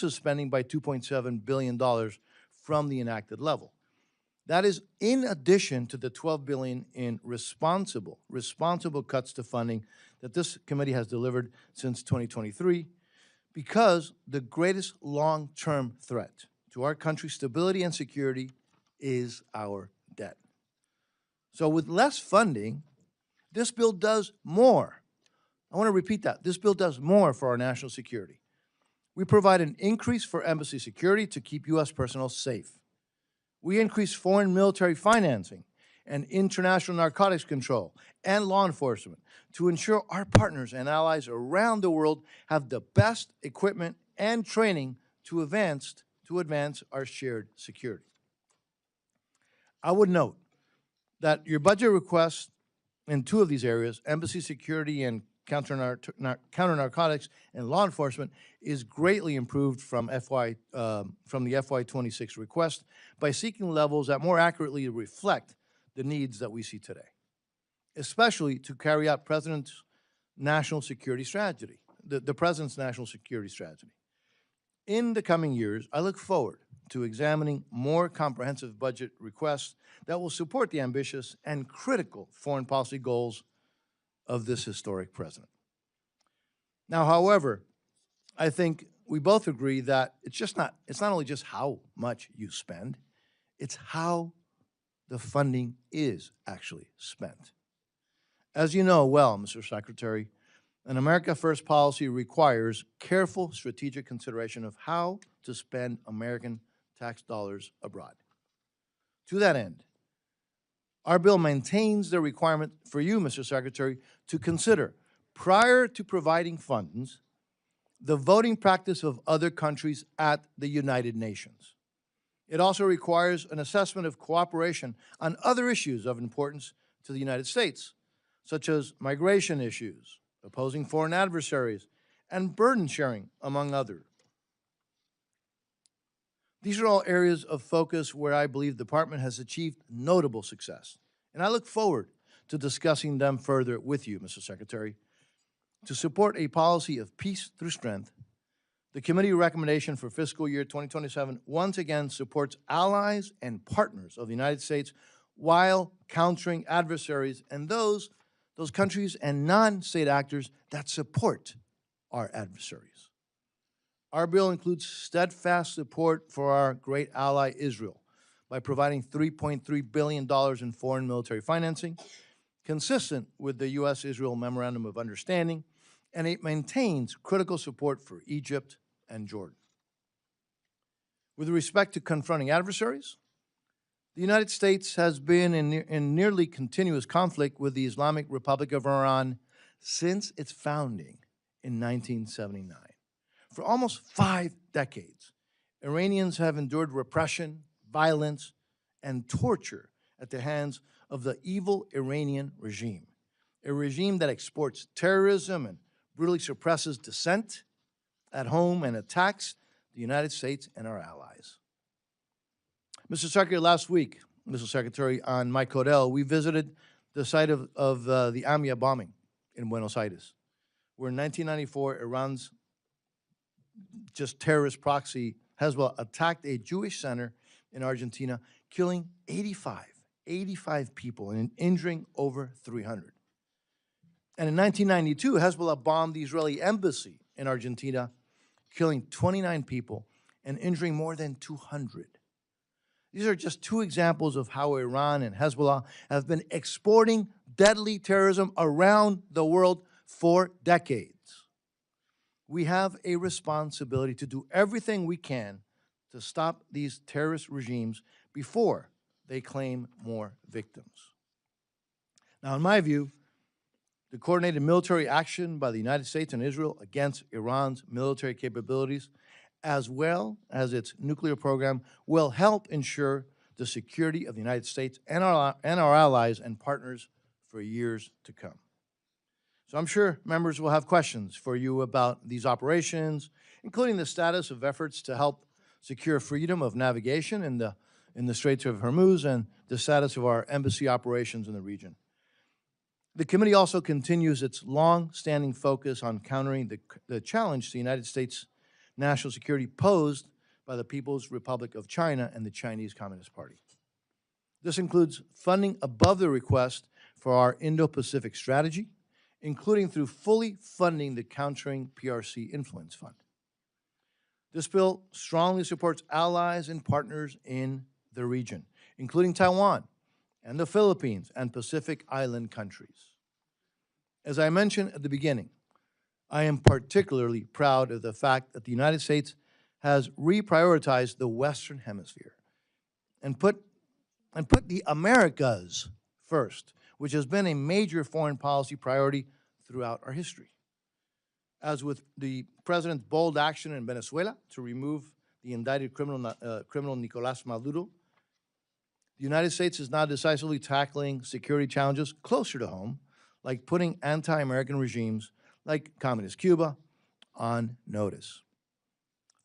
spending by $2.7 billion from the enacted level. That is in addition to the $12 billion in responsible cuts to funding that this committee has delivered since 2023, because the greatest long-term threat to our country's stability and security is our debt. So with less funding, this bill does more. I want to repeat that. This bill does more for our national security. We provide an increase for embassy security to keep U.S. personnel safe. We increase foreign military financing and international narcotics control and law enforcement to ensure our partners and allies around the world have the best equipment and training to advance our shared security. I would note that your budget request in two of these areas, embassy security and counter narcotics and law enforcement, is greatly improved from the FY26 request by seeking levels that more accurately reflect the needs that we see today, especially to carry out President's national security strategy, the President's national security strategy. In the coming years, I look forward to examining more comprehensive budget requests that will support the ambitious and critical foreign policy goals of this historic president. Now, however, I think we both agree that it's not only just how much you spend, it's how the funding is actually spent. As you know well, Mr. Secretary, an America First policy requires careful strategic consideration of how to spend American tax dollars abroad. To that end, our bill maintains the requirement for you, Mr. Secretary, to consider, prior to providing funds, the voting practice of other countries at the United Nations. It also requires an assessment of cooperation on other issues of importance to the United States, such as migration issues, opposing foreign adversaries, and burden sharing, among others. These are all areas of focus where I believe the department has achieved notable success, and I look forward to discussing them further with you, Mr. Secretary. To support a policy of peace through strength, the committee recommendation for fiscal year 2027 once again supports allies and partners of the United States while countering adversaries and those countries and non-state actors that support our adversaries. Our bill includes steadfast support for our great ally, Israel, by providing $3.3 billion in foreign military financing, consistent with the U.S.-Israel Memorandum of Understanding, and it maintains critical support for Egypt and Jordan. With respect to confronting adversaries, the United States has been in nearly continuous conflict with the Islamic Republic of Iran since its founding in 1979. For almost 5 decades, Iranians have endured repression, violence, and torture at the hands of the evil Iranian regime, a regime that exports terrorism and brutally suppresses dissent at home and attacks the United States and our allies. Mr. Secretary, last week, Mr. Secretary, on Mike Codell, we visited the site of the AMIA bombing in Buenos Aires, where in 1994, Iran's just terrorist proxy, Hezbollah, attacked a Jewish center in Argentina, killing 85 people and injuring over 300. And in 1992, Hezbollah bombed the Israeli embassy in Argentina, killing 29 people and injuring more than 200. These are just two examples of how Iran and Hezbollah have been exporting deadly terrorism around the world for decades. We have a responsibility to do everything we can to stop these terrorist regimes before they claim more victims. Now, in my view, the coordinated military action by the United States and Israel against Iran's military capabilities, as well as its nuclear program, will help ensure the security of the United States and our allies and partners for years to come. So I'm sure members will have questions for you about these operations, including the status of efforts to help secure freedom of navigation in the Straits of Hormuz and the status of our embassy operations in the region. The committee also continues its long-standing focus on countering the challenge to the United States national security posed by the People's Republic of China and the Chinese Communist Party. This includes funding above the request for our Indo-Pacific strategy, including through fully funding the Countering PRC Influence Fund. This bill strongly supports allies and partners in the region, including Taiwan and the Philippines and Pacific Island countries. As I mentioned at the beginning, I am particularly proud of the fact that the United States has reprioritized the Western Hemisphere and put the Americas first, which has been a major foreign policy priority throughout our history. As with the president's bold action in Venezuela to remove the indicted criminal Nicolás Maduro, the United States is now decisively tackling security challenges closer to home, like putting anti-American regimes like Communist Cuba on notice.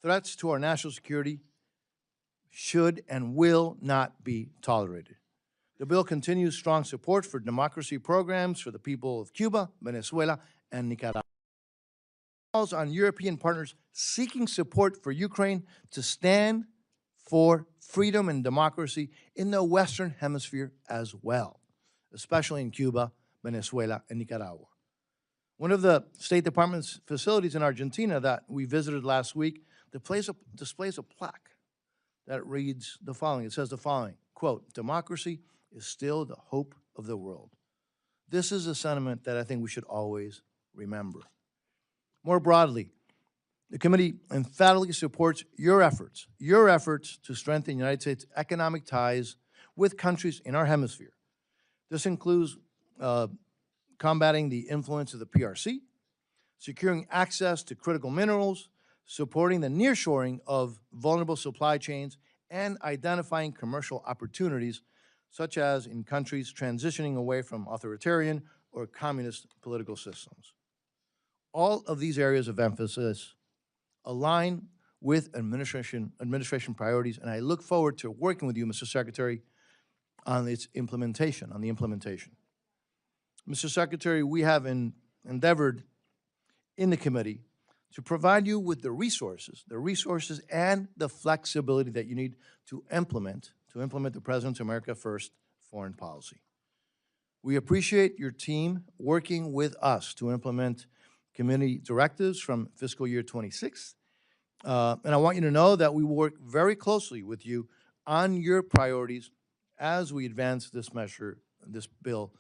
Threats to our national security should and will not be tolerated. The bill continues strong support for democracy programs for the people of Cuba, Venezuela, and Nicaragua. It calls on European partners seeking support for Ukraine to stand for freedom and democracy in the Western Hemisphere as well, especially in Cuba, Venezuela, and Nicaragua. One of the State Department's facilities in Argentina that we visited last week displays a plaque that reads the following. It says the following, quote, "Democracy is still the hope of the world." This is a sentiment that I think we should always remember. More broadly, the committee emphatically supports your efforts to strengthen United States economic ties with countries in our hemisphere. This includes combating the influence of the PRC, securing access to critical minerals, supporting the nearshoring of vulnerable supply chains, and identifying commercial opportunities, such as in countries transitioning away from authoritarian or communist political systems. All of these areas of emphasis align with administration priorities, and I look forward to working with you, Mr. Secretary, on the implementation. Mr. Secretary, we have endeavored in the committee to provide you with the resources and the flexibility that you need to implement the President's America First foreign policy. We appreciate your team working with us to implement committee directives from fiscal year 26. And I want you to know that we will work very closely with you on your priorities as we advance this bill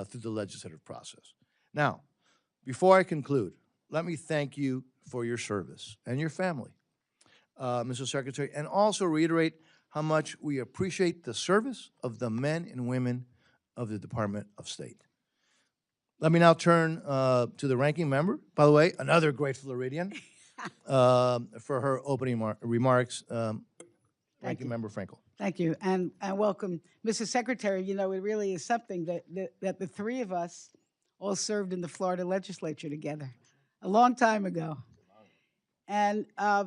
through the legislative process. Now, before I conclude, let me thank you for your service and your family, Mr. Secretary, and also reiterate how much we appreciate the service of the men and women of the Department of State. Let me now turn to the ranking member. By the way, another great Floridian, for her opening remarks, Ranking Member Frankel. Thank you, and welcome. Mr. Secretary, you know, it really is something that the three of us all served in the Florida legislature together a long time ago. And I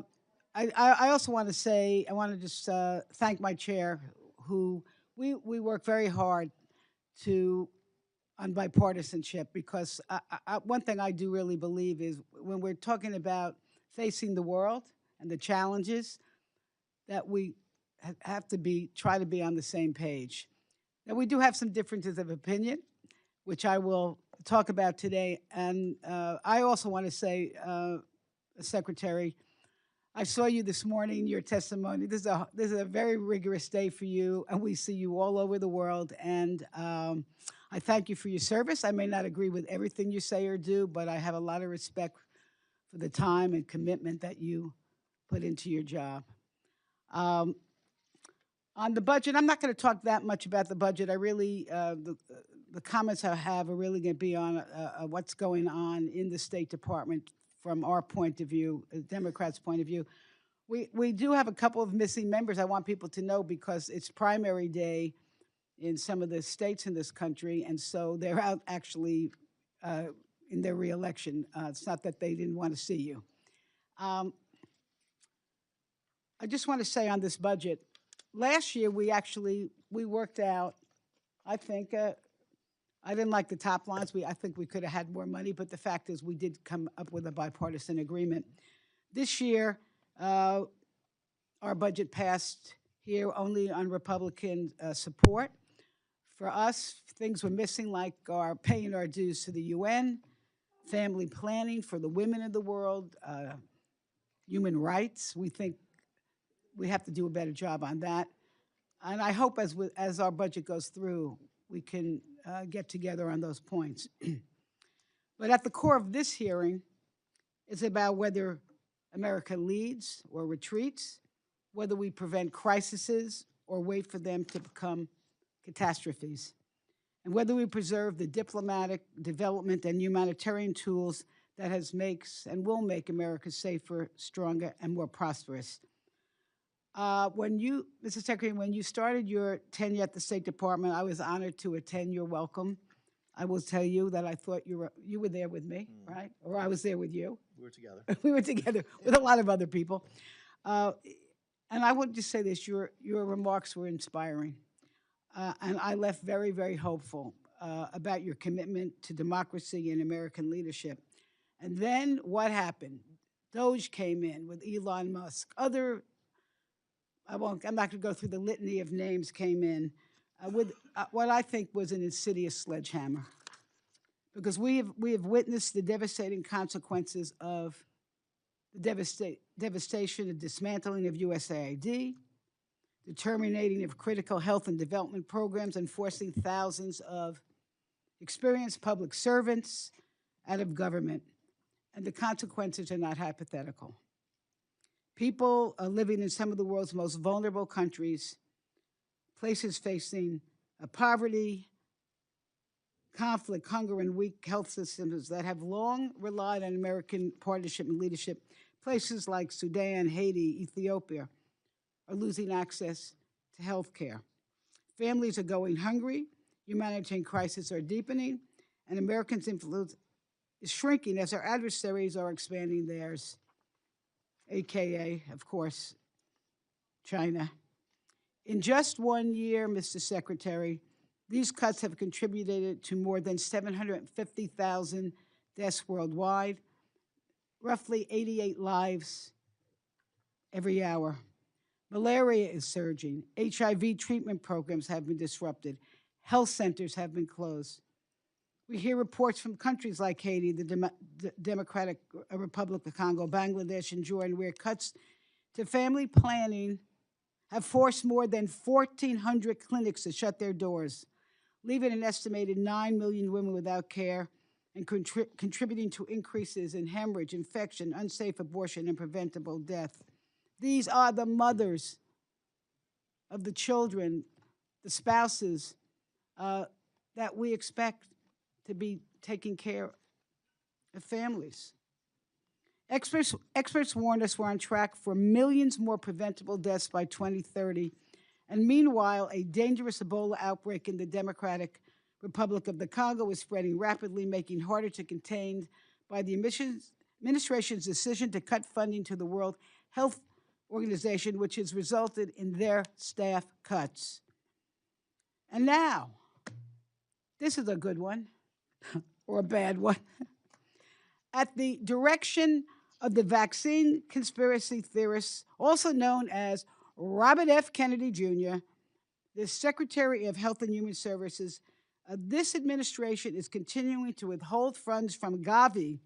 also want to say, I want to just thank my chair, who we work very hard on bipartisanship, because one thing I do really believe is when we're talking about facing the world and the challenges, that we have to try to be on the same page. Now, we do have some differences of opinion, which I will talk about today. And I also want to say, Secretary, I saw you this morning, your testimony. This is a very rigorous day for you, and we see you all over the world. And I thank you for your service. I may not agree with everything you say or do, but I have a lot of respect for the time and commitment that you put into your job. On the budget, I'm not going to talk that much about the budget. I really, the comments I have are really going to be on what's going on in the State Department from our point of view, the Democrats' point of view. We do have a couple of missing members I want people to know, because it's primary day in some of the states in this country, and so they're out actually in their reelection. It's not that they didn't want to see you. I just want to say on this budget, last year we worked out, I think, I didn't like the top lines. I think we could have had more money, but the fact is we did come up with a bipartisan agreement. This year, Uh, our budget passed here only on Republican support. For us, things were missing like our paying our dues to the UN, family planning for the women of the world, human rights. We think we have to do a better job on that. And I hope as our budget goes through, we can get together on those points. But at the core of this hearing is about whether America leads or retreats, whether we prevent crises or wait for them to become catastrophes, and whether we preserve the diplomatic, development, and humanitarian tools that makes and will make America safer, stronger, and more prosperous. Mr. Secretary, when you started your tenure at the State Department, I was honored to attend your welcome. I will tell you that I thought you were there with me, right? Or I was there with you. We were together. We were together with a lot of other people. And I would just say this, your remarks were inspiring. And I left very, very hopeful about your commitment to democracy and American leadership. And then what happened? Doge came in with Elon Musk. I'm not going to go through the litany of names came in with what I think was an insidious sledgehammer. Because we have witnessed the devastating consequences of the devastation and dismantling of USAID, the terminating of critical health and development programs, and forcing thousands of experienced public servants out of government. And the consequences are not hypothetical. People living in some of the world's most vulnerable countries, places facing poverty, conflict, hunger, and weak health systems that have long relied on American partnership and leadership, places like Sudan, Haiti, Ethiopia, are losing access to health care. Families are going hungry, humanitarian crises are deepening, and Americans' influence is shrinking as our adversaries are expanding theirs, AKA, of course, China. In just 1 year, Mr. Secretary, these cuts have contributed to more than 750,000 deaths worldwide, roughly 88 lives every hour. Malaria is surging. HIV treatment programs have been disrupted. Health centers have been closed. We hear reports from countries like Haiti, the Democratic Republic of Congo, Bangladesh, and Jordan, where cuts to family planning have forced more than 1,400 clinics to shut their doors, leaving an estimated 9 million women without care and contributing to increases in hemorrhage, infection, unsafe abortion, and preventable death. These are the mothers of the children, the spouses that we expect to be taking care of families. Experts warned us we're on track for millions more preventable deaths by 2030. And meanwhile, a dangerous Ebola outbreak in the Democratic Republic of the Congo is spreading rapidly, making it harder to contain by the administration's decision to cut funding to the World Health Organization, which has resulted in their staff cuts. And now, this is a good one, or a bad one. At the direction of the vaccine conspiracy theorists, also known as Robert F. Kennedy Jr., the Secretary of Health and Human Services, this administration is continuing to withhold funds from Gavi,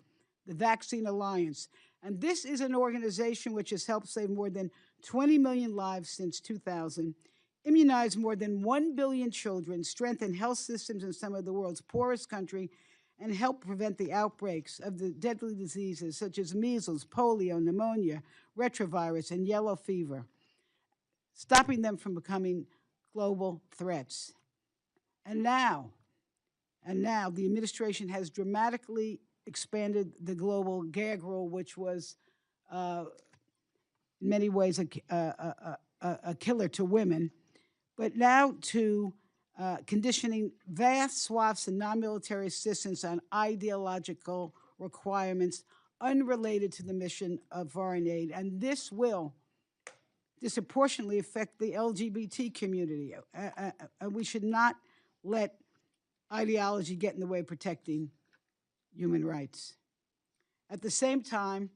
the Vaccine Alliance. And this is an organization which has helped save more than 20 million lives since 2000, immunized more than 1 billion children, strengthened health systems in some of the world's poorest countries, and help prevent the outbreaks of the deadly diseases such as measles, polio, pneumonia, retrovirus, and yellow fever, stopping them from becoming global threats. And now the administration has dramatically expanded the global gag rule, which was in many ways a killer to women, but now to conditioning vast swaths of non-military assistance on ideological requirements unrelated to the mission of foreign aid. And this will disproportionately affect the LGBT community. We should not let ideology get in the way of protecting human rights. At the same time,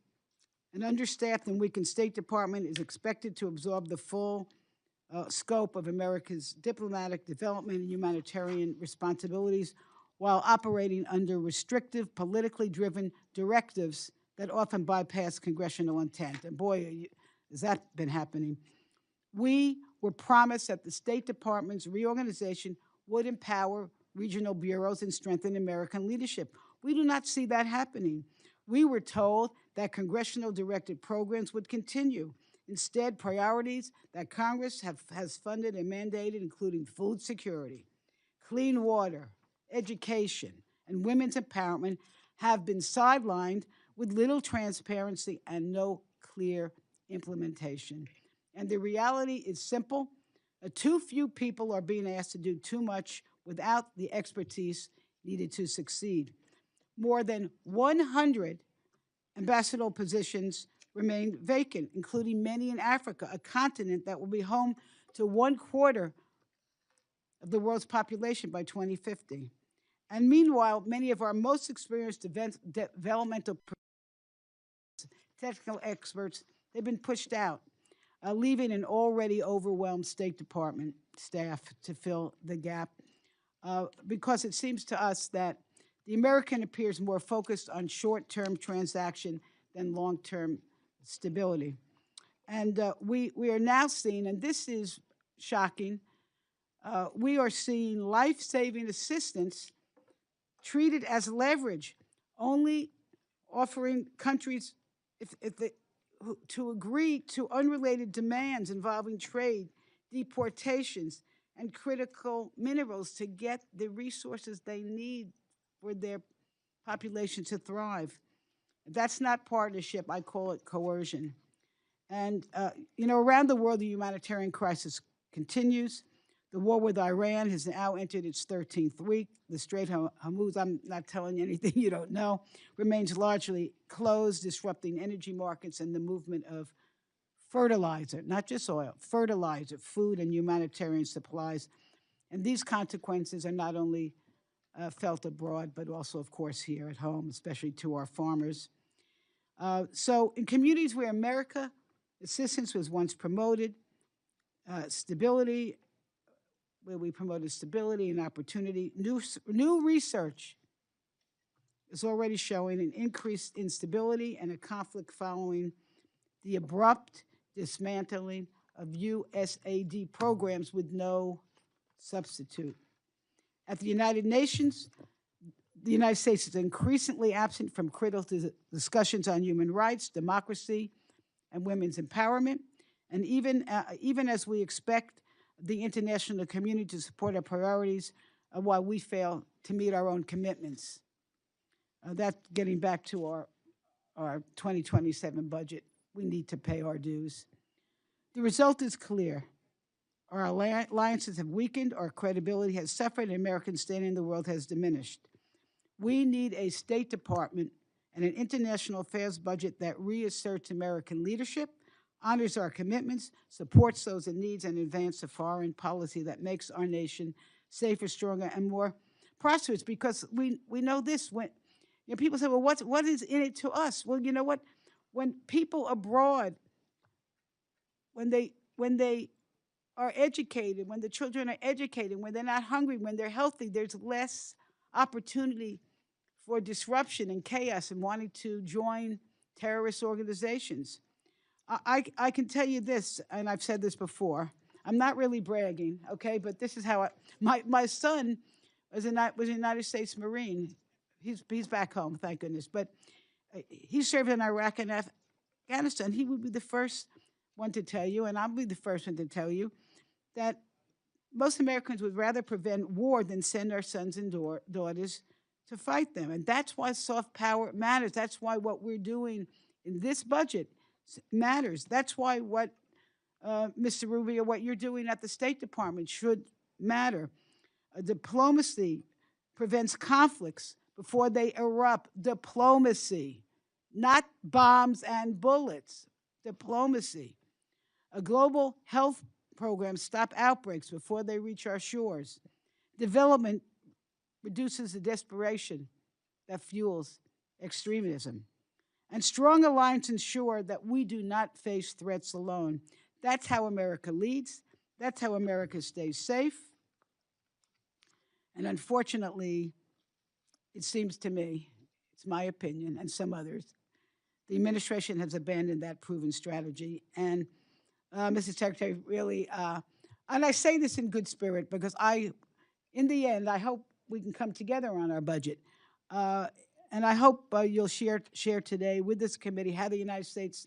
An understaffed and weakened State Department is expected to absorb the full scope of America's diplomatic, development, and humanitarian responsibilities while operating under restrictive, politically driven directives that often bypass congressional intent. And boy, has that been happening. We were promised that the State Department's reorganization would empower regional bureaus and strengthen American leadership. We do not see that happening. We were told that congressional directed programs would continue. Instead, priorities that Congress has funded and mandated, including food security, clean water, education, and women's empowerment, have been sidelined with little transparency and no clear implementation. And the reality is simple. Too few people are being asked to do too much without the expertise needed to succeed. More than 100 ambassadorial positions remain vacant, including many in Africa, a continent that will be home to 1/4 of the world's population by 2050. And meanwhile, many of our most experienced developmental technical experts, they've been pushed out, leaving an already overwhelmed State Department staff to fill the gap. Because it seems to us that the American appears more focused on short-term transaction than long-term stability. And we are now seeing, and this is shocking, we are seeing life-saving assistance treated as leverage, only offering countries to agree to unrelated demands involving trade, deportations, and critical minerals to get the resources they need for their population to thrive. That's not partnership. I call it coercion. And, around the world, the humanitarian crisis continues. The war with Iran has now entered its 13th week. The Strait of Hormuz, I'm not telling you anything you don't know, remains largely closed, disrupting energy markets and the movement of fertilizer, not just oil, fertilizer, food, and humanitarian supplies. And these consequences are not only felt abroad, but also, of course, here at home, especially to our farmers. So in communities where America assistance was once promoted, stability, where we promoted stability and opportunity, new research is already showing an increased instability and a conflict following the abrupt dismantling of USAID programs with no substitute. At the United Nations, the United States is increasingly absent from critical discussions on human rights, democracy, and women's empowerment. And even as we expect the international community to support our priorities, while we fail to meet our own commitments. That's getting back to our 2027 budget. We need to pay our dues. The result is clear. Our alliances have weakened, our credibility has suffered, and American standing in the world has diminished. We need a State Department and an international affairs budget that reasserts American leadership, honors our commitments, supports those in need, and advances a foreign policy that makes our nation safer, stronger, and more prosperous. Because we know this, when people say, well, what is in it to us? Well, you know what? When people abroad, when they are educated, when the children are educated, when they're not hungry, when they're healthy, there's less opportunity for disruption and chaos and wanting to join terrorist organizations. I can tell you this, and I've said this before. I'm not really bragging, okay, but this is how my son was a United States Marine. He's back home, thank goodness. But he served in Iraq and Afghanistan. He would be the first one to tell you, and I'll be the first one to tell you, that most Americans would rather prevent war than send our sons and daughters to fight them. And that's why soft power matters. That's why what we're doing in this budget matters. That's why what, Mr. Rubio, what you're doing at the State Department should matter. Diplomacy prevents conflicts before they erupt. Diplomacy, not bombs and bullets. Diplomacy. A global health program stop outbreaks before they reach our shores. Development reduces the desperation that fuels extremism. And strong alliance ensure that we do not face threats alone. That's how America leads. That's how America stays safe. And unfortunately, it seems to me, it's my opinion and some others, the administration has abandoned that proven strategy. And Mr. Secretary, really, and I say this in good spirit because in the end, I hope we can come together on our budget. And I hope you'll share today with this committee how the United States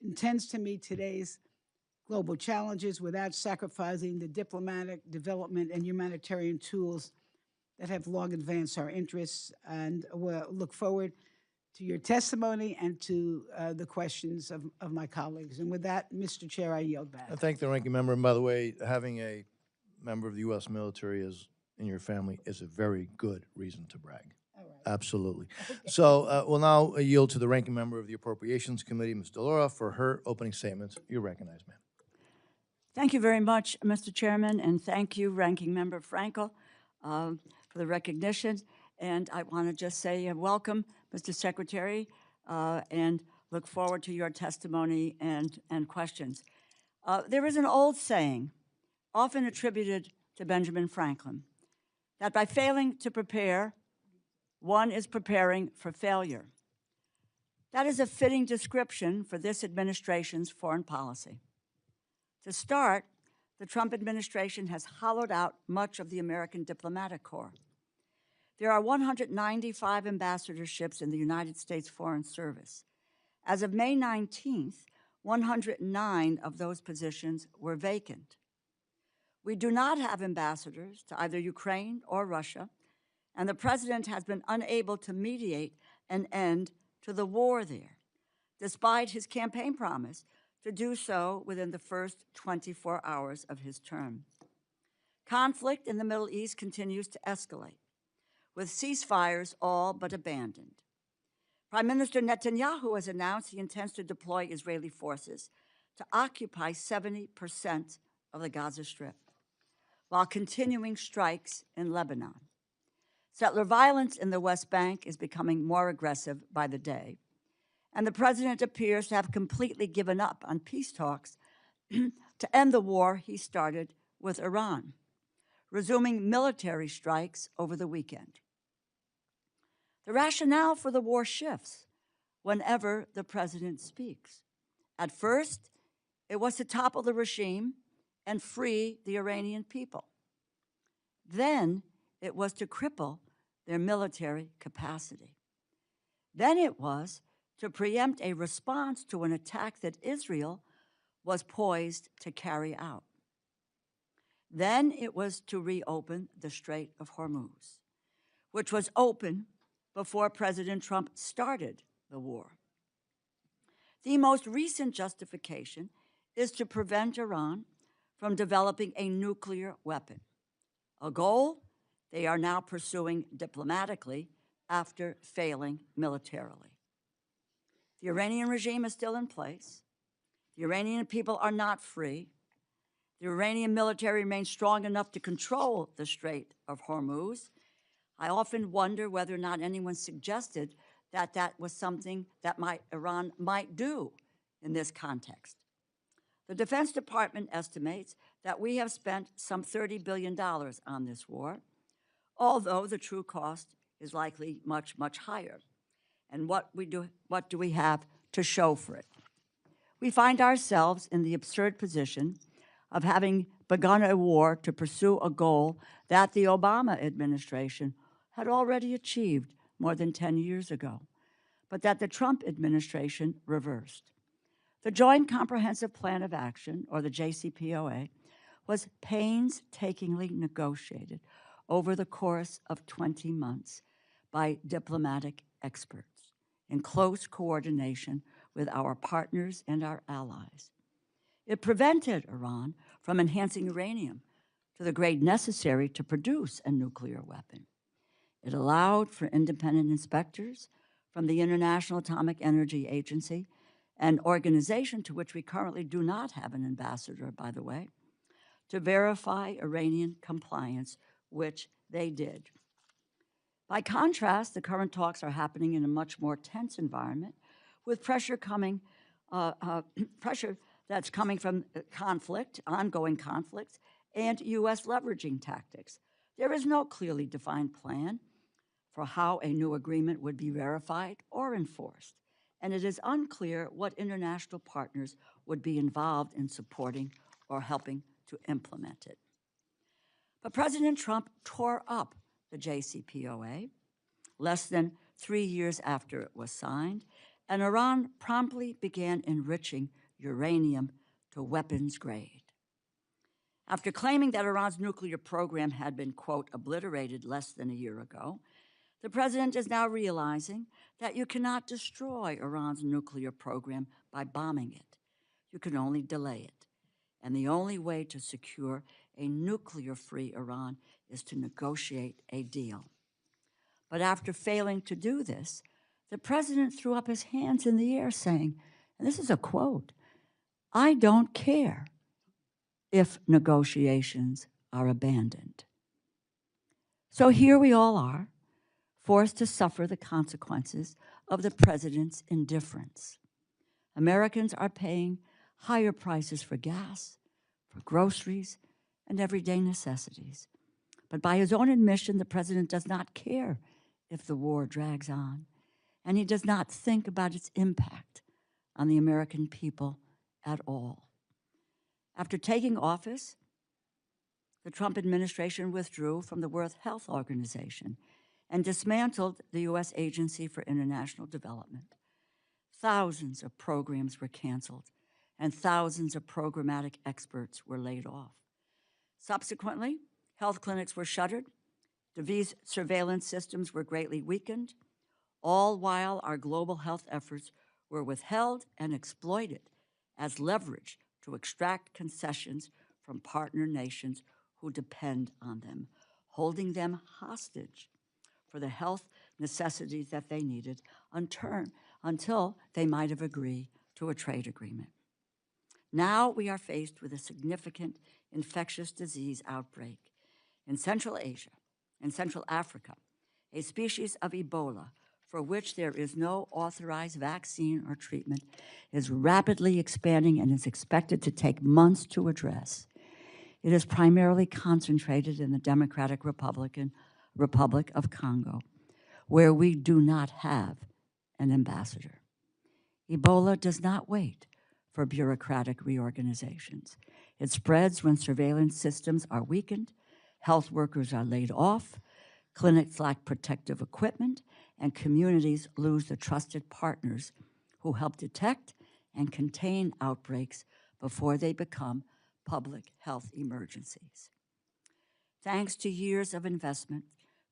intends to meet today's global challenges without sacrificing the diplomatic, development, and humanitarian tools that have long advanced our interests. And we'll look forward to your testimony and to the questions of my colleagues. And with that, Mr. Chair, I yield back. I thank the ranking member. And by the way, having a member of the U.S. military in your family is a very good reason to brag. All right. Absolutely. Okay. So we'll now yield to the ranking member of the Appropriations Committee, Ms. DeLaura, for her opening statements. You're recognized, ma'am. Thank you very much, Mr. Chairman, and thank you, Ranking Member Frankel, for the recognition. And I want to just say welcome, Mr. Secretary, and look forward to your testimony and questions. There is an old saying, often attributed to Benjamin Franklin, that by failing to prepare, one is preparing for failure. That is a fitting description for this administration's foreign policy. To start, the Trump administration has hollowed out much of the American diplomatic corps. There are 195 ambassadorships in the United States Foreign Service. As of May 19th, 109 of those positions were vacant. We do not have ambassadors to either Ukraine or Russia, and the president has been unable to mediate an end to the war there, despite his campaign promise to do so within the first 24 hours of his term. Conflict in the Middle East continues to escalate, with ceasefires all but abandoned. Prime Minister Netanyahu has announced he intends to deploy Israeli forces to occupy 70% of the Gaza Strip, while continuing strikes in Lebanon. Settler violence in the West Bank is becoming more aggressive by the day, and the president appears to have completely given up on peace talks to end the war he started with Iran, resuming military strikes over the weekend. The rationale for the war shifts whenever the president speaks. At first, it was to topple the regime and free the Iranian people. Then it was to cripple their military capacity. Then it was to preempt a response to an attack that Israel was poised to carry out. Then it was to reopen the Strait of Hormuz, which was open before President Trump started the war. The most recent justification is to prevent Iran from developing a nuclear weapon, a goal they are now pursuing diplomatically after failing militarily. The Iranian regime is still in place. The Iranian people are not free. The Iranian military remains strong enough to control the Strait of Hormuz. I often wonder whether or not anyone suggested that that was something that Iran might do in this context. The Defense Department estimates that we have spent some $30 billion on this war, although the true cost is likely much, much higher. And what do we have to show for it? We find ourselves in the absurd position of having begun a war to pursue a goal that the Obama administration had already achieved more than 10 years ago, but that the Trump administration reversed. The Joint Comprehensive Plan of Action, or the JCPOA, was painstakingly negotiated over the course of 20 months by diplomatic experts in close coordination with our partners and our allies. It prevented Iran from enhancing uranium to the grade necessary to produce a nuclear weapon. It allowed for independent inspectors from the International Atomic Energy Agency, an organization to which we currently do not have an ambassador, by the way, to verify Iranian compliance, which they did. By contrast, the current talks are happening in a much more tense environment with pressure coming, pressure that's coming from conflict, ongoing conflicts, and U.S. leveraging tactics. There is no clearly defined plan for how a new agreement would be verified or enforced, and it is unclear what international partners would be involved in supporting or helping to implement it. But President Trump tore up the JCPOA less than 3 years after it was signed, and Iran promptly began enriching uranium to weapons grade. After claiming that Iran's nuclear program had been, quote, obliterated less than a year ago, the president is now realizing that you cannot destroy Iran's nuclear program by bombing it. You can only delay it. And the only way to secure a nuclear-free Iran is to negotiate a deal. But after failing to do this, the president threw up his hands in the air saying, and this is a quote, "I don't care if negotiations are abandoned." So here we all are, forced to suffer the consequences of the president's indifference. Americans are paying higher prices for gas, for groceries, and everyday necessities. But by his own admission, the president does not care if the war drags on, and he does not think about its impact on the American people at all. After taking office, the Trump administration withdrew from the World Health Organization and dismantled the U.S. Agency for International Development. Thousands of programs were canceled, and thousands of programmatic experts were laid off. Subsequently, health clinics were shuttered, disease surveillance systems were greatly weakened, all while our global health efforts were withheld and exploited as leverage to extract concessions from partner nations who depend on them, holding them hostage for the health necessities that they needed until they might have agreed to a trade agreement. Now we are faced with a significant infectious disease outbreak in Central Asia and Central Africa, a species of Ebola for which there is no authorized vaccine or treatment, is rapidly expanding and is expected to take months to address. It is primarily concentrated in the Democratic Republic of Congo, where we do not have an ambassador. Ebola does not wait for bureaucratic reorganizations. It spreads when surveillance systems are weakened, health workers are laid off, clinics lack protective equipment, and communities lose the trusted partners who help detect and contain outbreaks before they become public health emergencies. Thanks to years of investment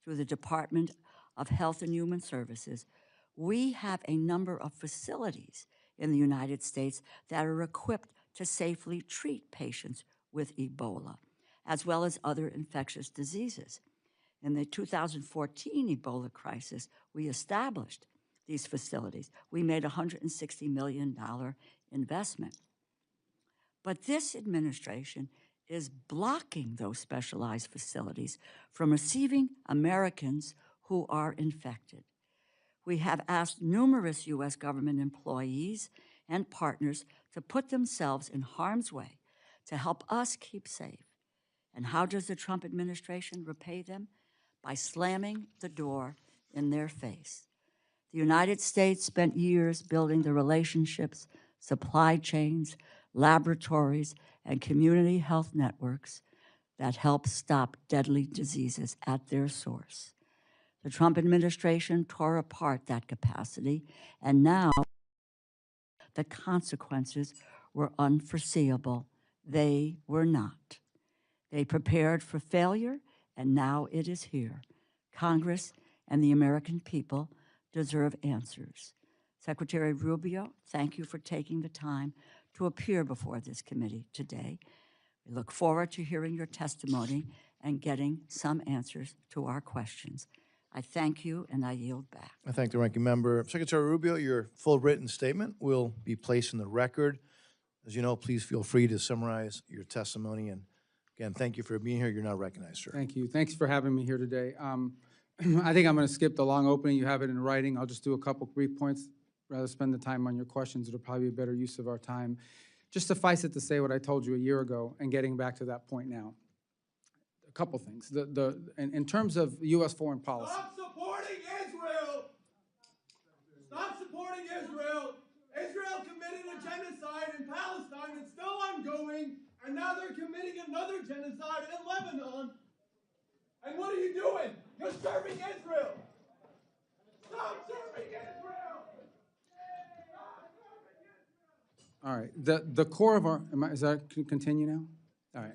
through the Department of Health and Human Services, we have a number of facilities in the United States that are equipped to safely treat patients with Ebola, as well as other infectious diseases. In the 2014 Ebola crisis, we established these facilities. We made a $160 million investment. But this administration is blocking those specialized facilities from receiving Americans who are infected. We have asked numerous U.S. government employees and partners to put themselves in harm's way to help us keep safe. And how does the Trump administration repay them? By slamming the door in their face. The United States spent years building the relationships, supply chains, laboratories, and community health networks that help stop deadly diseases at their source. The Trump administration tore apart that capacity, and now the consequences were unforeseeable. They were not. They prepared for failure, and now it is here. Congress and the American people deserve answers. Secretary Rubio, thank you for taking the time to appear before this committee today. We look forward to hearing your testimony and getting some answers to our questions. I thank you, and I yield back. I thank the ranking member. Secretary Rubio, your full written statement will be placed in the record. As you know, please feel free to summarize your testimony. And again, thank you for being here. You're now recognized, sir. Thank you. Thanks for having me here today. I think I'm going to skip the long opening. You have it in writing. I'll just do a couple brief points rather spend the time on your questions. It'll probably be a better use of our time. Just suffice it to say what I told you a year ago and getting back to that point now. A couple things. In terms of U.S. foreign policy. Stop supporting Israel! Stop supporting Israel! Israel committed a genocide in Palestine that's still ongoing, and now they're committing another genocide in Lebanon. And what are you doing? You're serving Israel! Stop serving Israel! All right. The core of our, is that, can continue now? All right.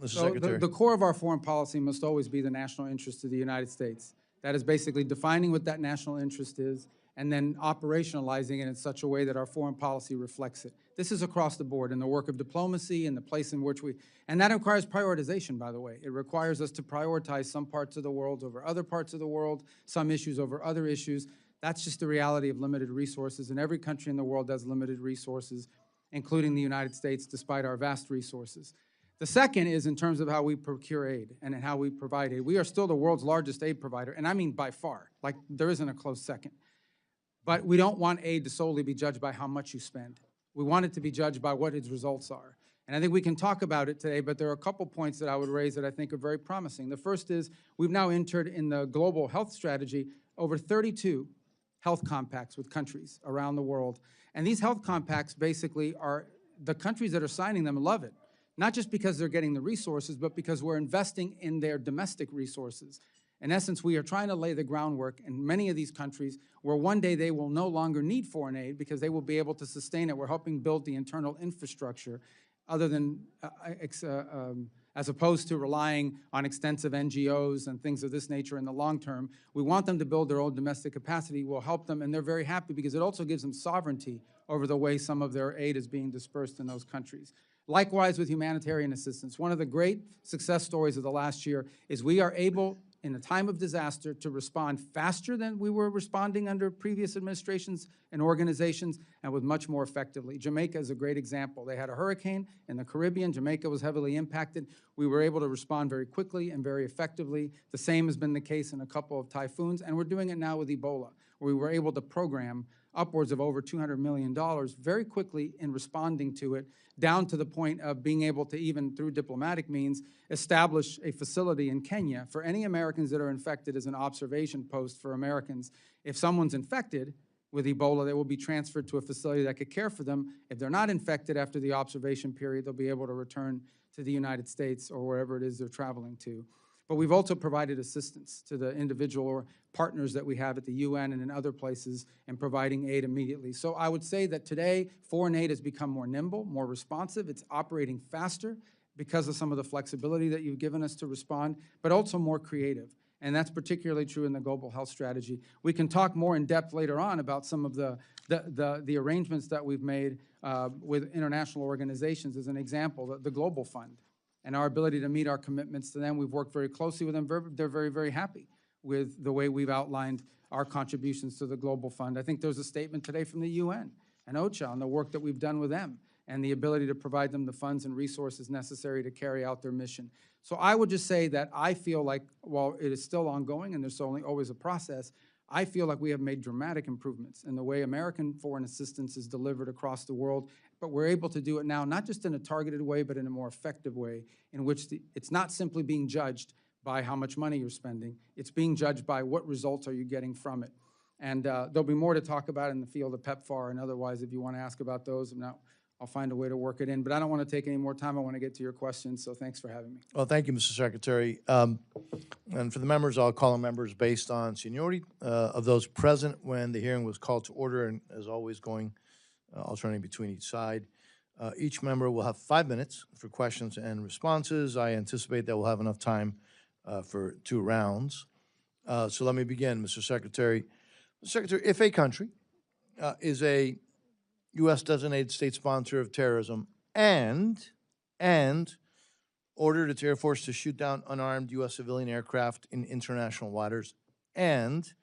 Mr. So Secretary. the core of our foreign policy must always be the national interest of the United States. That is basically defining what that national interest is and then operationalizing it in such a way that our foreign policy reflects it. This is across the board in the work of diplomacy and the place in which and that requires prioritization, by the way. It requires us to prioritize some parts of the world over other parts of the world, some issues over other issues. That's just the reality of limited resources, and every country in the world has limited resources, including the United States, despite our vast resources. The second is in terms of how we procure aid and how we provide aid. We are still the world's largest aid provider, and I mean by far. Like, there isn't a close second. But we don't want aid to solely be judged by how much you spend. We want it to be judged by what its results are. And I think we can talk about it today, but there are a couple points that I would raise that I think are very promising. The first is we've now entered in the global health strategy over 32 health compacts with countries around the world. And these health compacts basically are, the countries that are signing them love it. Not just because they're getting the resources, but because we're investing in their domestic resources. In essence, we are trying to lay the groundwork in many of these countries where one day they will no longer need foreign aid because they will be able to sustain it. We're helping build the internal infrastructure other than, as opposed to relying on extensive NGOs and things of this nature in the long term. We want them to build their own domestic capacity. We'll help them, and they're very happy because it also gives them sovereignty over the way some of their aid is being dispersed in those countries. Likewise with humanitarian assistance. One of the great success stories of the last year is we are able, in a time of disaster, to respond faster than we were responding under previous administrations and organizations, and with much more effectively. Jamaica is a great example. They had a hurricane in the Caribbean. Jamaica was heavily impacted. We were able to respond very quickly and very effectively. The same has been the case in a couple of typhoons, and we're doing it now with Ebola, where we were able to program upwards of over $200 million very quickly in responding to it, down to the point of being able to, even through diplomatic means, establish a facility in Kenya for any Americans that are infected as an observation post for Americans. If someone's infected with Ebola, they will be transferred to a facility that could care for them. If they're not infected after the observation period, they'll be able to return to the United States or wherever it is they're traveling to. But we've also provided assistance to the individual or partners that we have at the UN and in other places in providing aid immediately. So I would say that today, foreign aid has become more nimble, more responsive. It's operating faster because of some of the flexibility that you've given us to respond, but also more creative. And that's particularly true in the global health strategy. We can talk more in depth later on about some of the arrangements that we've made with international organizations. As an example, the Global Fund, and our ability to meet our commitments to them. We've worked very closely with them. They're very, very happy with the way we've outlined our contributions to the Global Fund. I think there's a statement today from the UN and OCHA on the work that we've done with them and the ability to provide them the funds and resources necessary to carry out their mission. So I would just say that I feel like, while it is still ongoing and there's always a process, I feel like we have made dramatic improvements in the way American foreign assistance is delivered across the world, but we're able to do it now, not just in a targeted way, but in a more effective way, in which it's not simply being judged by how much money you're spending, it's being judged by what results are you getting from it. And there'll be more to talk about in the field of PEPFAR, and otherwise, if you want to ask about those, I'll find a way to work it in. But I don't want to take any more time. I want to get to your questions, so thanks for having me. Well, thank you, Mr. Secretary. And for the members, I'll call on members based on seniority of those present when the hearing was called to order, and as always, going alternating between each side. Each member will have 5 minutes for questions and responses. I anticipate that we'll have enough time for 2 rounds. So let me begin, Mr. Secretary. Mr. Secretary, if a country is a U.S. designated state sponsor of terrorism and ordered its Air Force to shoot down unarmed U.S. civilian aircraft in international waters and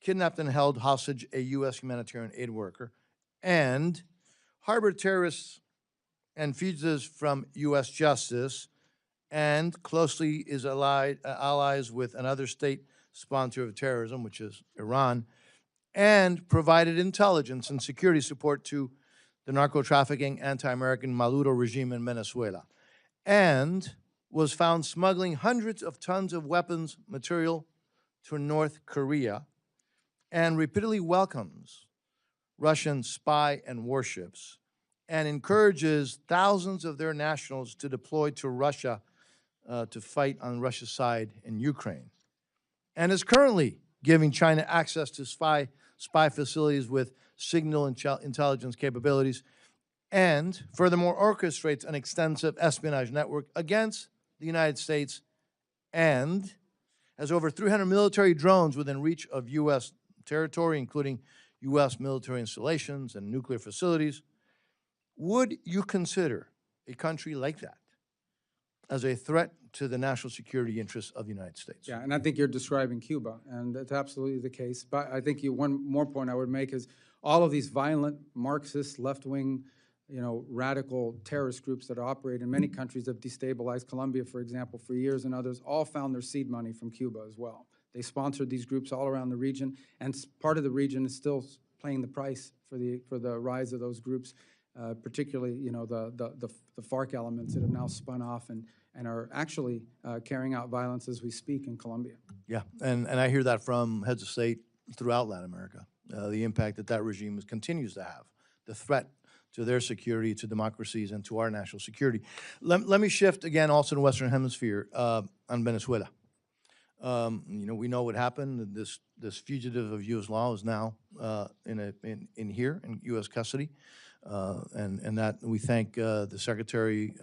kidnapped and held hostage a U.S. humanitarian aid worker and harbored terrorists and fugitives from U.S. justice and closely is allies with another state sponsor of terrorism, which is Iran, and provided intelligence and security support to the narco-trafficking, anti-American Maduro regime in Venezuela, and was found smuggling hundreds of tons of weapons material to North Korea, and repeatedly welcomes Russian spy and warships, and encourages thousands of their nationals to deploy to Russia to fight on Russia's side in Ukraine, and is currently giving China access to spy facilities with signal intelligence capabilities, and furthermore orchestrates an extensive espionage network against the United States, and has over 300 military drones within reach of U.S. territory, including U.S. military installations and nuclear facilities. Would you consider a country like that as a threat to the national security interests of the United States? Yeah, and I think you're describing Cuba, and that's absolutely the case. But I think one more point I would make is all of these violent Marxist, left-wing, radical terrorist groups that operate in many countries have destabilized Colombia, for example, for years, and others, all found their seed money from Cuba as well. They sponsored these groups all around the region, and part of the region is still paying the price for the rise of those groups, particularly the FARC elements that have now spun off and are actually carrying out violence as we speak in Colombia. Yeah, and I hear that from heads of state throughout Latin America, the impact that continues to have, the threat to their security, to democracies, and to our national security. Let me shift again also to the Western Hemisphere on Venezuela. We know what happened. This fugitive of U.S. law is now in U.S. custody, and that we thank the Secretary,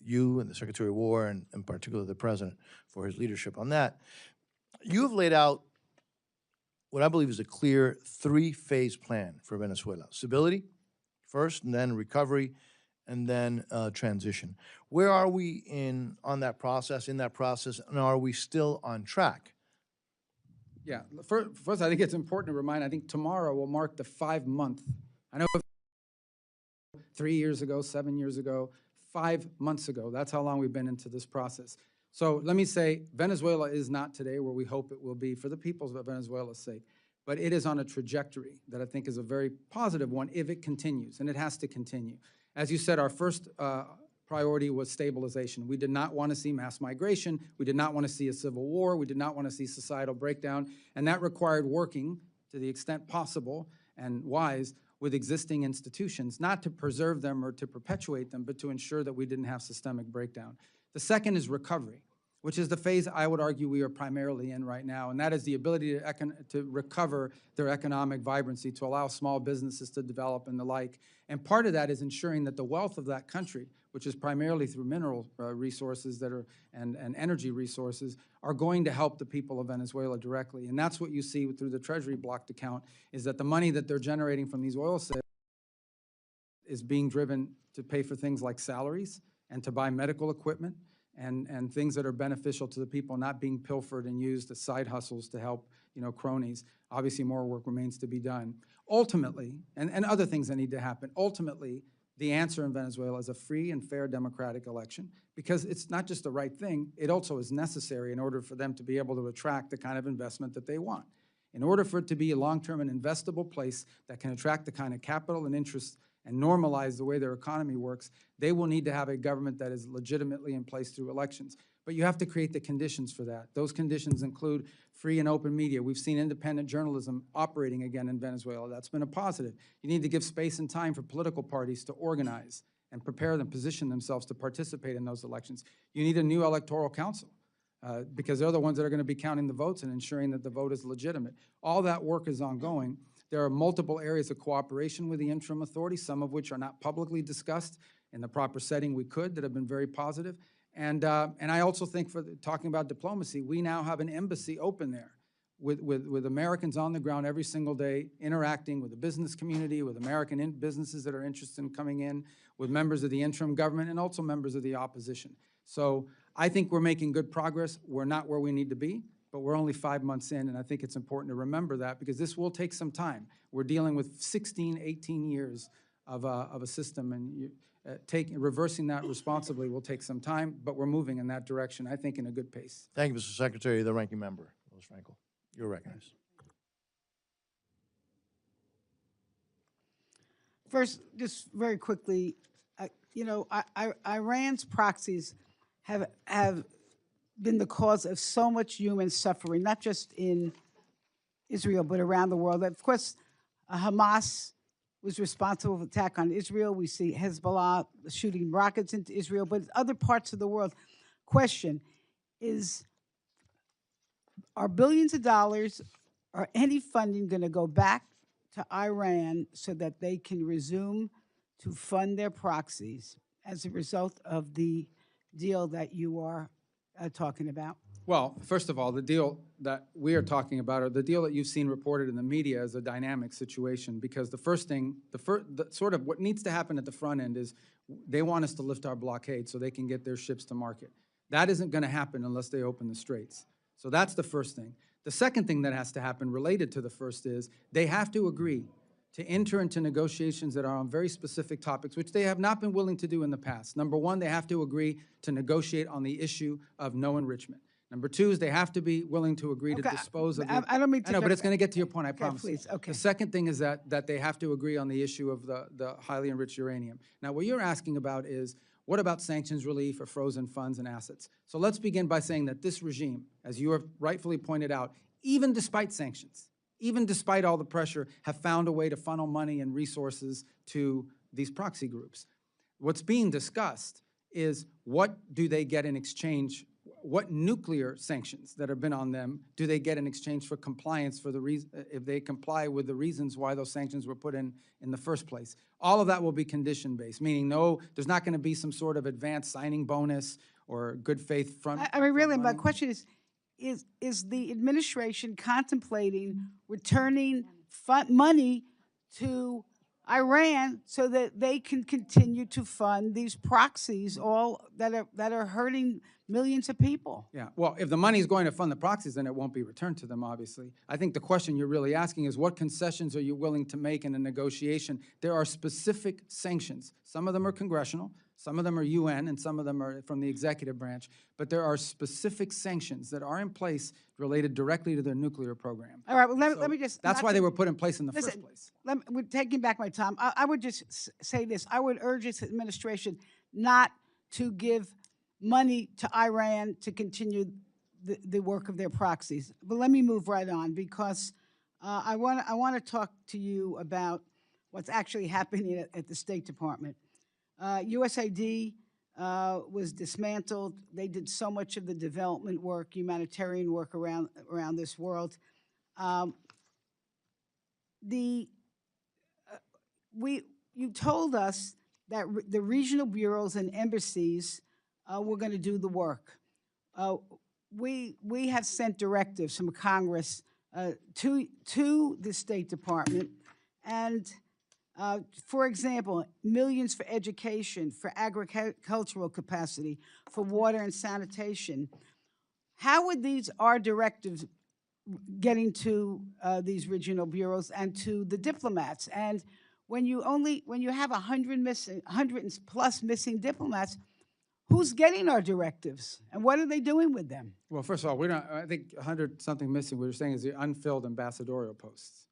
you and the Secretary of War, and in particular the President for his leadership on that. You have laid out what I believe is a clear three-phase plan for Venezuela: stability first, and then recovery, and then transition. Where are we in that process, and are we still on track? Yeah, first I think it's important to remind, I think tomorrow will mark the 5-month, I know 3 years ago, 7 years ago, 5 months ago, that's how long we've been into this process. So let me say, Venezuela is not today where we hope it will be for the peoples of Venezuela's sake, but it is on a trajectory that I think is a very positive one if it continues, and it has to continue. As you said, our first priority was stabilization. We did not want to see mass migration. We did not want to see a civil war. We did not want to see societal breakdown, and that required working to the extent possible and wise with existing institutions, not to preserve them or to perpetuate them, but to ensure that we didn't have systemic breakdown. The second is recovery, which is the phase I would argue we are primarily in right now, and that is the ability to recover their economic vibrancy, to allow small businesses to develop and the like. And part of that is ensuring that the wealth of that country, which is primarily through mineral resources and energy resources, are going to help the people of Venezuela directly. And that's what you see through the Treasury blocked account, is that the money that they're generating from these oil sales is being driven to pay for things like salaries and to buy medical equipment and things that are beneficial to the people, not being pilfered and used as side hustles to help, cronies. Obviously, more work remains to be done. Ultimately, and other things that need to happen, ultimately, the answer in Venezuela is a free and fair democratic election, because it's not just the right thing, it also is necessary in order for them to be able to attract the kind of investment that they want. In order for it to be a long-term and investable place that can attract the kind of capital and interest and normalize the way their economy works, they will need to have a government that is legitimately in place through elections. But you have to create the conditions for that. Those conditions include free and open media. We've seen independent journalism operating again in Venezuela. That's been a positive. You need to give space and time for political parties to organize and prepare them, position themselves to participate in those elections. You need a new electoral council because they're the ones that are going to be counting the votes and ensuring that the vote is legitimate. All that work is ongoing. There are multiple areas of cooperation with the interim authority, some of which are not publicly discussed in the proper setting we could, that have been very positive. And I also think, for talking about diplomacy, we now have an embassy open there with Americans on the ground every single day, interacting with the business community, with American businesses that are interested in coming in, with members of the interim government, and also members of the opposition. So I think we're making good progress. We're not where we need to be, but we're only 5 months in, and I think it's important to remember that, because this will take some time. We're dealing with 16, 18 years of a system, and reversing that responsibly will take some time, but we're moving in that direction, I think, in a good pace. Thank you, Mr. Secretary. The ranking member, Louis Frankel. You're recognized. First, just very quickly, you know, Iran's proxies have been the cause of so much human suffering, not just in Israel, but around the world. Of course, Hamas was responsible for the attack on Israel. We see Hezbollah shooting rockets into Israel, but other parts of the world. Question is, are billions of dollars or any funding going to go back to Iran so that they can resume to fund their proxies as a result of the deal that you are talking about? Well, first of all, the deal that we are talking about, or the deal that you've seen reported in the media, is a dynamic situation, because the first thing, sort of what needs to happen at the front end is they want us to lift our blockade so they can get their ships to market. That isn't going to happen unless they open the straits. So that's the first thing. The second thing that has to happen related to the first is they have to agree to enter into negotiations that are on very specific topics, which they have not been willing to do in the past. Number one, they have to agree to negotiate on the issue of no enrichment. Number two is they have to be willing to agree to dispose of the... I don't mean to... I know, but it's going to get to your point, I promise. Please, okay. The second thing is that they have to agree on the issue of the highly enriched uranium. Now, what you're asking about is, what about sanctions relief or frozen funds and assets? So let's begin by saying that this regime, as you have rightfully pointed out, even despite sanctions, even despite all the pressure, have found a way to funnel money and resources to these proxy groups. What's being discussed is, what do they get in exchange? What nuclear sanctions that have been on them do they get in exchange for compliance, for the reason, if they comply with the reasons why those sanctions were put in the first place? All of that will be condition-based, meaning no, there's not going to be some sort of advanced signing bonus or good faith front. I mean, really, my question is the administration contemplating returning money to Iran so that they can continue to fund these proxies, all that are hurting millions of people? Yeah, well, if the money is going to fund the proxies, then it won't be returned to them, obviously. I think the question you're really asking is, what concessions are you willing to make in a negotiation? There are specific sanctions. Some of them are congressional, some of them are UN, and some of them are from the executive branch. But there are specific sanctions that are in place related directly to their nuclear program. All right, well, let me just... That's why they were put in place in the first place. We're taking back my time. I would just say this. I would urge this administration not to give money to Iran to continue the work of their proxies. But let me move right on, because I want to talk to you about what's actually happening at the State Department. USAID was dismantled. They did so much of the development work, humanitarian work around this world. You told us that the regional bureaus and embassies were going to do the work. We have sent directives from Congress to the State Department, and for example, millions for education, for agricultural capacity, for water and sanitation. How would our directives getting to these regional bureaus and to the diplomats? And when you have 100 plus missing diplomats, who's getting our directives, and what are they doing with them? Well, first of all, I think 100-something missing, what you're saying is the unfilled ambassadorial posts.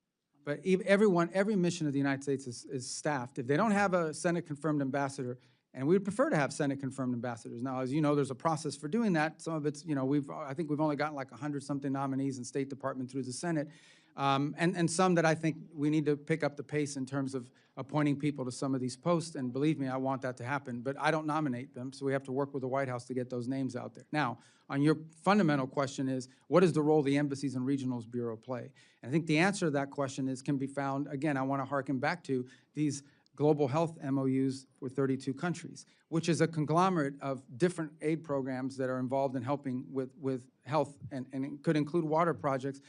But every mission of the United States is staffed. If they don't have a Senate-confirmed ambassador, and we'd prefer to have Senate-confirmed ambassadors. Now, as you know, there's a process for doing that. Some of it's, I think we've only gotten like 100-something nominees in State Department through the Senate. And some that I think we need to pick up the pace in terms of appointing people to some of these posts. And believe me, I want that to happen. But I don't nominate them, so we have to work with the White House to get those names out there. Now, on your fundamental question is, what is the role the Embassies and Regionals Bureau play? And I think the answer to that question can be found, again, I want to harken back to these global health MOUs with 32 countries, which is a conglomerate of different aid programs that are involved in helping with health, and it could include water projects.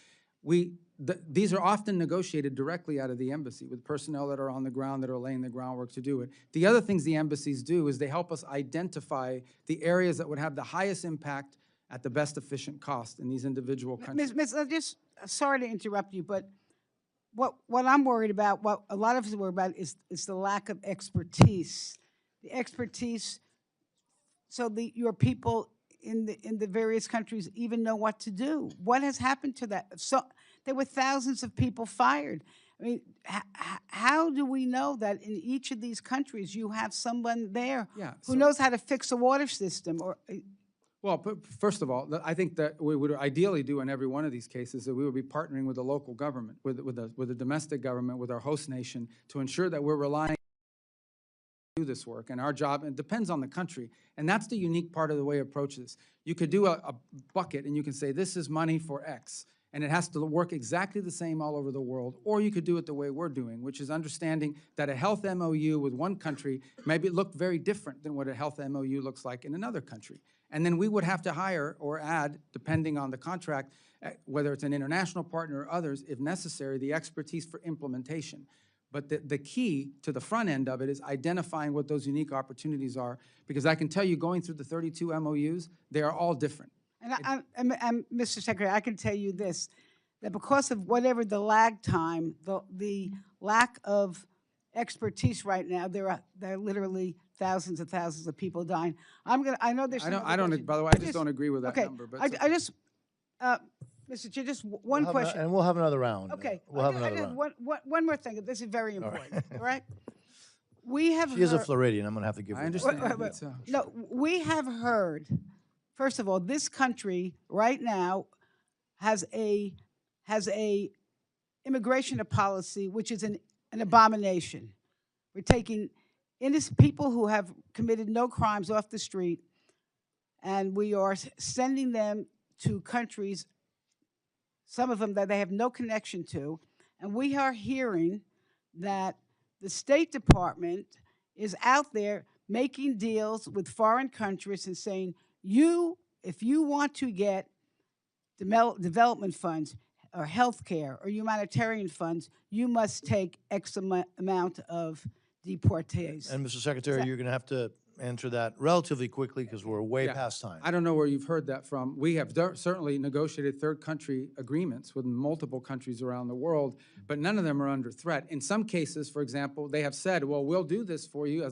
These are often negotiated directly out of the embassy with personnel that are on the ground that are laying the groundwork to do it. The other things the embassies do is they help us identify the areas that would have the highest impact at the best efficient cost in these individual countries. Miss, sorry to interrupt you, but what I'm worried about, what a lot of us are worried about, is the lack of expertise. The expertise, so your people in the various countries even know what to do. What has happened to that? So there were thousands of people fired. I mean, how do we know that in each of these countries you have someone there Yeah, who so- knows how to fix a water system? Or Well, first of all, I think that we would ideally do in every one of these cases that we would be partnering with the local government, with the domestic government, with our host nation, to ensure that we're relying do this work. And our job, it depends on the country. And that's the unique part of the way we approach this. You could do a bucket and you can say, this is money for X. And it has to work exactly the same all over the world. Or you could do it the way we're doing, which is understanding that a health MOU with one country maybe look very different than what a health MOU looks like in another country. And then we would have to hire or add, depending on the contract, whether it's an international partner or others, if necessary, the expertise for implementation. But the key to the front end of it is identifying what those unique opportunities are, because I can tell you, going through the 32 MOUs, they are all different. and Mr. Secretary, I can tell you this, that because of whatever the lag time, the lack of expertise right now, there are literally thousands and thousands of people dying. I know there's some other I don't, questions. by the way, I just don't agree with that Okay, number. But I just, Mr. Chair, just one question. And we'll have another round. Okay. We'll have I another just round. one more thing. This is very important, all right? We have She is a heard- Floridian. I'm going to have to give her I that. understand. Wait, wait, It's, No, we have heard, first of all, this country right now has a immigration policy which is an abomination. We're taking innocent people who have committed no crimes off the street, and we are sending them to countries, some of them that they have no connection to, and we are hearing that the State Department is out there making deals with foreign countries and saying, if you want to get development funds or health care or humanitarian funds, you must take X amount of deportees. And Mr. Secretary, you're going to have to answer that relatively quickly because we're way Yeah. past time. I don't know where you've heard that from. We have certainly negotiated third country agreements with multiple countries around the world, but none of them are under threat. In some cases, for example, they have said, well, we'll do this for you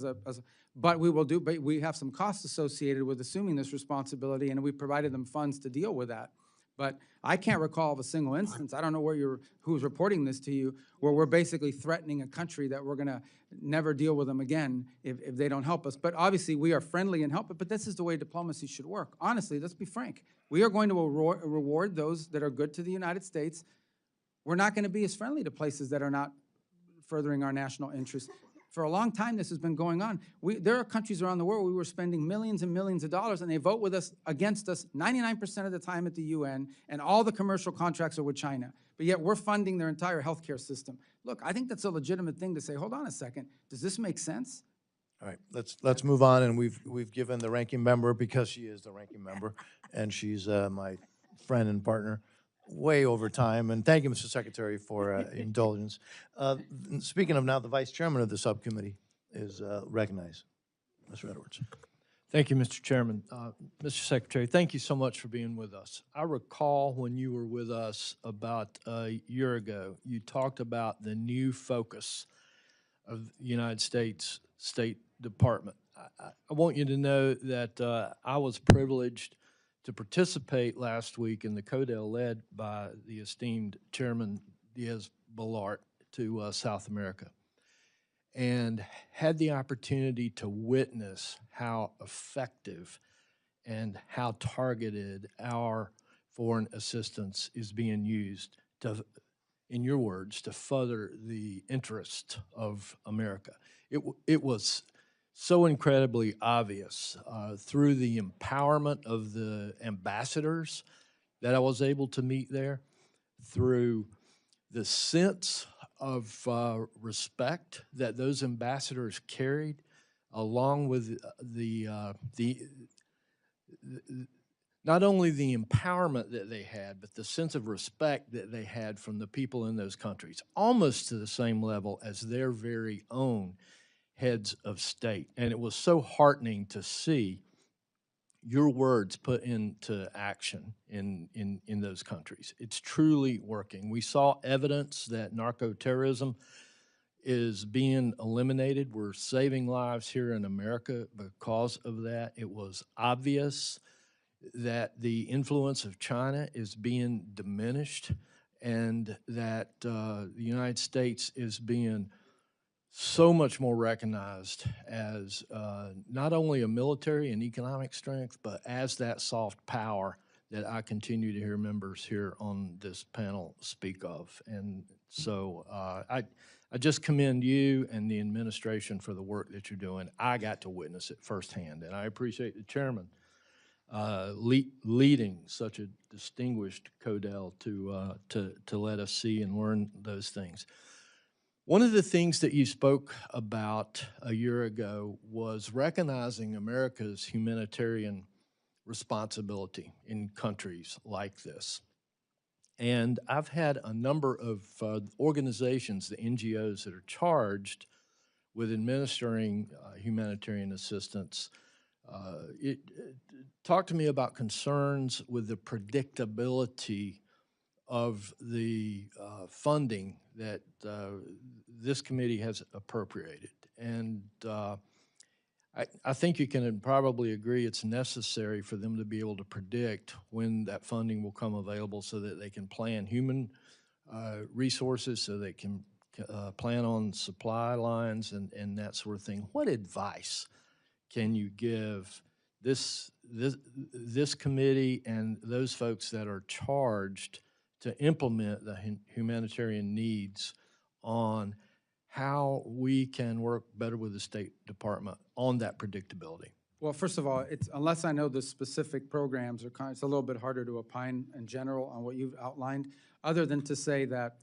but we have some costs associated with assuming this responsibility, and we provided them funds to deal with that. But I can't recall of a single instance, I don't know who's reporting this to you, where we're basically threatening a country that we're gonna never deal with them again if they don't help us. But obviously, we are friendly and help, but this is the way diplomacy should work. Honestly, let's be frank. We are going to reward those that are good to the United States. We're not gonna be as friendly to places that are not furthering our national interests. For a long time, this has been going on. There are countries around the world where we were spending millions and millions of dollars, and they vote with us, against us, 99% of the time at the UN, and all the commercial contracts are with China. But yet we're funding their entire healthcare system. Look, I think that's a legitimate thing to say, hold on a second, does this make sense? All right, let's move on, and we've given the ranking member, because she is the ranking member, and she's my friend and partner, way over time. And thank you, Mr. Secretary, for indulgence. Speaking of now, the vice chairman of the subcommittee is recognized. Mr. Edwards. Thank you, Mr. Chairman. Mr. Secretary, thank you so much for being with us. I recall when you were with us about a year ago, you talked about the new focus of the United States State Department. I want you to know that I was privileged to participate last week in the CODEL led by the esteemed Chairman Diaz-Balart to South America, and had the opportunity to witness how effective and how targeted our foreign assistance is being used to, in your words, to further the interest of America. It was so incredibly obvious through the empowerment of the ambassadors that I was able to meet there, through the sense of respect that those ambassadors carried, along with not only the empowerment that they had, but the sense of respect that they had from the people in those countries, almost to the same level as their very own heads of state. And it was so heartening to see your words put into action in those countries. It's truly working. We saw evidence that narco-terrorism is being eliminated. We're saving lives here in America because of that. It was obvious that the influence of China is being diminished and that the United States is being so much more recognized as not only a military and economic strength, but as that soft power that I continue to hear members here on this panel speak of. And so I just commend you and the administration for the work that you're doing. I got to witness it firsthand, and I appreciate the chairman leading such a distinguished CODEL to let us see and learn those things. One of the things that you spoke about a year ago was recognizing America's humanitarian responsibility in countries like this. And I've had a number of organizations, the NGOs that are charged with administering humanitarian assistance, talk to me about concerns with the predictability of the funding that this committee has appropriated. And I think you can probably agree it's necessary for them to be able to predict when that funding will come available so that they can plan human resources, so they can plan on supply lines and that sort of thing. What advice can you give this committee and those folks that are charged to implement the humanitarian needs on how we can work better with the State Department on that predictability? Well, first of all, unless I know the specific programs, it's a little bit harder to opine in general on what you've outlined, other than to say that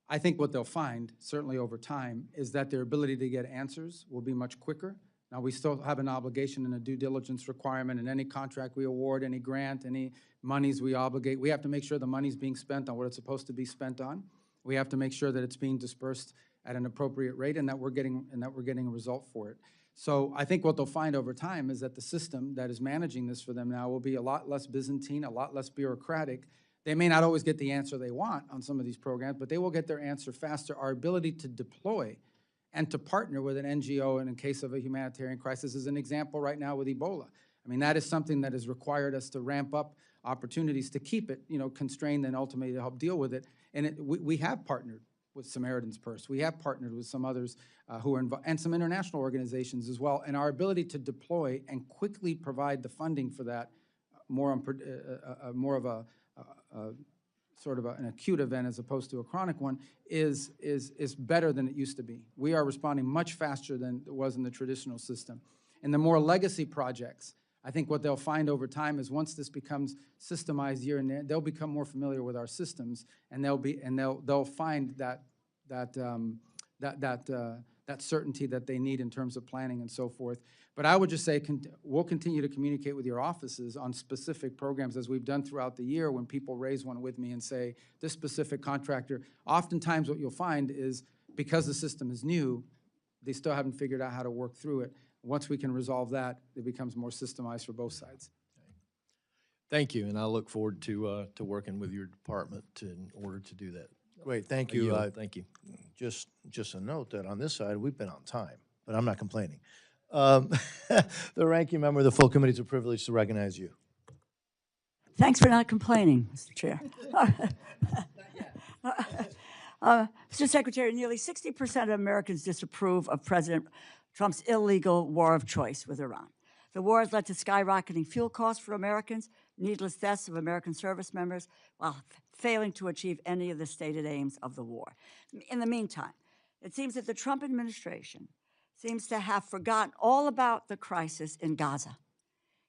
I think what they'll find, certainly over time, is that their ability to get answers will be much quicker. Now, we still have an obligation and a due diligence requirement in any contract we award, any grant, any monies we obligate. We have to make sure the money's being spent on what it's supposed to be spent on. We have to make sure that it's being dispersed at an appropriate rate and that we're getting a result for it. So I think what they'll find over time is that the system that is managing this for them now will be a lot less Byzantine, a lot less bureaucratic. They may not always get the answer they want on some of these programs, but they will get their answer faster. Our ability to deploy and to partner with an NGO in case of a humanitarian crisis is an example right now with Ebola. I mean, that is something that has required us to ramp up opportunities to keep it, constrained and ultimately to help deal with it. And we have partnered with Samaritan's Purse. We have partnered with some others who are involved, and some international organizations as well. And our ability to deploy and quickly provide the funding for that, more of a sort of an acute event as opposed to a chronic one, is better than it used to be. We are responding much faster than it was in the traditional system. And the more legacy projects, I think what they'll find over time is once this becomes systemized year and year, they'll become more familiar with our systems, and they'll find that certainty that they need in terms of planning and so forth. But I would just say we'll continue to communicate with your offices on specific programs as we've done throughout the year when people raise one with me and say, this specific contractor, oftentimes what you'll find is because the system is new, they still haven't figured out how to work through it. Once we can resolve that, it becomes more systemized for both sides. Thank you, and I look forward to working with your department in order to do that. Great, thank I you. yield. Thank you. Just a note that on this side, we've been on time, but I'm not complaining. The ranking member of the full committee, it's a privilege to recognize you. Thanks for not complaining, Mr. Chair. Mr. Secretary, nearly 60% of Americans disapprove of President Trump's illegal war of choice with Iran. The war has led to skyrocketing fuel costs for Americans, needless deaths of American service members, while failing to achieve any of the stated aims of the war. In the meantime, it seems that the Trump administration seems to have forgotten all about the crisis in Gaza.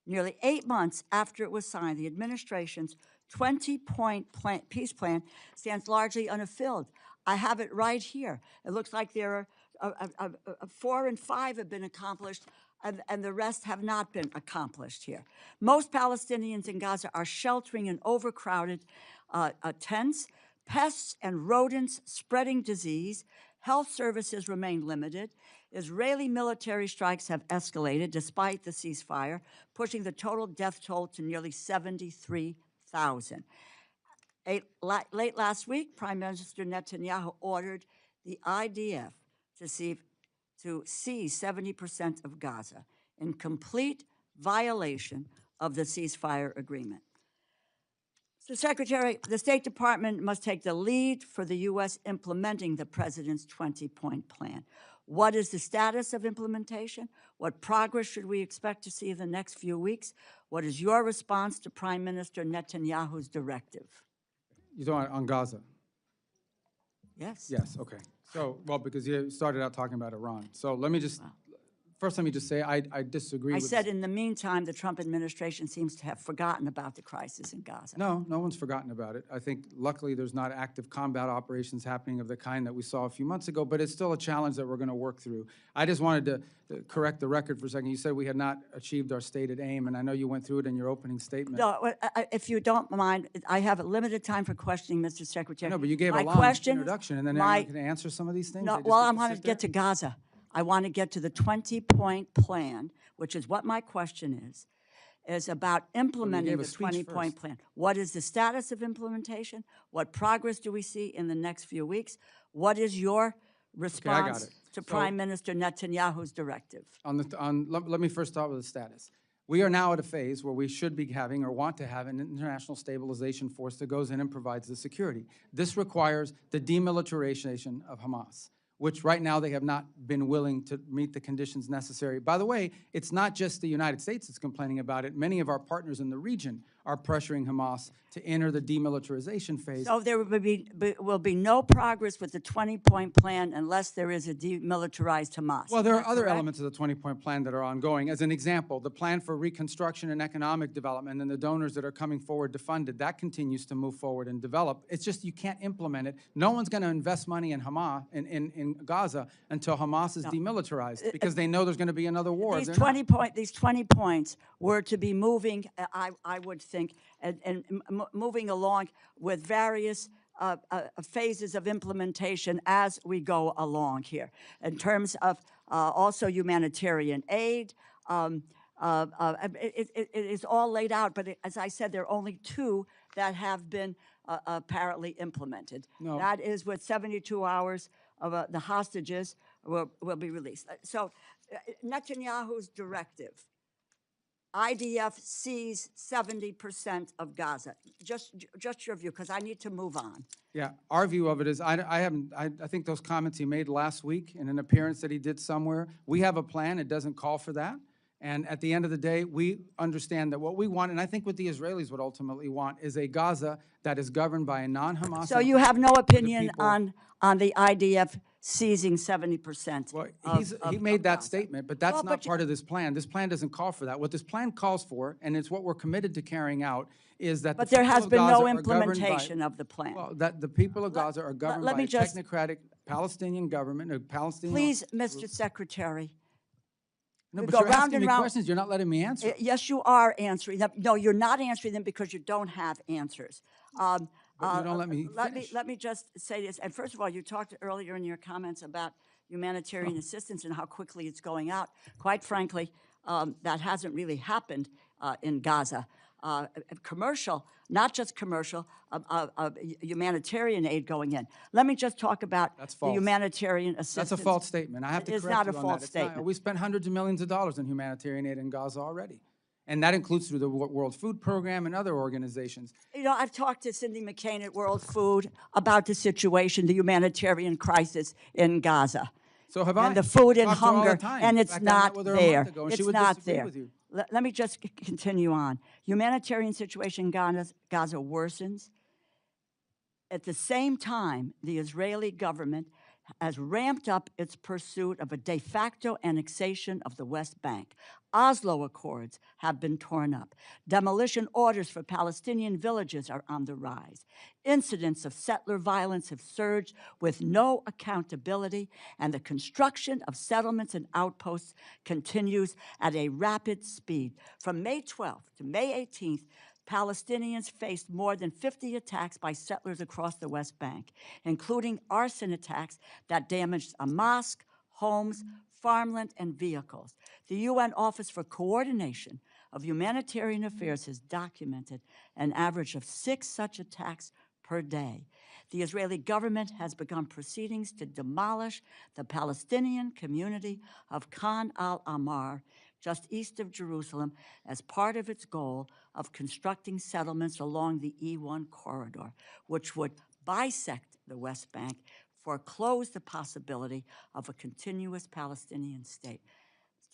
Nearly 8 months after it was signed, the administration's 20-point peace plan stands largely unfulfilled. I have it right here. It looks like there are 4 and 5 have been accomplished, and the rest have not been accomplished here. Most Palestinians in Gaza are sheltering in overcrowded tents, pests and rodents spreading disease. Health services remain limited. Israeli military strikes have escalated despite the ceasefire, pushing the total death toll to nearly 73,000. Late last week, Prime Minister Netanyahu ordered the IDF to seize 70% of Gaza in complete violation of the ceasefire agreement. So, Secretary, the State Department must take the lead for the U.S. implementing the President's 20-point plan. What is the status of implementation? What progress should we expect to see in the next few weeks? What is your response to Prime Minister Netanyahu's directive? You're talking on Gaza? Yes? Yes, okay. So, well, because you started out talking about Iran. So let me just, first let me just say I disagree I with said in the meantime, the Trump administration seems to have forgotten about the crisis in Gaza. No, no one's forgotten about it. I think luckily there's not active combat operations happening of the kind that we saw a few months ago, but it's still a challenge that we're going to work through. I just wanted to correct the record for a second. You said we had not achieved our stated aim, and I know you went through it in your opening statement. No, if you don't mind, I have a limited time for questioning, Mr. Secretary. No, but you gave My a long question, introduction, and then my- now you're going to answer some of these things? No, They just well, get I to want to sit get to there? Gaza. I want to get to the 20-point plan, which is what my question is about implementing gave a the speech 20-point first. plan. What is the status of implementation? What progress do we see in the next few weeks? What is your response it. to So- Prime Minister Netanyahu's directive? Let me first start with the status. We are now at a phase where we should be having or want to have an international stabilization force that goes in and provides the security. This requires the demilitarization of Hamas, which right now they have not been willing to meet the conditions necessary. By the way, it's not just the United States that's complaining about it. Many of our partners in the region are pressuring Hamas to enter the demilitarization phase. So there will be no progress with the 20-point plan unless there is a demilitarized Hamas. Well, there Is are that other correct? elements of the 20-point plan that are ongoing. As an example, the plan for reconstruction and economic development and the donors that are coming forward to fund it, that continues to move forward and develop. It's just you can't implement it. No one's going to invest money in Hamas, in Gaza, until Hamas is demilitarized, because they know there's going to be another war. These They're not. 20 points were to be moving, I would think, and moving along with various phases of implementation as we go along here. In terms of also humanitarian aid, it is all laid out, but as I said, there are only two that have been apparently implemented. No. That is with 72 hours of the hostages will be released. So Netanyahu's directive, IDF sees 70% of Gaza. Just your view, because I need to move on. Yeah, our view of it is, I think those comments he made last week in an appearance that he did somewhere, we have a plan, it doesn't call for that. And at the end of the day, we understand that what we want, and I think what the Israelis would ultimately want, is a Gaza that is governed by a non-Hamas. So you have no opinion people- on the IDF seizing 70% Well, he of made that Gaza. statement, but that's Well, not but part of this plan. This plan doesn't call for that. What this plan calls for, and it's what we're committed to carrying out, is that But the there people has of been Gaza no are governed by- implementation of the plan. Well, that the people of Gaza are governed let by me a just- technocratic Palestinian government, a Palestinian. Please, Mr. Secretary. No, we but go you're round asking and me round. questions. You're not letting me answer. Yes, you are answering them. No, you're not answering them because you don't have answers. But you don't let me finish. Let me just say this. And first of all, you talked earlier in your comments about humanitarian assistance and how quickly it's going out. Quite frankly, that hasn't really happened in Gaza. Commercial, not just commercial, humanitarian aid going in. Let me just talk about That's the false. humanitarian assistance. That's a false statement. I have to It is correct not you a on false that. It's not. statement. We spent hundreds of millions of dollars in humanitarian aid in Gaza already. And that includes through the World Food Program and other organizations. You know, I've talked to Cindy McCain at World Food about the situation, the humanitarian crisis in Gaza. So have I. And the food and Talked to her all the hunger, time. and In it's fact, I met not with her a month there. ago, and she It's would not disagree there. with you. Let me just continue on. Humanitarian situation in Gaza worsens. At the same time, the Israeli government has ramped up its pursuit of a de facto annexation of the West Bank. Oslo Accords have been torn up. Demolition orders for Palestinian villages are on the rise. Incidents of settler violence have surged with no accountability, and the construction of settlements and outposts continues at a rapid speed. From May 12th to May 18th, Palestinians faced more than 50 attacks by settlers across the West Bank, including arson attacks that damaged a mosque, homes, farmland, and vehicles. The UN Office for Coordination of Humanitarian Affairs has documented an average of 6 such attacks per day. The Israeli government has begun proceedings to demolish the Palestinian community of Khan al-Ahmar, just east of Jerusalem, as part of its goal of constructing settlements along the E1 corridor, which would bisect the West Bank, foreclose the possibility of a continuous Palestinian state.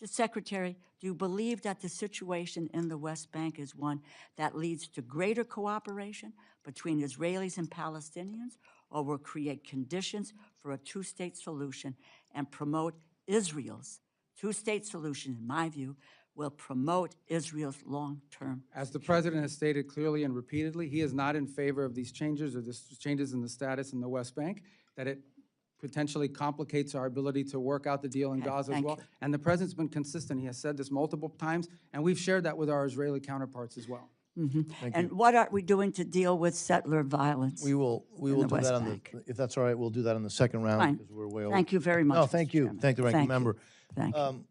Mr. Secretary, do you believe that the situation in the West Bank is one that leads to greater cooperation between Israelis and Palestinians, or will create conditions for a two-state solution and promote Israel's two-state solution, in my view, will promote Israel's long-term? As the president has stated clearly and repeatedly, he is not in favor of these changes or these changes in the status in the West Bank, that it potentially complicates our ability to work out the deal in Okay, Gaza as thank well. you. And the president's been consistent. He has said this multiple times, and we've shared that with our Israeli counterparts as well. And what are we doing to deal with settler violence? We will in the do West that on Bank? if that's all right, we'll do that on the second round Fine. because we're way over. Thank you very much. No, Mr. thank you. Chairman. Thank the ranking Thank you. member. Thank you.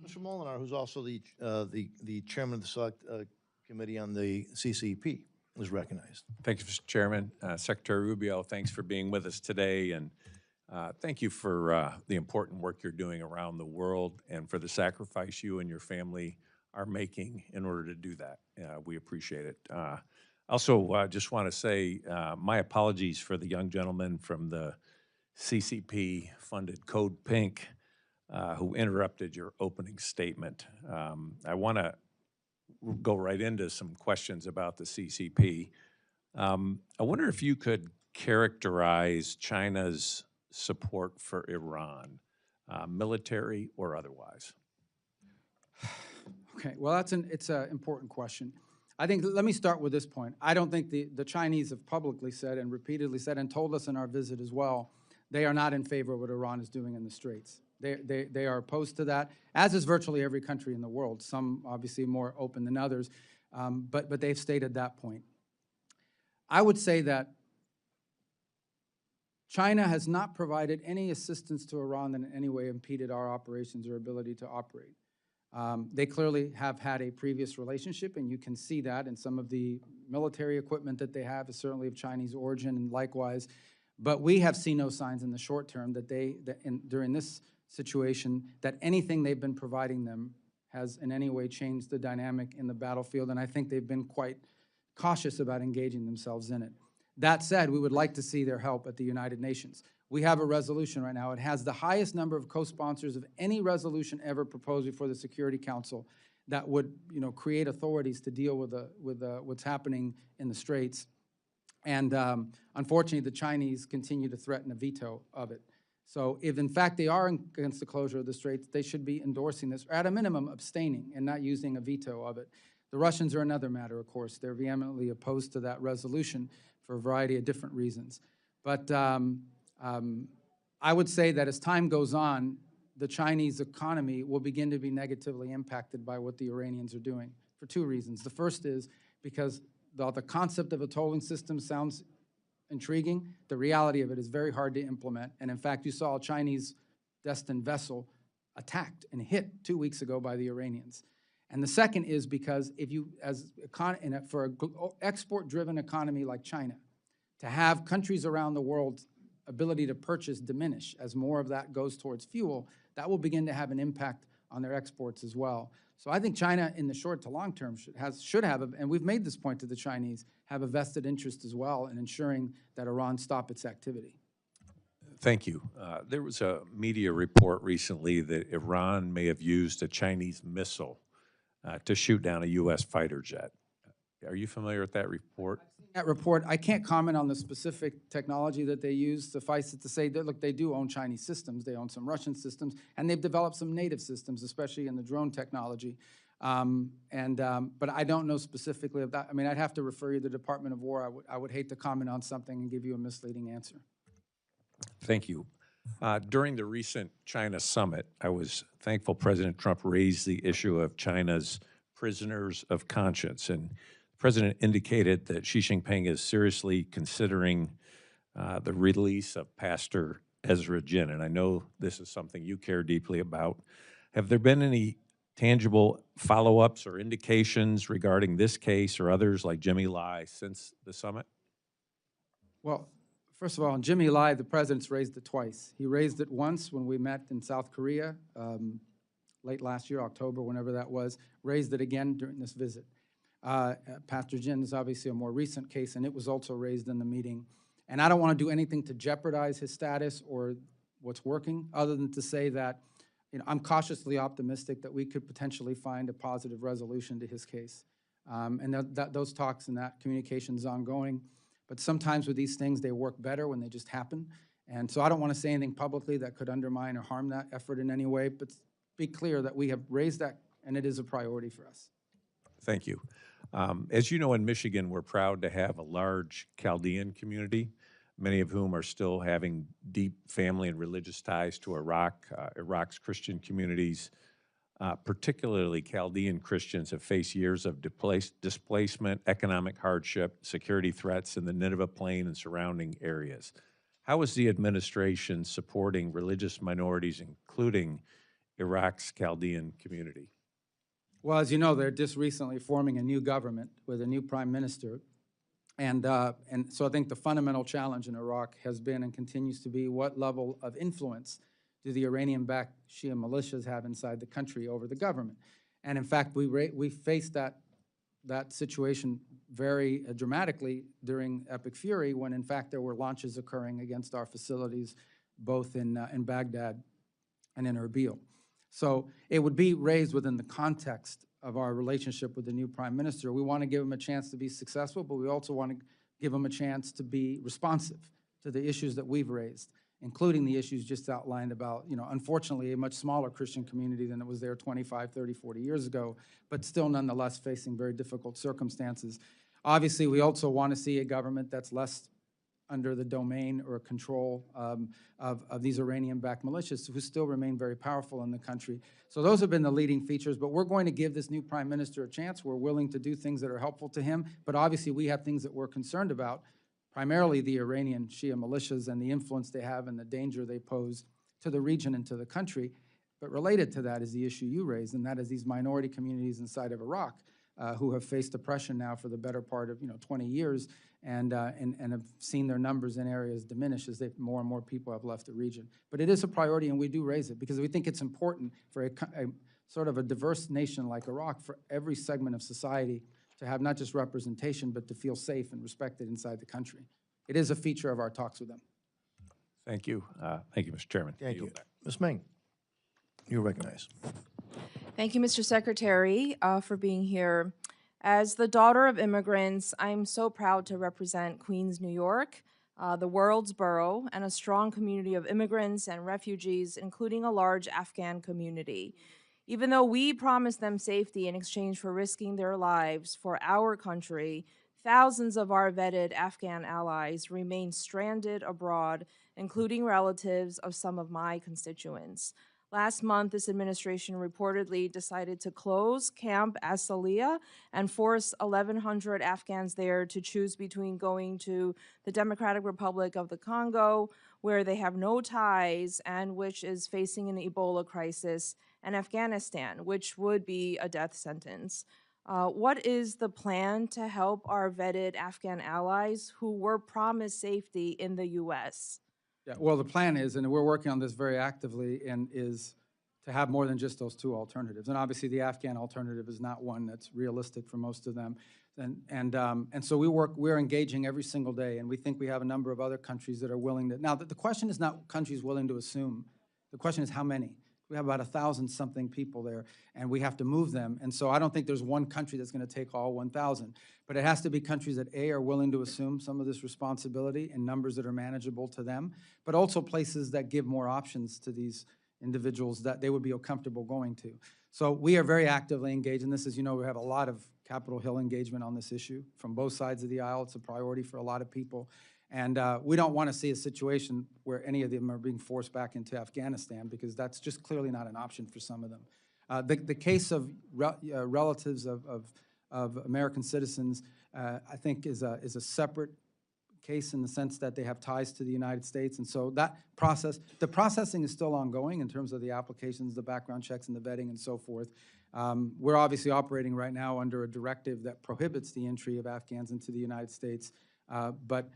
Mr. Molinar, who's also the chairman of the Select Committee on the CCP, is recognized. Thank you, Mr. Chairman. Secretary Rubio, thanks for being with us today, and thank you for the important work you're doing around the world and for the sacrifice you and your family are making in order to do that. We appreciate it. Also, just want to say my apologies for the young gentleman from the CCP-funded Code Pink who interrupted your opening statement. I want to go right into some questions about the CCP. I wonder if you could characterize China's support for Iran, military or otherwise. Okay, well, it's an important question. I think, let me start with this point. I don't think the Chinese have publicly said and repeatedly said and told us in our visit as well, they are not in favor of what Iran is doing in the Straits. They are opposed to that, as is virtually every country in the world, some obviously more open than others, but they've stated that point. I would say that China has not provided any assistance to Iran that in any way impeded our operations or ability to operate. They clearly have had a previous relationship, and you can see that in some of the military equipment that they have is certainly of Chinese origin, and likewise. But we have seen no signs in the short term that during this situation, that anything they've been providing them has in any way changed the dynamic in the battlefield, and I think they've been quite cautious about engaging themselves in it. That said, we would like to see their help at the United Nations. We have a resolution right now. It has the highest number of co-sponsors of any resolution ever proposed before the Security Council that would, create authorities to deal with what's happening in the Straits. And unfortunately, the Chinese continue to threaten a veto of it. So if, in fact, they are against the closure of the Straits, they should be endorsing this, or at a minimum, abstaining and not using a veto of it. The Russians are another matter, of course. They're vehemently opposed to that resolution for a variety of different reasons. But I would say that as time goes on, the Chinese economy will begin to be negatively impacted by what the Iranians are doing for two reasons. The first is because the concept of a tolling system sounds intriguing. The reality of it is very hard to implement. And in fact, you saw a Chinese destined vessel attacked and hit 2 weeks ago by the Iranians. And the second is because if you, for an export-driven economy like China, to have countries around the world's ability to purchase diminish as more of that goes towards fuel, that will begin to have an impact on their exports as well. So I think China, in the short to long term, should have, and we've made this point to the Chinese, have a vested interest as well in ensuring that Iran stop its activity. Thank you. There was a media report recently that Iran may have used a Chinese missile to shoot down a U.S. fighter jet. Are you familiar with that report? That report, I can't comment on the specific technology that they use. Suffice it to say that, look, they do own Chinese systems. They own some Russian systems, and they've developed some native systems, especially in the drone technology. But I don't know specifically of that. I mean, I'd have to refer you to the Department of War. I would hate to comment on something and give you a misleading answer. Thank you. During the recent China summit, I was thankful President Trump raised the issue of China's prisoners of conscience, and the President indicated that Xi Jinping is seriously considering the release of Pastor Ezra Jin, and I know this is something you care deeply about. Have there been any tangible follow-ups or indications regarding this case or others like Jimmy Lai since the summit? Well, first of all, on Jimmy Lai, the President's raised it twice. He raised it once when we met in South Korea late last year, October, whenever that was, raised it again during this visit. Pastor Jin is obviously a more recent case, and it was also raised in the meeting. And I don't want to do anything to jeopardize his status or what's working, other than to say that I'm cautiously optimistic that we could potentially find a positive resolution to his case. And those talks and that communication is ongoing. But sometimes with these things, they work better when they just happen. And so I don't want to say anything publicly that could undermine or harm that effort in any way, but be clear that we have raised that, and it is a priority for us. Thank you. As you know, in Michigan, we're proud to have a large Chaldean community, many of whom are still having deep family and religious ties to Iraq. Iraq's Christian communities, particularly Chaldean Christians, have faced years of displacement, economic hardship, security threats in the Nineveh Plain and surrounding areas. How is the administration supporting religious minorities, including Iraq's Chaldean community? Well, as you know, they're just recently forming a new government with a new prime minister. And so I think the fundamental challenge in Iraq has been and continues to be what level of influence do the Iranian-backed Shia militias have inside the country over the government. And in fact, we faced that situation very dramatically during Epic Fury, when in fact there were launches occurring against our facilities, both in Baghdad and in Erbil. So it would be raised within the context of our relationship with the new prime minister. We want to give him a chance to be successful, but we also want to give him a chance to be responsive to the issues that we've raised, including the issues just outlined about, unfortunately, a much smaller Christian community than it was there 25, 30, 40 years ago, but still nonetheless facing very difficult circumstances. Obviously, we also want to see a government that's less under the domain or control of these Iranian-backed militias who still remain very powerful in the country. So those have been the leading features, but we're going to give this new prime minister a chance. We're willing to do things that are helpful to him, but obviously we have things that we're concerned about, primarily the Iranian Shia militias and the influence they have and the danger they pose to the region and to the country. But related to that is the issue you raised, and that is these minority communities inside of Iraq who have faced oppression now for the better part of 20 years and have seen their numbers in areas diminish as more and more people have left the region. But it is a priority, and we do raise it because we think it's important for a sort of a diverse nation like Iraq, for every segment of society to have not just representation, but to feel safe and respected inside the country. It is a feature of our talks with them. Thank you. Thank you, Mr. Chairman. Thank you. Ms. Meng, you're recognized. Thank you, Mr. Secretary, for being here. As the daughter of immigrants, I'm so proud to represent Queens, New York, the world's borough, and a strong community of immigrants and refugees, including a large Afghan community. Even though we promised them safety in exchange for risking their lives for our country, thousands of our vetted Afghan allies remain stranded abroad, including relatives of some of my constituents. Last month, this administration reportedly decided to close Camp Asaliya and force 1,100 Afghans there to choose between going to the Democratic Republic of the Congo, where they have no ties and which is facing an Ebola crisis, and Afghanistan, which would be a death sentence. What is the plan to help our vetted Afghan allies who were promised safety in the U.S.? Yeah, well, the plan is, and we're working on this very actively, and is to have more than just those two alternatives. And obviously, the Afghan alternative is not one that's realistic for most of them. And so we're engaging every single day, and we think we have a number of other countries that are willing to. Now, the question is not countries willing to assume. The question is how many. We have about 1,000-something people there, and we have to move them. And so I don't think there's one country that's going to take all 1,000. But it has to be countries that, A, are willing to assume some of this responsibility in numbers that are manageable to them, but also places that give more options to these individuals that they would be comfortable going to. So we are very actively engaged in this. As you know, we have a lot of Capitol Hill engagement on this issue from both sides of the aisle. It's a priority for a lot of people. And we don't want to see a situation where any of them are being forced back into Afghanistan, because that's just clearly not an option for some of them. The case of relatives of American citizens, I think, is a separate case in the sense that they have ties to the United States. And so that process, the processing is still ongoing in terms of the applications, the background checks, and the vetting and so forth. We're obviously operating right now under a directive that prohibits the entry of Afghans into the United States, but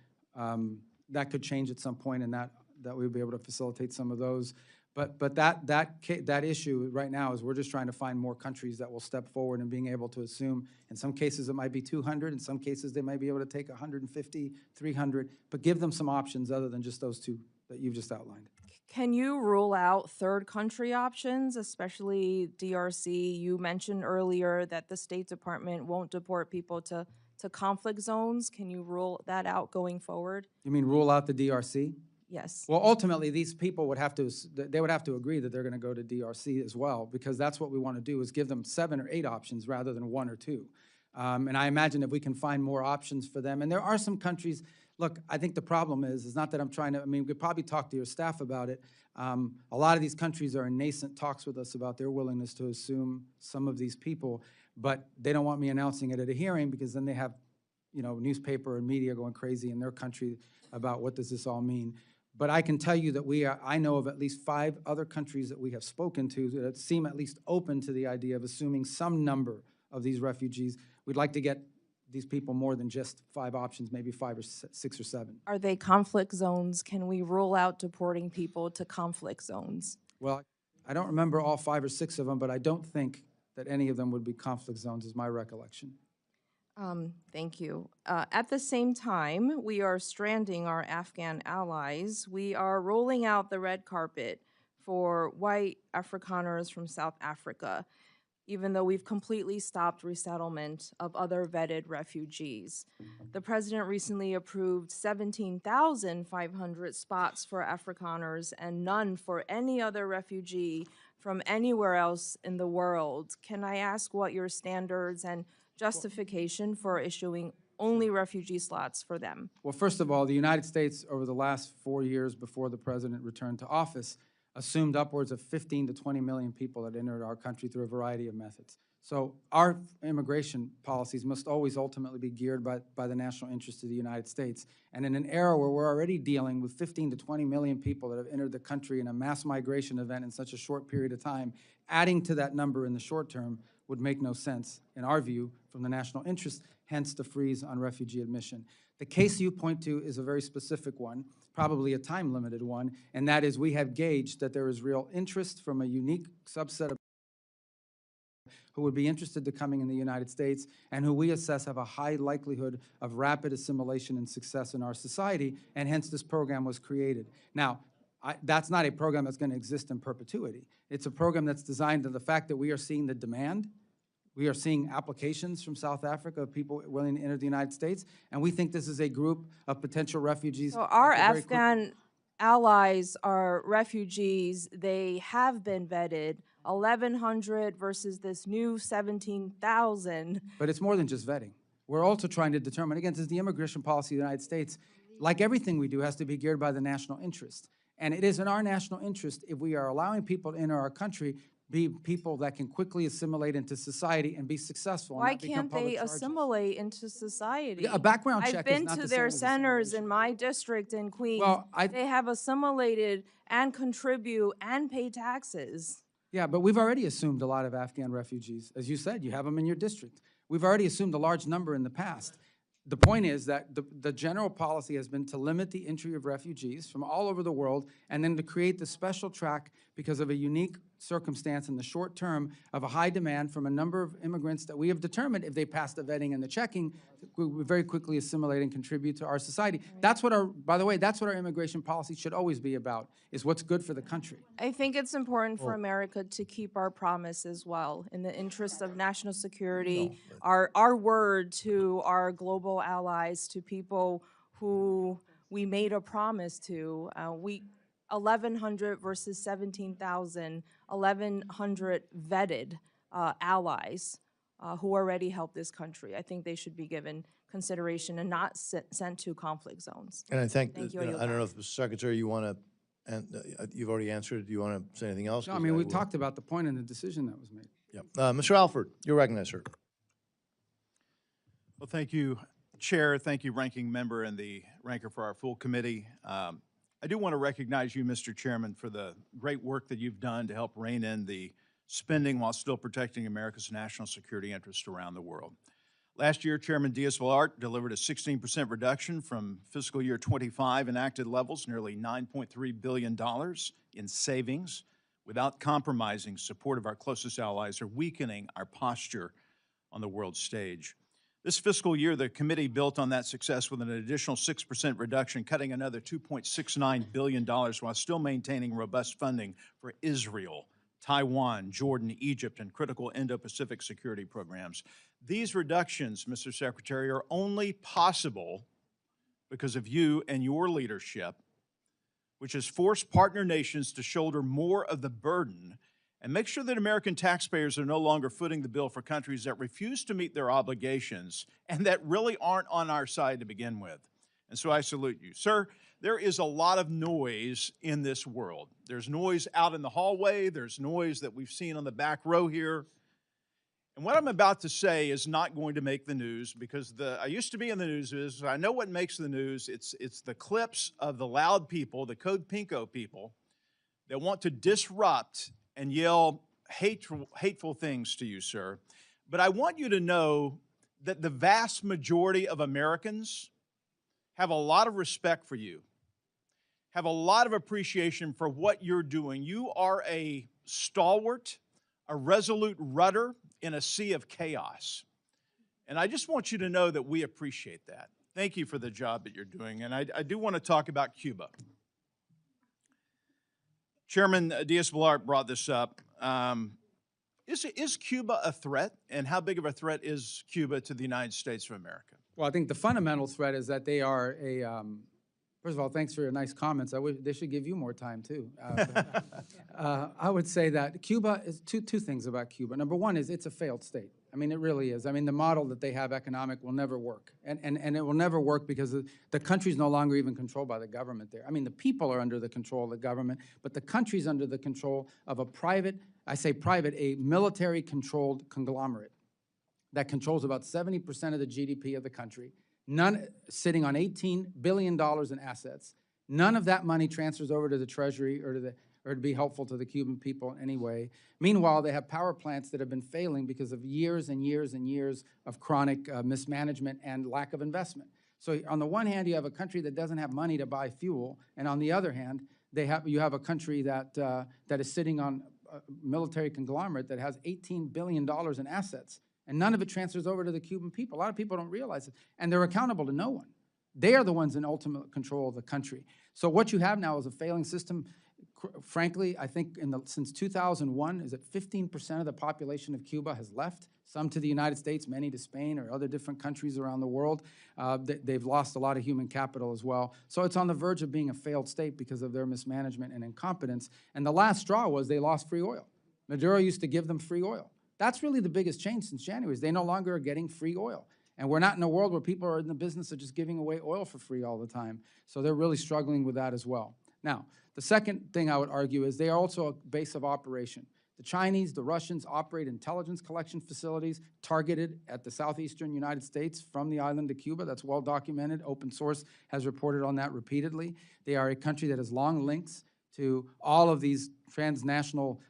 that could change at some point, and that we'll be able to facilitate some of those. But that issue right now is we're just trying to find more countries that will step forward and being able to assume, in some cases it might be 200, in some cases they might be able to take 150, 300, but give them some options other than just those two that you've just outlined. Can you rule out third country options, especially DRC? You mentioned earlier that the State Department won't deport people to conflict zones. Can you rule that out going forward? You mean rule out the DRC? Yes. Well, ultimately, these people would have to, they would have to agree that they're going to go to DRC as well, because that's what we want to do, is give them 7 or 8 options rather than 1 or 2. And I imagine if we can find more options for them, and there are some countries, look, I think the problem is not that I'm trying to, I mean, we could probably talk to your staff about it. A lot of these countries are in nascent talks with us about their willingness to assume some of these people, but they don't want me announcing it at a hearing, because then they have, you know, newspaper and media going crazy in their country about what does this all mean. But I can tell you that I know of at least 5 other countries that we have spoken to that seem at least open to the idea of assuming some number of these refugees. We'd like to get these people more than just 5 options, maybe 5 or 6 or 7. Are they conflict zones? Can we rule out deporting people to conflict zones? Well, I don't remember all 5 or 6 of them, but I don't think that any of them would be conflict zones, is my recollection. Thank you. At the same time, we are stranding our Afghan allies. We are rolling out the red carpet for white Afrikaners from South Africa, even though we've completely stopped resettlement of other vetted refugees. The president recently approved 17,500 spots for Afrikaners and none for any other refugee from anywhere else in the world. Can I ask what your standards and justification for issuing only refugee slots for them? Well, first of all, the United States, over the last 4 years before the president returned to office, assumed upwards of 15 to 20 million people that entered our country through a variety of methods. So our immigration policies must always ultimately be geared by the national interest of the United States. And in an era where we're already dealing with 15 to 20 million people that have entered the country in a mass migration event in such a short period of time, adding to that number in the short term would make no sense, in our view, from the national interest, hence the freeze on refugee admission. The case you point to is a very specific one, probably a time-limited one, and that is we have gauged that there is real interest from a unique subset of who would be interested in coming in the United States and who we assess have a high likelihood of rapid assimilation and success in our society, and hence this program was created. Now, that's not a program that's going to exist in perpetuity. It's a program that's designed to the fact that we are seeing the demand. We are seeing applications from South Africa of people willing to enter the United States, and we think this is a group of potential refugees. So our that could very Afghan allies are refugees. They have been vetted, 1,100 versus this new 17,000. But it's more than just vetting. We're also trying to determine, again, this is the immigration policy of the United States. Like everything we do has to be geared by the national interest. And it is in our national interest, if we are allowing people to enter our country, be people that can quickly assimilate into society and be successful. Why and not become can't public they charges. assimilate into society? A background check I've been is not to the their same as centers assimilation. in my district in Queens. Well, They have assimilated and contribute and pay taxes. Yeah, but we've already assumed a lot of Afghan refugees. As you said, you have them in your district. We've already assumed a large number in the past. The point is that the general policy has been to limit the entry of refugees from all over the world and then to create the special track because of a unique circumstance in the short term of a high demand from a number of immigrants that we have determined if they pass the vetting and the checking, we very quickly assimilate and contribute to our society. That's what by the way, that's what our immigration policy should always be about, is what's good for the country. I think it's important for America to keep our promise as well in the interest of national security, our word to our global allies, to people who we made a promise to. 1,100 versus 17,000, 1,100 vetted allies who already helped this country. I think they should be given consideration and not sent to conflict zones. And I think, Thank you. I don't know if, Mr. Secretary, you want to, and you've already answered, do you want to say anything else? No, I mean, we talked about the point in the decision that was made. Yeah. Mr. Alford, you're recognized, sir. Well, thank you, Chair. Thank you, Ranking Member and the Ranker for our full committee. I do want to recognize you, Mr. Chairman, for the great work that you've done to help rein in the spending while still protecting America's national security interests around the world. Last year, Chairman Diaz-Balart delivered a 16% reduction from fiscal year 25 enacted levels, nearly $9.3 billion in savings, without compromising support of our closest allies or weakening our posture on the world stage. This fiscal year, the committee built on that success with an additional 6% reduction, cutting another $2.69 billion while still maintaining robust funding for Israel, Taiwan, Jordan, Egypt, and critical Indo-Pacific security programs. These reductions, Mr. Secretary, are only possible because of you and your leadership, which has forced partner nations to shoulder more of the burden and make sure that American taxpayers are no longer footing the bill for countries that refuse to meet their obligations and that really aren't on our side to begin with. And so I salute you. Sir, there is a lot of noise in this world. There's noise out in the hallway. There's noise that we've seen on the back row here. And what I'm about to say is not going to make the news because I used to be in the news. I know what makes the news. It's the clips of the loud people, the Code Pinko people, that want to disrupt and yell hateful things to you, sir. But I want you to know that the vast majority of Americans have a lot of respect for you, have a lot of appreciation for what you're doing. You are a stalwart, a resolute rudder in a sea of chaos. And I just want you to know that we appreciate that. Thank you for the job that you're doing. And I do want to talk about Cuba. Chairman Diaz-Balart brought this up. Is Cuba a threat, and how big of a threat is Cuba to the United States of America? Well, I think the fundamental threat is that they are a, first of all, thanks for your nice comments. They should give you more time, too. I would say that Cuba is two things about Cuba. Number one is it's a failed state. I mean, it really is. I mean, the model that they have economic will never work. And it will never work because the country's no longer even controlled by the government there. I mean, the people are under the control of the government, but the country's under the control of a private, I say private, a military-controlled conglomerate that controls about 70% of the GDP of the country, none sitting on $18 billion in assets. None of that money transfers over to the Treasury or to be helpful to the Cuban people in any way. Meanwhile, they have power plants that have been failing because of years and years and years of chronic mismanagement and lack of investment. So on the one hand, you have a country that doesn't have money to buy fuel, and on the other hand, you have a country that is sitting on a military conglomerate that has $18 billion in assets, and none of it transfers over to the Cuban people. A lot of people don't realize it, and they're accountable to no one. They are the ones in ultimate control of the country. So what you have now is a failing system. Frankly, I think since 2001, is that 15% of the population of Cuba has left, some to the United States, many to Spain or other different countries around the world. They've lost a lot of human capital as well. So it's on the verge of being a failed state because of their mismanagement and incompetence. And the last straw was they lost free oil. Maduro used to give them free oil. That's really the biggest change since January, is they no longer are getting free oil. And we're not in a world where people are in the business of just giving away oil for free all the time. So they're really struggling with that as well. Now, the second thing I would argue is they are also a base of operation. The Chinese, the Russians operate intelligence collection facilities targeted at the southeastern United States from the island of Cuba. That's well documented. Open source has reported on that repeatedly. They are a country that has long links to all of these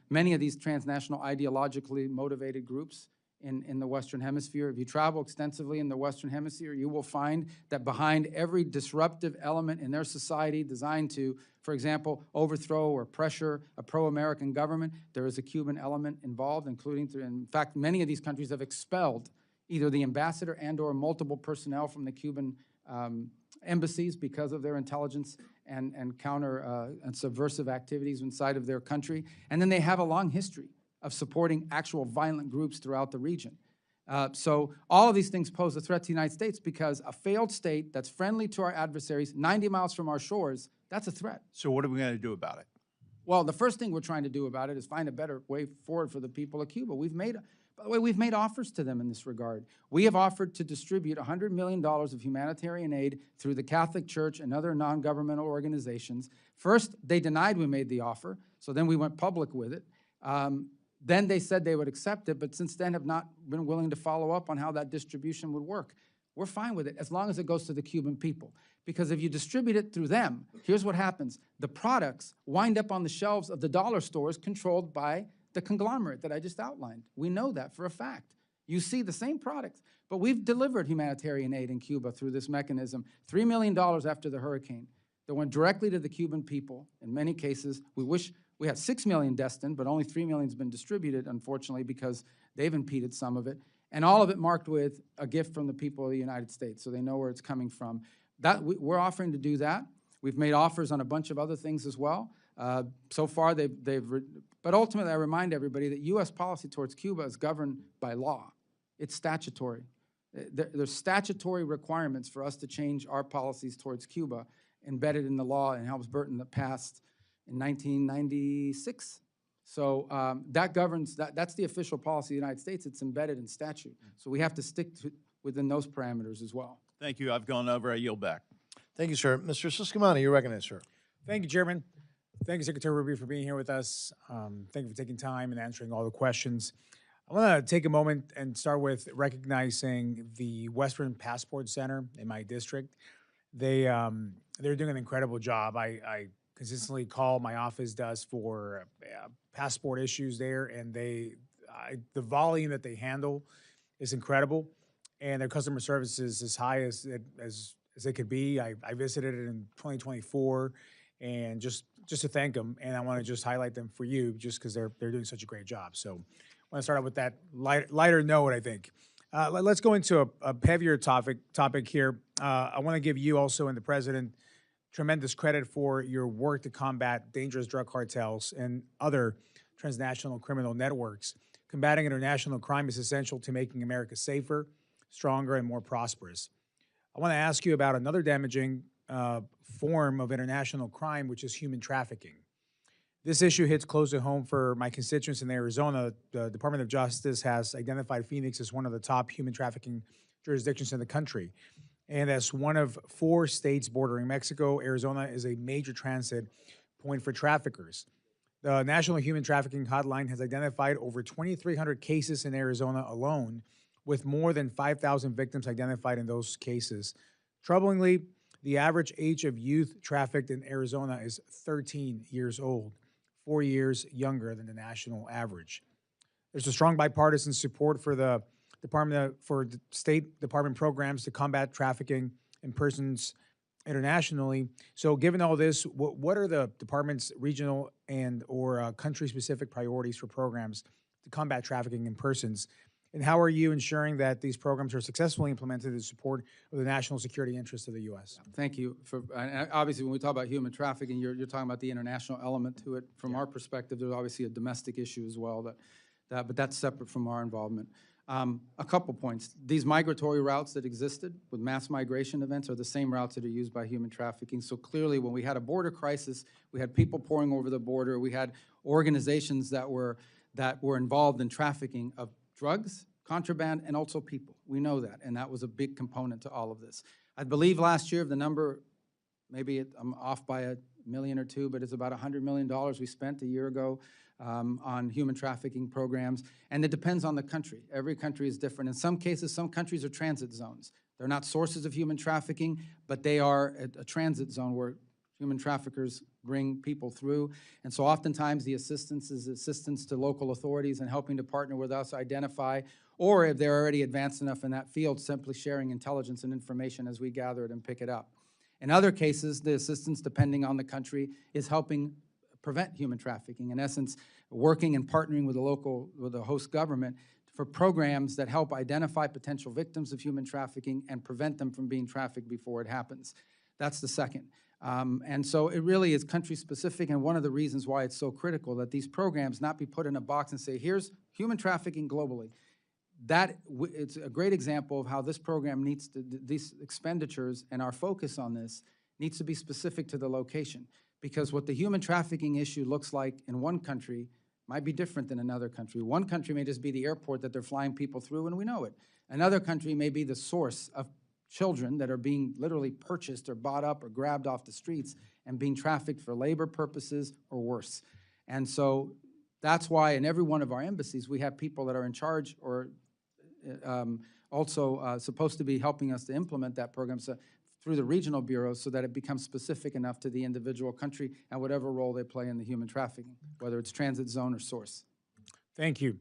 many of these transnational ideologically motivated groups in the Western Hemisphere. If you travel extensively in the Western Hemisphere, you will find that behind every disruptive element in their society designed to, for example, overthrow or pressure a pro-American government, there is a Cuban element involved, including, in fact, many of these countries have expelled either the ambassador and or multiple personnel from the Cuban embassies because of their intelligence and counter and subversive activities inside of their country. And then they have a long history of supporting actual violent groups throughout the region. So all of these things pose a threat to the United States because a failed state that's friendly to our adversaries, 90 miles from our shores, that's a threat. So what are we going to do about it? Well, the first thing we're trying to do about it is find a better way forward for the people of Cuba. By the way, we've made offers to them in this regard. We have offered to distribute $100 million of humanitarian aid through the Catholic Church and other non-governmental organizations. First, they denied we made the offer, so then we went public with it. Then they said they would accept it, but since then have not been willing to follow up on how that distribution would work. We're fine with it as long as it goes to the Cuban people. Because if you distribute it through them, here's what happens. The products wind up on the shelves of the dollar stores controlled by the conglomerate that I just outlined. We know that for a fact. You see the same products, but we've delivered humanitarian aid in Cuba through this mechanism. $3 million after the hurricane that went directly to the Cuban people. In many cases, we wish we had 6 million destined, but only 3 million has been distributed, unfortunately, because they've impeded some of it. And all of it marked with a gift from the people of the United States, so they know where it's coming from. We're offering to do that. We've made offers on a bunch of other things as well. So far, but ultimately, I remind everybody that U.S. policy towards Cuba is governed by law. It's statutory. There's statutory requirements for us to change our policies towards Cuba, embedded in the law in Helms-Burton that passed in 1996. So that governs, that's the official policy of the United States. It's embedded in statute. So we have to stick within those parameters as well. Thank you. I've gone over. I yield back. Thank you, sir. Mr. Siscomani, you're recognized, sir. Thank you, Chairman. Thank you, Secretary Rubio, for being here with us. Thank you for taking time and answering all the questions. I want to take a moment and start with recognizing the Western Passport Center in my district. They're doing an incredible job. I consistently call, my office does, for passport issues there, and the volume that they handle is incredible, and their customer service is as high as it could be. I visited it in 2024, and just to thank them, and I want to just highlight them for you, just because they're doing such a great job. So I want to start out with that lighter note, I think. Let's go into a heavier topic here. I want to give you also and the President tremendous credit for your work to combat dangerous drug cartels and other transnational criminal networks. Combating international crime is essential to making America safer, stronger, and more prosperous. I want to ask you about another damaging form of international crime, which is human trafficking. This issue hits close to home for my constituents in Arizona. The Department of Justice has identified Phoenix as one of the top human trafficking jurisdictions in the country. And as one of 4 states bordering Mexico, Arizona is a major transit point for traffickers. The National Human Trafficking Hotline has identified over 2,300 cases in Arizona alone, with more than 5,000 victims identified in those cases. Troublingly, the average age of youth trafficked in Arizona is 13 years old, 4 years younger than the national average. There's a strong bipartisan support for the State Department programs to combat trafficking in persons internationally. So given all this, what are the department's regional and/or country-specific priorities for programs to combat trafficking in persons? And how are you ensuring that these programs are successfully implemented in support of the national security interests of the U.S.? Thank you. And obviously, when we talk about human trafficking, you're talking about the international element to it. From our perspective, there's obviously a domestic issue as well, but that's separate from our involvement. A couple points. These migratory routes that existed with mass migration events are the same routes that are used by human trafficking. So clearly, when we had a border crisis, we had people pouring over the border, we had organizations that were involved in trafficking of drugs, contraband, and also people. We know that, and that was a big component to all of this. I believe last year, the number, maybe I'm off by $1 million or $2 million, but it's about $100 million we spent a year ago on human trafficking programs, and it depends on the country. Every country is different. In some cases, some countries are transit zones. They're not sources of human trafficking, but they are a transit zone where human traffickers bring people through. And so oftentimes the assistance is assistance to local authorities and helping to partner with us, identify, or if they're already advanced enough in that field, simply sharing intelligence and information as we gather it and pick it up. In other cases, the assistance, depending on the country, is helping prevent human trafficking. In essence, working and partnering with the host government for programs that help identify potential victims of human trafficking and prevent them from being trafficked before it happens. That's the second. And so it really is country specific, and one of the reasons why it's so critical that these programs not be put in a box and say, here's human trafficking globally. It's a great example of how this program needs to, these expenditures and our focus on this needs to be specific to the location, because what the human trafficking issue looks like in one country might be different than another country. One country may just be the airport that they're flying people through, and we know it. Another country may be the source of children that are being literally purchased or bought up or grabbed off the streets and being trafficked for labor purposes or worse. And so that's why in every one of our embassies, we have people that are in charge or also supposed to be helping us to implement that program through the regional bureaus so that it becomes specific enough to the individual country and whatever role they play in the human trafficking, whether it's transit zone or source. Thank you.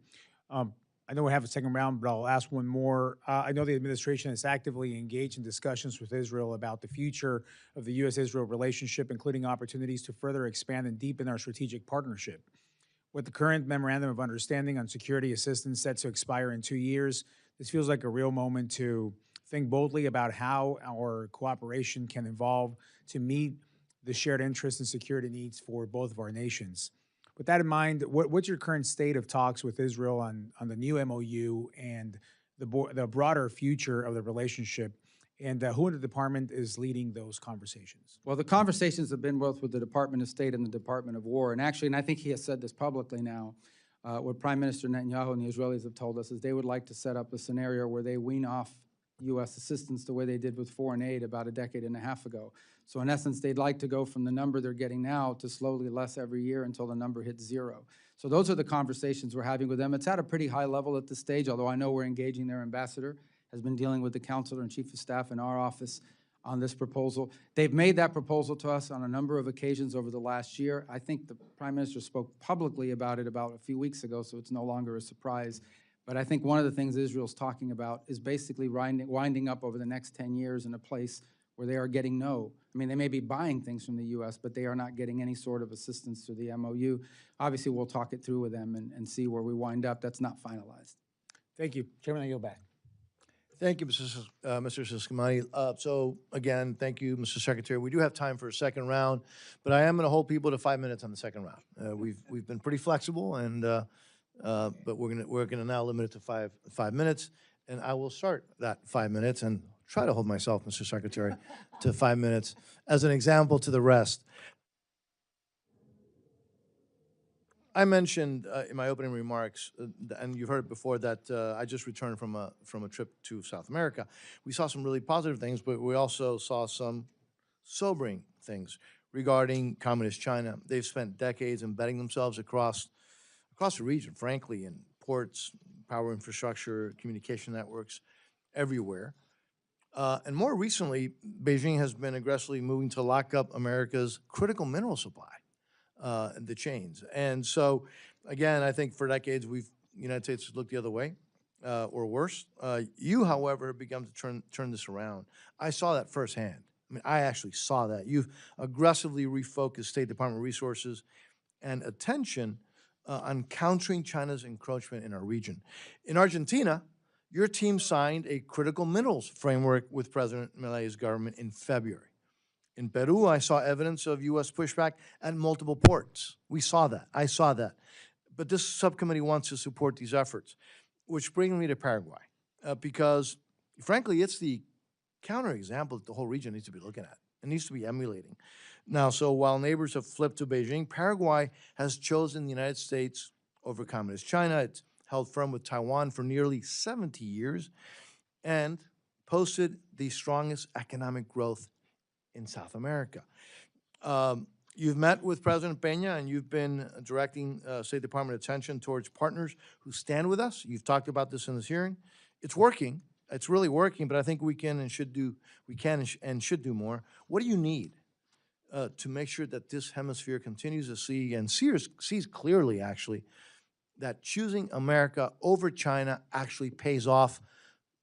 I I know we have a second round, but I'll ask one more. I know the administration is actively engaged in discussions with Israel about the future of the U.S.-Israel relationship, including opportunities to further expand and deepen our strategic partnership. With the current Memorandum of Understanding on Security Assistance set to expire in 2 years, this feels like a real moment to think boldly about how our cooperation can evolve to meet the shared interests and security needs for both of our nations. With that in mind, what's your current state of talks with Israel on the new MOU and the broader future of the relationship, and who in the department is leading those conversations? Well, the conversations have been both with the Department of State and the Department of War. And actually, and I think he has said this publicly now, what Prime Minister Netanyahu and the Israelis have told us is they would like to set up a scenario where they wean off U.S. assistance the way they did with foreign aid about a decade and a half ago. So in essence, they'd like to go from the number they're getting now to slowly less every year until the number hits zero. So those are the conversations we're having with them. It's at a pretty high level at this stage, although I know we're engaging their ambassador, has been dealing with the counselor and chief of staff in our office on this proposal. They've made that proposal to us on a number of occasions over the last year. I think the Prime Minister spoke publicly about it about a few weeks ago, so it's no longer a surprise. But I think one of the things Israel's talking about is basically winding up over the next 10 years in a place where they are getting no. I mean, they may be buying things from the U.S., but they are not getting any sort of assistance through the MOU. Obviously, we'll talk it through with them and see where we wind up. That's not finalized. Thank you. Chairman, I yield back. Thank you, Mr. Ciscomani. So again, thank you, Mr. Secretary. We do have time for a second round, but I am going to hold people to 5 minutes on the second round. We've been pretty flexible, and but we're gonna now limit it to five minutes, and I will start that 5 minutes and try to hold myself, Mr. Secretary, to 5 minutes as an example to the rest. I mentioned in my opening remarks, and you've heard it before, that I just returned from a trip to South America. We saw some really positive things, but we also saw some sobering things regarding Communist China. They've spent decades embedding themselves across the region, frankly, in ports, power infrastructure, communication networks, everywhere. And more recently, Beijing has been aggressively moving to lock up America's critical mineral supply. The chains. And so, again, I think for decades, the United States looked the other way, or worse. You, however, have begun to turn this around. I saw that firsthand. I mean, I actually saw that. You've aggressively refocused State Department resources and attention on countering China's encroachment in our region. In Argentina, your team signed a critical minerals framework with President Milei's government in February. In Peru, I saw evidence of U.S. pushback at multiple ports. We saw that. I saw that. But this subcommittee wants to support these efforts, which brings me to Paraguay, because, frankly, it's the counterexample that the whole region needs to be looking at. It needs to be emulating. Now, so while neighbors have flipped to Beijing, Paraguay has chosen the United States over Communist China. It's held firm with Taiwan for nearly 70 years and posted the strongest economic growth in South America. You've met with President Peña, and you've been directing State Department attention towards partners who stand with us. You've talked about this in this hearing. It's working. It's really working, but I think we can and should do more. What do you need to make sure that this hemisphere continues to see and sees clearly, actually, that choosing America over China actually pays off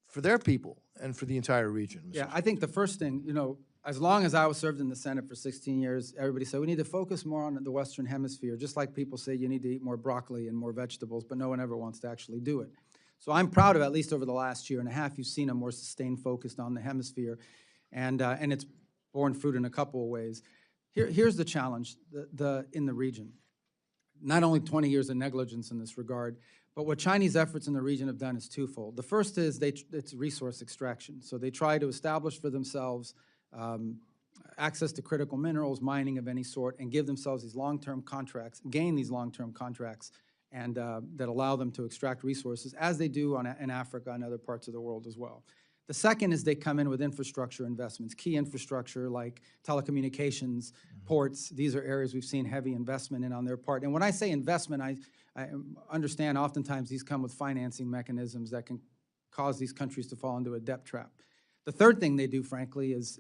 for their people and for the entire region? Yeah, I think the first thing, as long as I was served in the Senate for 16 years, everybody said we need to focus more on the Western Hemisphere, just like people say you need to eat more broccoli and more vegetables, but no one ever wants to actually do it. So I'm proud of, at least over the last year and a half, you've seen a more sustained focus on the hemisphere, and it's borne fruit in a couple of ways. Here's the challenge in the region. Not only 20 years of negligence in this regard, but what Chinese efforts in the region have done is twofold. The first is it's resource extraction. So they try to establish for themselves access to critical minerals, mining of any sort, and give themselves these long-term contracts, gain these long-term contracts, and that allow them to extract resources, as they do in Africa and other parts of the world as well. The second is they come in with infrastructure investments, key infrastructure like telecommunications, ports. These are areas we've seen heavy investment in on their part. And when I say investment, I understand oftentimes these come with financing mechanisms that can cause these countries to fall into a debt trap. The third thing they do, frankly, is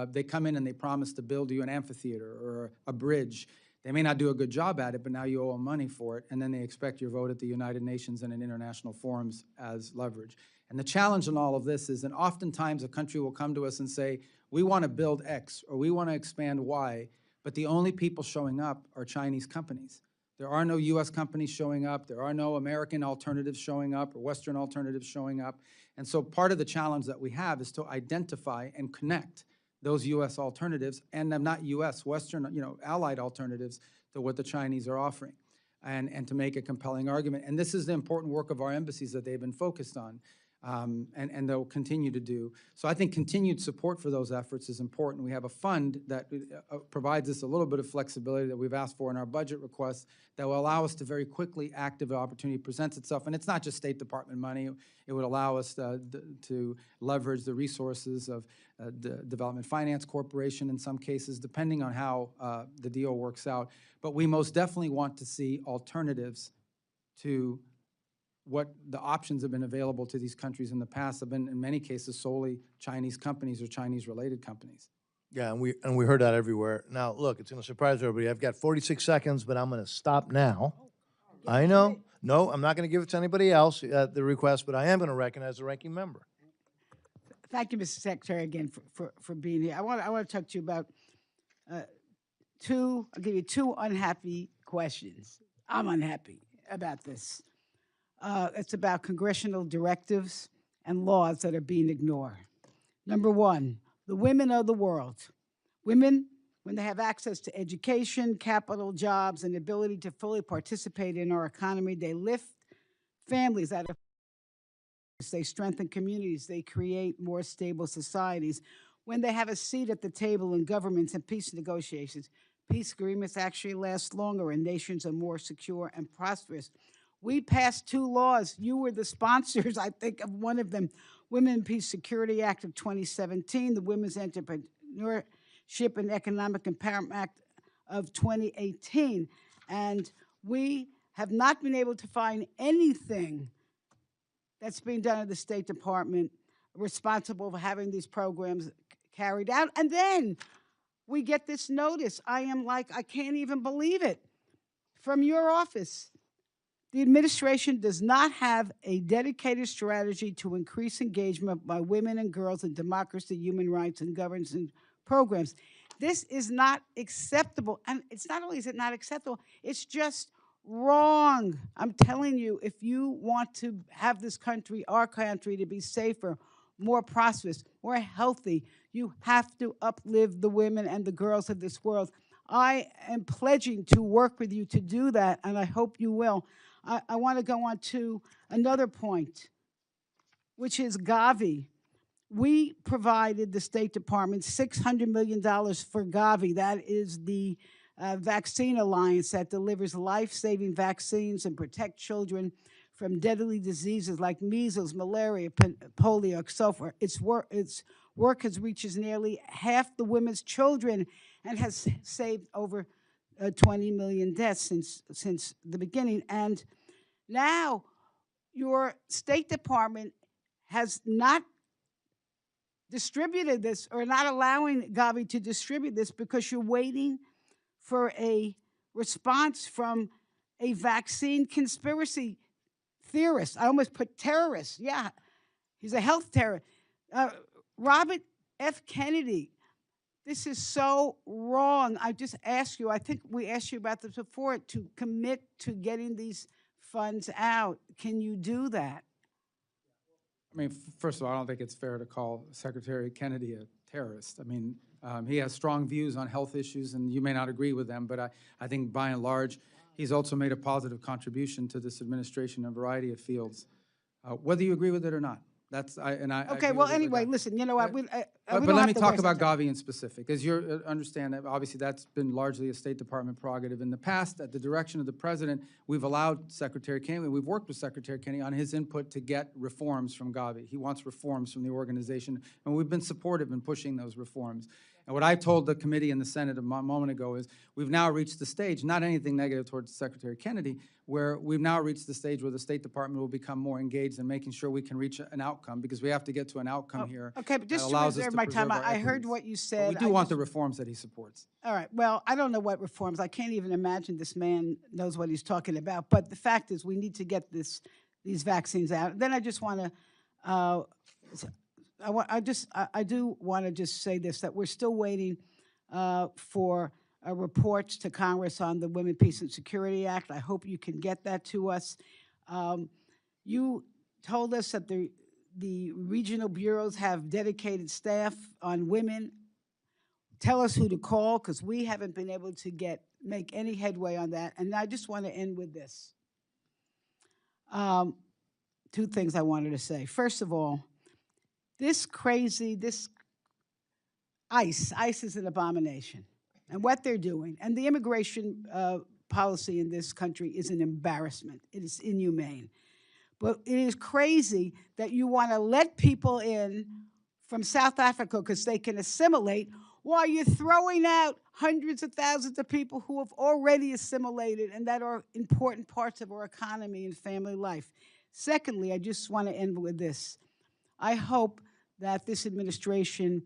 they come in and they promise to build you an amphitheater or a bridge. They may not do a good job at it, but now you owe them money for it, and then they expect your vote at the United Nations and in international forums as leverage. And the challenge in all of this is that oftentimes a country will come to us and say, we want to build X or we want to expand Y, but the only people showing up are Chinese companies. There are no US companies showing up. There are no American alternatives showing up or Western alternatives showing up. And so part of the challenge that we have is to identify and connect those US alternatives and not US, Western, allied alternatives to what the Chinese are offering and to make a compelling argument. And this is the important work of our embassies that they've been focused on. And they'll continue to do. So I think continued support for those efforts is important. We have a fund that provides us a little bit of flexibility that we've asked for in our budget requests that will allow us to very quickly act if an opportunity presents itself. And it's not just State Department money. It would allow us to leverage the resources of the Development Finance Corporation in some cases, depending on how the deal works out. But we most definitely want to see alternatives to what the options have been available to these countries in the past have been, in many cases, solely Chinese companies or Chinese-related companies. Yeah, and we heard that everywhere. Now, look, it's going to surprise everybody. I've got 46 seconds, but I'm going to stop now. I know. No, I'm not going to give it to anybody else, the request, but I am going to recognize the ranking member. Thank you, Mr. Secretary, again for being here. I want to talk to you about I'll give you two unhappy questions. I'm unhappy about this. It's about congressional directives and laws that are being ignored. Number one, the women of the world. Women, when they have access to education, capital, jobs, and ability to fully participate in our economy, they lift families out of they strengthen communities, they create more stable societies. When they have a seat at the table in governments and peace negotiations, peace agreements actually last longer and nations are more secure and prosperous. We passed two laws. You were the sponsors, I think, of one of them, Women in Peace Security Act of 2017, the Women's Entrepreneurship and Economic Empowerment Act of 2018. And we have not been able to find anything that's being done at the State Department responsible for having these programs carried out. And then we get this notice. I am like, I can't even believe it. From your office. The administration does not have a dedicated strategy to increase engagement by women and girls in democracy, human rights, and governance programs. This is not acceptable. And it's not only is it not acceptable, it's just wrong. I'm telling you, if you want to have this country, our country, to be safer, more prosperous, more healthy, you have to uplift the women and the girls of this world. I am pledging to work with you to do that, and I hope you will. I want to go on to another point, which is Gavi. We provided the State Department $600 million for Gavi. That is the vaccine alliance that delivers life-saving vaccines and protect children from deadly diseases like measles, malaria, polio, and so forth. Its work has reached nearly half the women's children and has saved over 20 million deaths since the beginning. And now your State Department has not distributed this or not allowing Gavi to distribute this because you're waiting for a response from a vaccine conspiracy theorist. I almost put terrorist. Yeah, he's a health terrorist. Robert F. Kennedy. This is so wrong. I just ask you, I think we asked you about this before, to commit to getting these funds out. Can you do that? I mean, first of all, I don't think it's fair to call Secretary Kennedy a terrorist. I mean, he has strong views on health issues, and you may not agree with them, but I think by and large, he's also made a positive contribution to this administration in a variety of fields, whether you agree with it or not. Okay, well, anyway, listen, you know what? But let me talk about Gavi in specific. As you understand, that obviously that's been largely a State Department prerogative in the past. At the direction of the President, we've allowed Secretary Kennedy, we've worked with Secretary Kennedy on his input to get reforms from Gavi. He wants reforms from the organization, and we've been supportive in pushing those reforms. And what I told the committee in the Senate a moment ago is we've now reached the stage, not anything negative towards Secretary Kennedy, where we've now reached the stage where the State Department will become more engaged in making sure we can reach an outcome, because we have to get to an outcome here okay, but just that allows us to my time. preserve our I heard equities. what you But said. we do I want just- the reforms that he supports. All right, well, I don't know what reforms. I can't even imagine this man knows what he's talking about. But the fact is, we need to get these vaccines out. Then I just want to, I do want to just say this, that we're still waiting for reports to Congress on the Women, Peace, and Security Act. I hope you can get that to us. You told us that the regional bureaus have dedicated staff on women. Tell us who to call, because we haven't been able to make any headway on that. And I just want to end with this. Two things I wanted to say. First of all, this ICE is an abomination. And what they're doing, and the immigration policy in this country is an embarrassment. It is inhumane. But it is crazy that you want to let people in from South Africa because they can assimilate, while you're throwing out hundreds of thousands of people who have already assimilated and that are important parts of our economy and family life. Secondly, I just want to end with this. I hope that this administration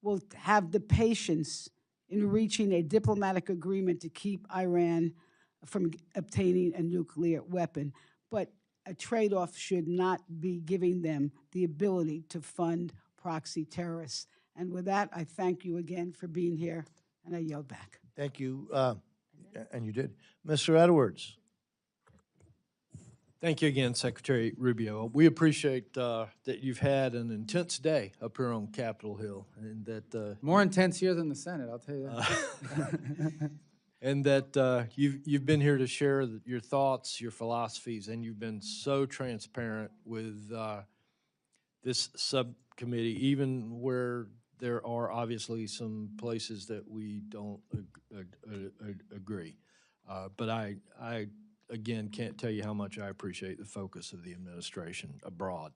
will have the patience in reaching a diplomatic agreement to keep Iran from obtaining a nuclear weapon. But a trade-off should not be giving them the ability to fund proxy terrorists. And with that, I thank you again for being here, and I yield back. Thank you, and you did. Mr. Edwards. Thank you again, Secretary Rubio. We appreciate that you've had an intense day up here on Capitol Hill, and that More intense here than the Senate, I'll tell you that. and that you've been here to share your thoughts, your philosophies, and you've been so transparent with this subcommittee, even where there are obviously some places that we don't agree. But I again can't tell you how much I appreciate the focus of the administration abroad.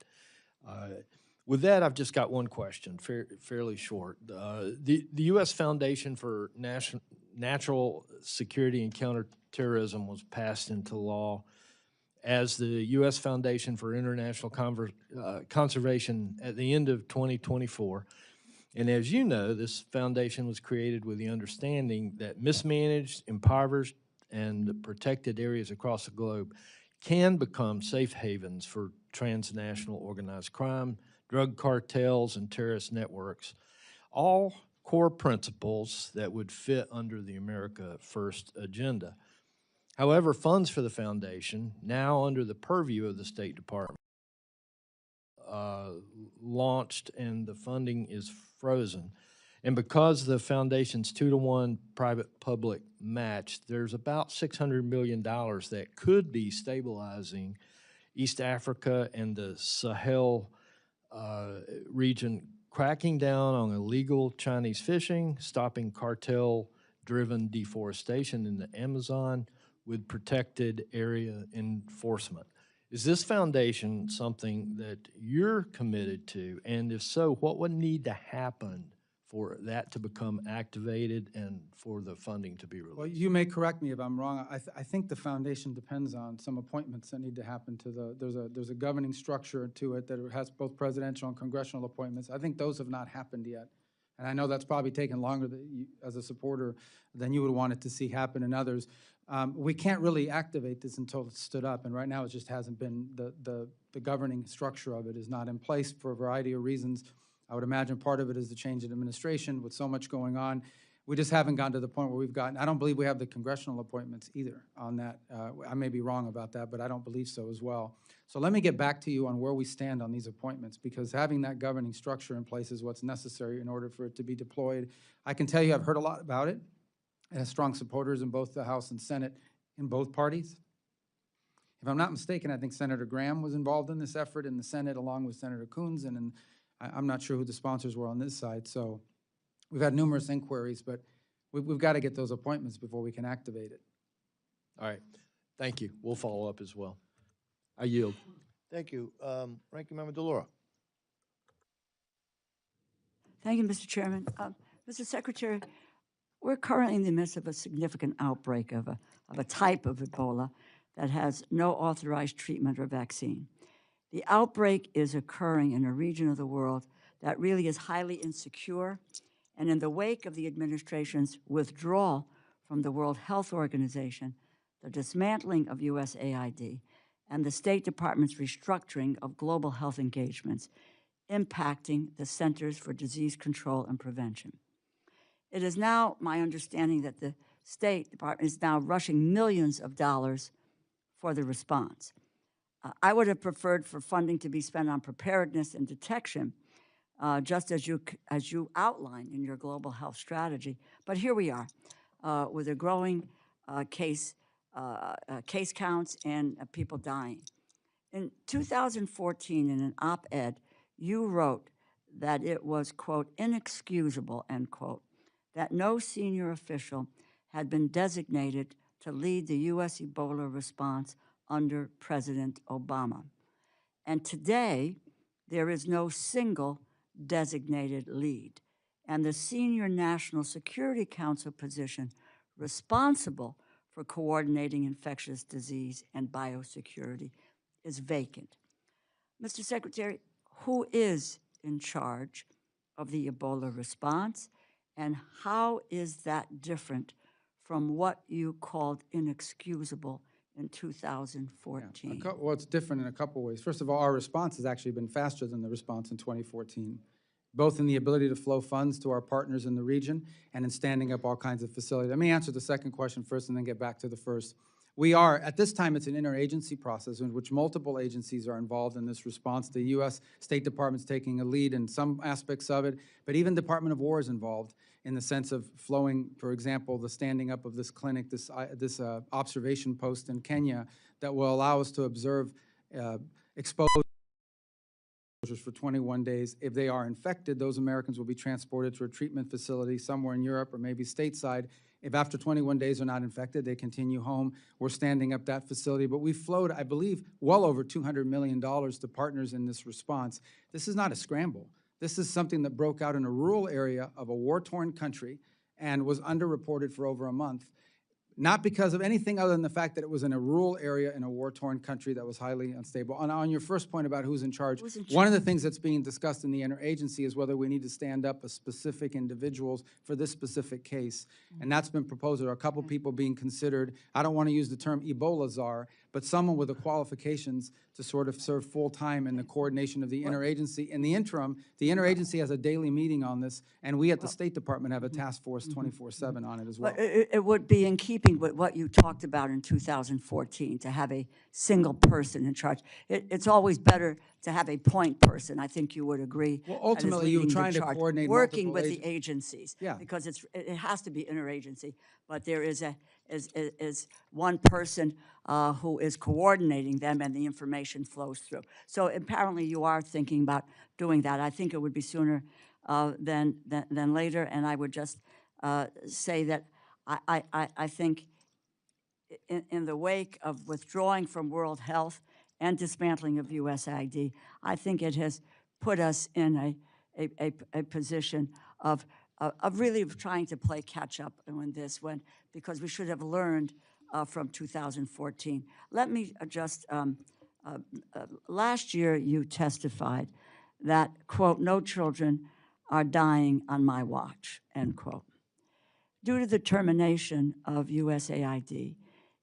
With that, I've just got one question, fairly short. The U.S. Foundation for Natural Security and Counterterrorism was passed into law as the U.S. Foundation for International Conservation at the end of 2024. And as you know, this foundation was created with the understanding that mismanaged, impoverished, and protected areas across the globe can become safe havens for transnational organized crime, drug cartels, and terrorist networks, all core principles that would fit under the America First agenda. However, funds for the foundation, now under the purview of the State Department, launched and the funding is frozen. And because the foundation's 2-to-1 private-public match, there's about $600 million that could be stabilizing East Africa and the Sahel region, cracking down on illegal Chinese fishing, stopping cartel-driven deforestation in the Amazon with protected area enforcement. Is this foundation something that you're committed to? And if so, what would need to happen for that to become activated and for the funding to be released? Well, you may correct me if I'm wrong. I think the foundation depends on some appointments that need to happen to there's a governing structure to it that has both presidential and congressional appointments. I think those have not happened yet. And I know that's probably taken longer as a supporter than you would want it to see happen in others. We can't really activate this until it's stood up, and right now it just hasn't been, the governing structure of it is not in place for a variety of reasons. I would imagine part of it is the change in administration with so much going on. We just haven't gotten to the point where we've gotten, I don't believe we have the congressional appointments either on that. I may be wrong about that, but I don't believe so as well. So let me get back to you on where we stand on these appointments, because having that governing structure in place is what's necessary in order for it to be deployed. I can tell you I've heard a lot about it. It has strong supporters in both the House and Senate in both parties. If I'm not mistaken, I think Senator Graham was involved in this effort in the Senate along with Senator Coons, and I'm not sure who the sponsors were on this side. So we've had numerous inquiries, but we've got to get those appointments before we can activate it. All right, thank you. We'll follow up as well. I yield. Thank you. Ranking Member DeLauro. Thank you, Mr. Chairman. Mr. Secretary, we're currently in the midst of a significant outbreak of a type of Ebola that has no authorized treatment or vaccine. The outbreak is occurring in a region of the world that really is highly insecure. And in the wake of the administration's withdrawal from the World Health Organization, the dismantling of USAID, and the State Department's restructuring of global health engagements, impacting the Centers for Disease Control and Prevention. It is now my understanding that the State Department is now rushing millions of dollars for the response. I would have preferred for funding to be spent on preparedness and detection, just as you outline in your global health strategy. But here we are, with a growing case counts and people dying. In 2014, in an op-ed, you wrote that it was, quote, inexcusable, end quote, that no senior official had been designated to lead the U.S. Ebola response under President Obama. And today, there is no single designated lead. And the senior National Security Council position responsible for coordinating infectious disease and biosecurity is vacant. Mr. Secretary, who is in charge of the Ebola response, and how is that different from what you called inexcusable in 2014? Yeah, well, it's different in a couple ways. First of all, our response has actually been faster than the response in 2014, both in the ability to flow funds to our partners in the region and in standing up all kinds of facilities. Let me answer the second question first and then get back to the first. We are, at this time, it's an interagency process in which multiple agencies are involved in this response. The U.S. State Department's taking a lead in some aspects of it, but even Department of War is involved in the sense of flowing, for example, the standing up of this clinic, this observation post in Kenya that will allow us to observe exposed for 21 days. If they are infected, those Americans will be transported to a treatment facility somewhere in Europe or maybe stateside. If after 21 days they're not infected, they continue home. We're standing up that facility. But we flowed, I believe, well over $200 million to partners in this response. This is not a scramble. This is something that broke out in a rural area of a war-torn country and was underreported for over a month. Not because of anything other than the fact that it was in a rural area in a war-torn country that was highly unstable. On your first point about who's in charge, one of the things that's being discussed in the interagency is whether we need to stand up a specific individuals for this specific case. And that's been proposed. There are a couple people being considered. I don't want to use the term Ebola czar, but someone with the qualifications to sort of serve full-time in the coordination of the interagency. In the interim, the interagency has a daily meeting on this, and we at the State Department have a task force 24/7 on it as well. But it would be in keeping with what you talked about in 2014, to have a single person in charge. It's always better to have a point person. I think you would agree. Well, that is ultimately, you're leading the trying to charge, coordinate working multiple with the agencies. Yeah. Because it has to be interagency, but there is one person who is coordinating them, and the information flows through. So apparently you are thinking about doing that. I think it would be sooner than later, and I would just say that I think in the wake of withdrawing from World Health and dismantling of USAID, I think it has put us in a position of really trying to play catch up in this one, because we should have learned from 2014. Let me just, last year you testified that, quote, no children are dying on my watch, end quote. Due to the termination of USAID,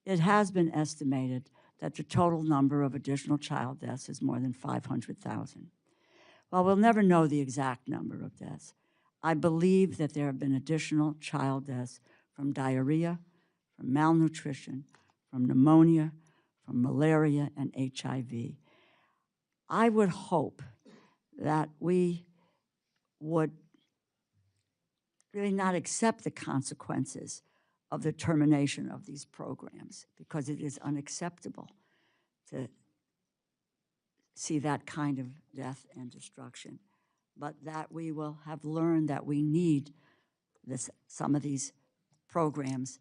it has been estimated that the total number of additional child deaths is more than 500,000. While we'll never know the exact number of deaths, I believe that there have been additional child deaths from diarrhea, from malnutrition, from pneumonia, from malaria, and HIV. I would hope that we would really not accept the consequences of the termination of these programs, because it is unacceptable to see that kind of death and destruction, but that we will have learned that we need some of these programs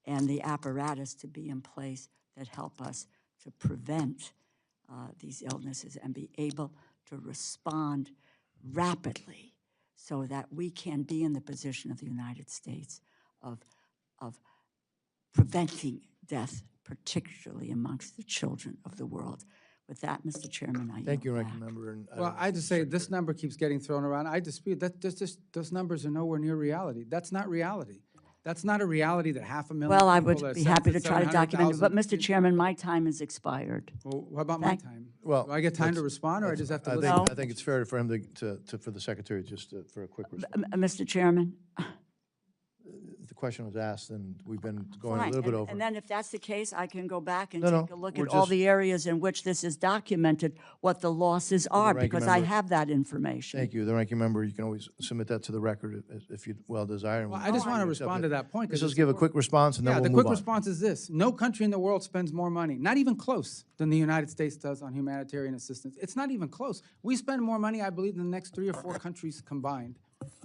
and the apparatus to be in place that help us to prevent these illnesses and be able to respond rapidly, so that we can be in the position of the United States of preventing death, particularly amongst the children of the world. With that, Mr. Chairman, I yield Thank you, back. Ranking Member. And don't Well, know I if just Mr. say this Secretary- number keeps getting thrown around. I dispute that. Those numbers are nowhere near reality. That's not reality. That's not a reality that 500,000 Well, I people, would that be happy to try to document it, but 700,000 Mr. Chairman, my time has expired. Well, what about my Thank- time? Well, Do I get time to let's- respond, or I just have to I listen? think, No. I think it's fair for him for the Secretary just for a quick response. Mr. Chairman? The question was asked, and we've been going a Fine, little bit and- over. And then if that's the case, I can go back and No, no, take a look we're at all just- the areas in which this is documented, what the losses are, ranking because I member. have that information. Thank you. The Ranking Member, you can always submit that to the record if you well desire. and Well, we- I just want to we accept respond it. to that point. 'cause Let's just it's give a important. quick response, and then Yeah, we'll the move quick on. response is this. No country in the world spends more money, not even close, than the United States does on humanitarian assistance. It's not even close. We spend more money, I believe, than the next 3 or 4 countries combined.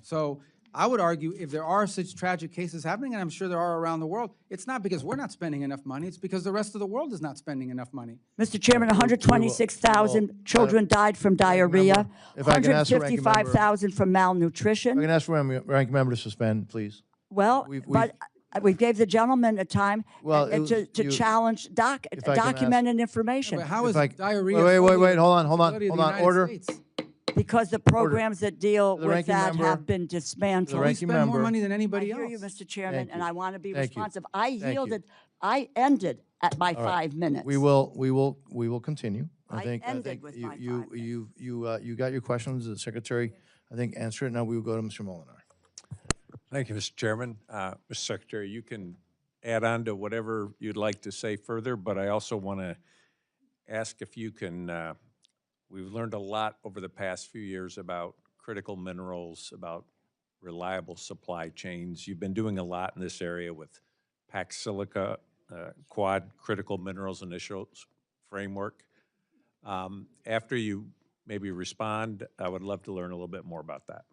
So I would argue if there are such tragic cases happening, and I'm sure there are around the world, it's not because we're not spending enough money, it's because the rest of the world is not spending enough money. Mr. Chairman, we will- 126,000 children died from diarrhea, Member, if I can ask the Ranking Member- 155,000 from I malnutrition. can ask for Ranking Member to suspend, please. Well, we've- but we gave the gentleman a time Well, and it was- to you- challenge if I can ask- documented information. But how is If I- diarrhea? wait, solely the hold on, responsibility of the United order. States? Because the programs that deal The with ranking that member- have been the dismantled. We ranking spend more member- money than I anybody hear else. you, Mr. Chairman, Thank and you. I want to be Thank you. responsive. I Thank you. yielded, I ended at my All right. 5 minutes. We will continue. I think ended with my 5 you got your questions. The Secretary, I think, answered it. Now we will go to Mr. Molinar. Thank you, Mr. Chairman. Mr. Secretary, you can add on to whatever you'd like to say further, but I also want to ask if you can, we've learned a lot over the past few years about critical minerals, about reliable supply chains. You've been doing a lot in this area with Pax Silica, Quad Critical Minerals Initials Framework. After you maybe respond, I would love to learn a little bit more about that.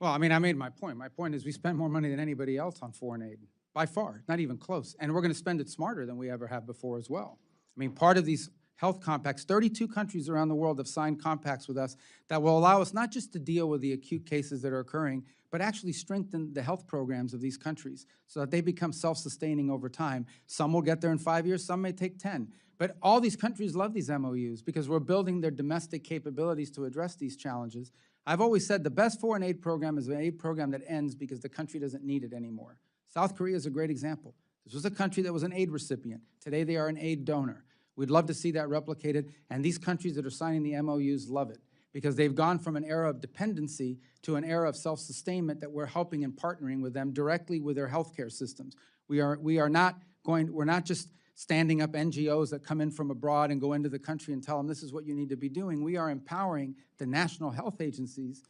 Well, I mean, I made my point. My point is we spend more money than anybody else on foreign aid, by far, not even close. And we're going to spend it smarter than we ever have before as well. I mean, part of these health compacts, 32 countries around the world have signed compacts with us that will allow us not just to deal with the acute cases that are occurring, but actually strengthen the health programs of these countries so that they become self-sustaining over time. Some will get there in 5 years, some may take 10. But all these countries love these MOUs because we're building their domestic capabilities to address these challenges. I've always said the best foreign aid program is an aid program that ends because the country doesn't need it anymore. South Korea is a great example. This was a country that was an aid recipient. Today they are an aid donor. We'd love to see that replicated, and these countries that are signing the MOUs love it because they've gone from an era of dependency to an era of self-sustainment that we're helping and partnering with them directly with their healthcare systems. We're not just standing up NGOs that come in from abroad and go into the country and tell them this is what you need to be doing. We are empowering the national health agencies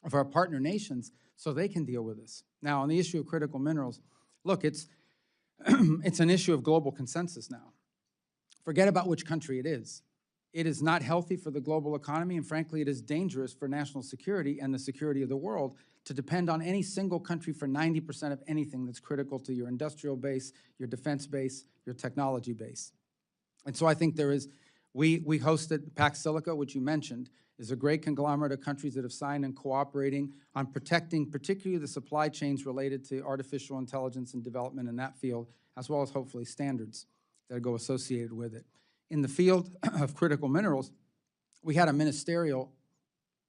of our partner nations so they can deal with this. Now, on the issue of critical minerals, look, it's an issue of global consensus now. Forget about which country it is. It is not healthy for the global economy, and frankly, it is dangerous for national security and the security of the world to depend on any single country for 90% of anything that's critical to your industrial base, your defense base, your technology base. And so I think there is, we hosted Pax Silica, which you mentioned, is a great conglomerate of countries that have signed and cooperating on protecting particularly the supply chains related to artificial intelligence and development in that field, as well as hopefully standards that go associated with it. In the field of critical minerals, we had a ministerial,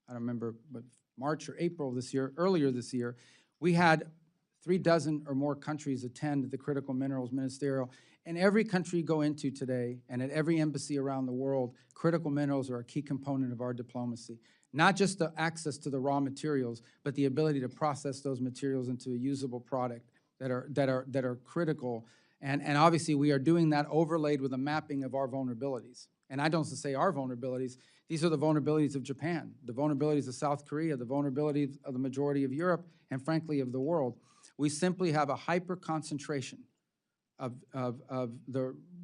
I don't remember, but March or April this year, earlier this year, we had 36 or more countries attend the critical minerals ministerial. And every country you go into today, and at every embassy around the world, critical minerals are a key component of our diplomacy. Not just the access to the raw materials, but the ability to process those materials into a usable product that are critical. And obviously, we are doing that overlaid with a mapping of our vulnerabilities. And I don't say our vulnerabilities. These are the vulnerabilities of Japan, the vulnerabilities of South Korea, the vulnerabilities of the majority of Europe, and frankly, of the world. We simply have a hyper-concentration of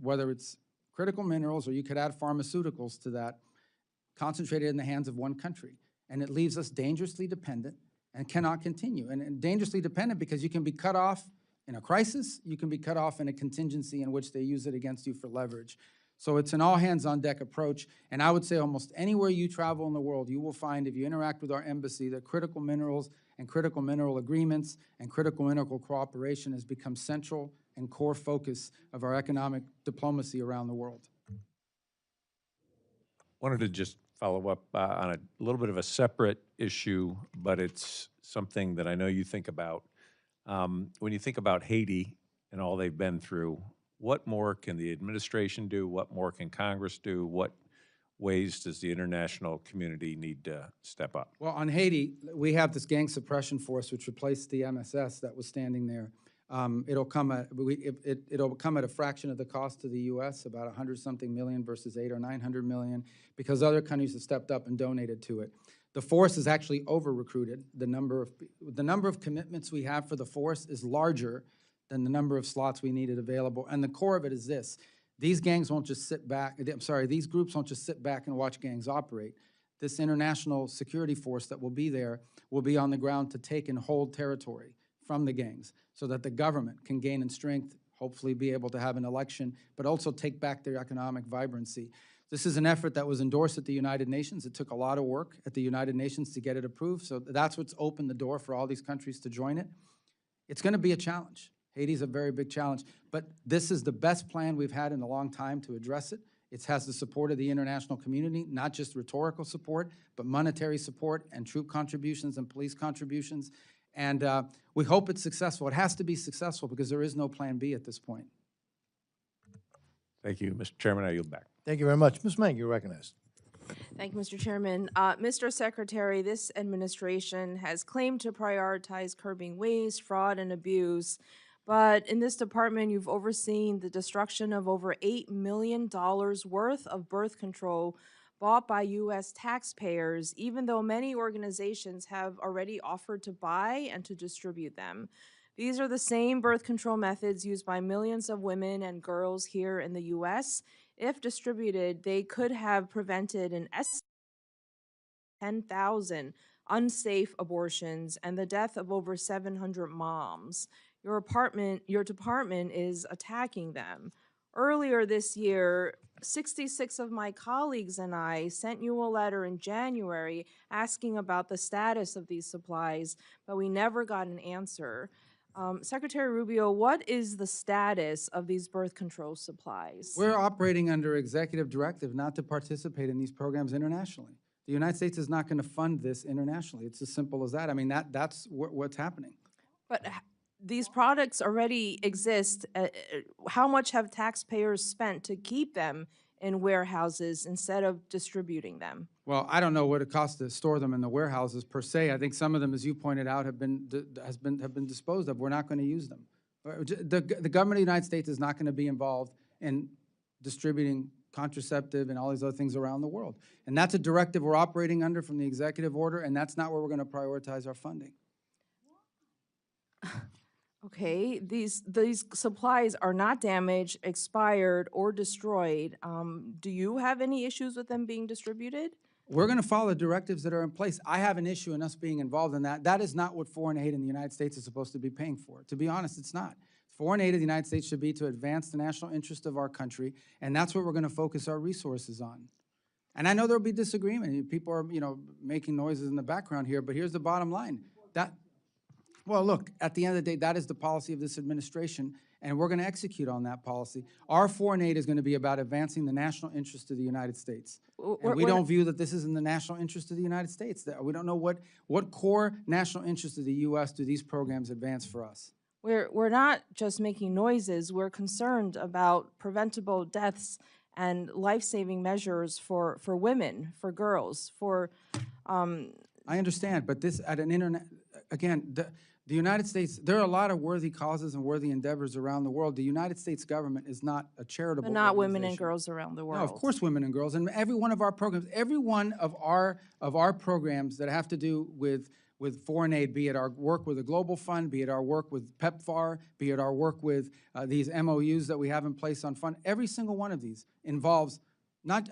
whether it's critical minerals or you could add pharmaceuticals to that, concentrated in the hands of one country. And it leaves us dangerously dependent and cannot continue. And dangerously dependent because you can be cut off in a crisis, you can be cut off in a contingency in which they use it against you for leverage. So it's an all-hands-on-deck approach, and I would say almost anywhere you travel in the world, you will find, if you interact with our embassy, that critical minerals and critical mineral agreements and critical mineral cooperation has become central and core focus of our economic diplomacy around the world. Wanted to just follow up on a little bit of a separate issue, but it's something that I know you think about. When you think about Haiti and all they've been through, what more can the administration do? What more can Congress do? What ways does the international community need to step up? Well, on Haiti, we have this gang suppression force which replaced the MSS that was standing there. It'll come at a fraction of the cost to the U.S., about 100-something million versus 800 or 900 million, because other countries have stepped up and donated to it. The force is actually over-recruited. The number of commitments we have for the force is larger than the number of slots we needed available. And the core of it is this: these gangs won't just sit back. These groups won't just sit back and watch gangs operate. This international security force that will be there will be on the ground to take and hold territory from the gangs, so that the government can gain in strength, hopefully be able to have an election, but also take back their economic vibrancy. This is an effort that was endorsed at the United Nations. It took a lot of work at the United Nations to get it approved, so that's what's opened the door for all these countries to join it. It's going to be a challenge. Haiti's a very big challenge, but this is the best plan we've had in a long time to address it. It has the support of the international community, not just rhetorical support, but monetary support and troop contributions and police contributions. And we hope it's successful. It has to be successful because there is no plan B at this point. Thank you, Mr. Chairman. I yield back. Thank you very much. Ms. Mang, you're recognized. Thank you, Mr. Chairman. Mr. Secretary, this administration has claimed to prioritize curbing waste, fraud, and abuse, but in this department, you've overseen the destruction of over $8 million worth of birth control bought by U.S. taxpayers, even though many organizations have already offered to buy and to distribute them. These are the same birth control methods used by millions of women and girls here in the U.S. If distributed, they could have prevented an estimated 10,000 unsafe abortions and the death of over 700 moms. Your department is attacking them. Earlier this year, 66 of my colleagues and I sent you a letter in January asking about the status of these supplies, but we never got an answer. Secretary Rubio, what is the status of these birth control supplies? We're operating under executive directive not to participate in these programs internationally. The United States is not going to fund this internationally. It's as simple as that. I mean, that's what's happening. But these products already exist. How much have taxpayers spent to keep them in warehouses instead of distributing them? Well, I don't know what it costs to store them in the warehouses per se. I think some of them, as you pointed out, have been disposed of. We're not going to use them. The government of the United States is not going to be involved in distributing contraceptive and all these other things around the world. And that's a directive we're operating under from the executive order, and that's not where we're going to prioritize our funding. Okay, these supplies are not damaged, expired, or destroyed. Do you have any issues with them being distributed? We're going to follow the directives that are in place. I have an issue in us being involved in that. That is not what foreign aid in the United States is supposed to be paying for. To be honest, it's not. Foreign aid of the United States should be to advance the national interest of our country, and that's what we're going to focus our resources on. And I know there'll be disagreement. People are, making noises in the background here, but here's the bottom line. Well, look, at the end of the day, that is the policy of this administration, and we're going to execute on that policy. Our foreign aid is going to be about advancing the national interest of the United States. And we don't view that this is in the national interest of the United States. We don't know what core national interest of the U.S. do these programs advance for us. We're not just making noises. We're concerned about preventable deaths and life-saving measures for women, for girls, for... I understand, but this at an the United States, there are a lot of worthy causes and worthy endeavors around the world. The United States government is not a charitable But not women and organization. girls around the world. No, of course women and girls. And every one of our programs, every one of our programs that have to do with foreign aid, be it our work with the Global Fund, be it our work with PEPFAR, be it our work with these MOUs that we have in place on fund, every single one of these involves,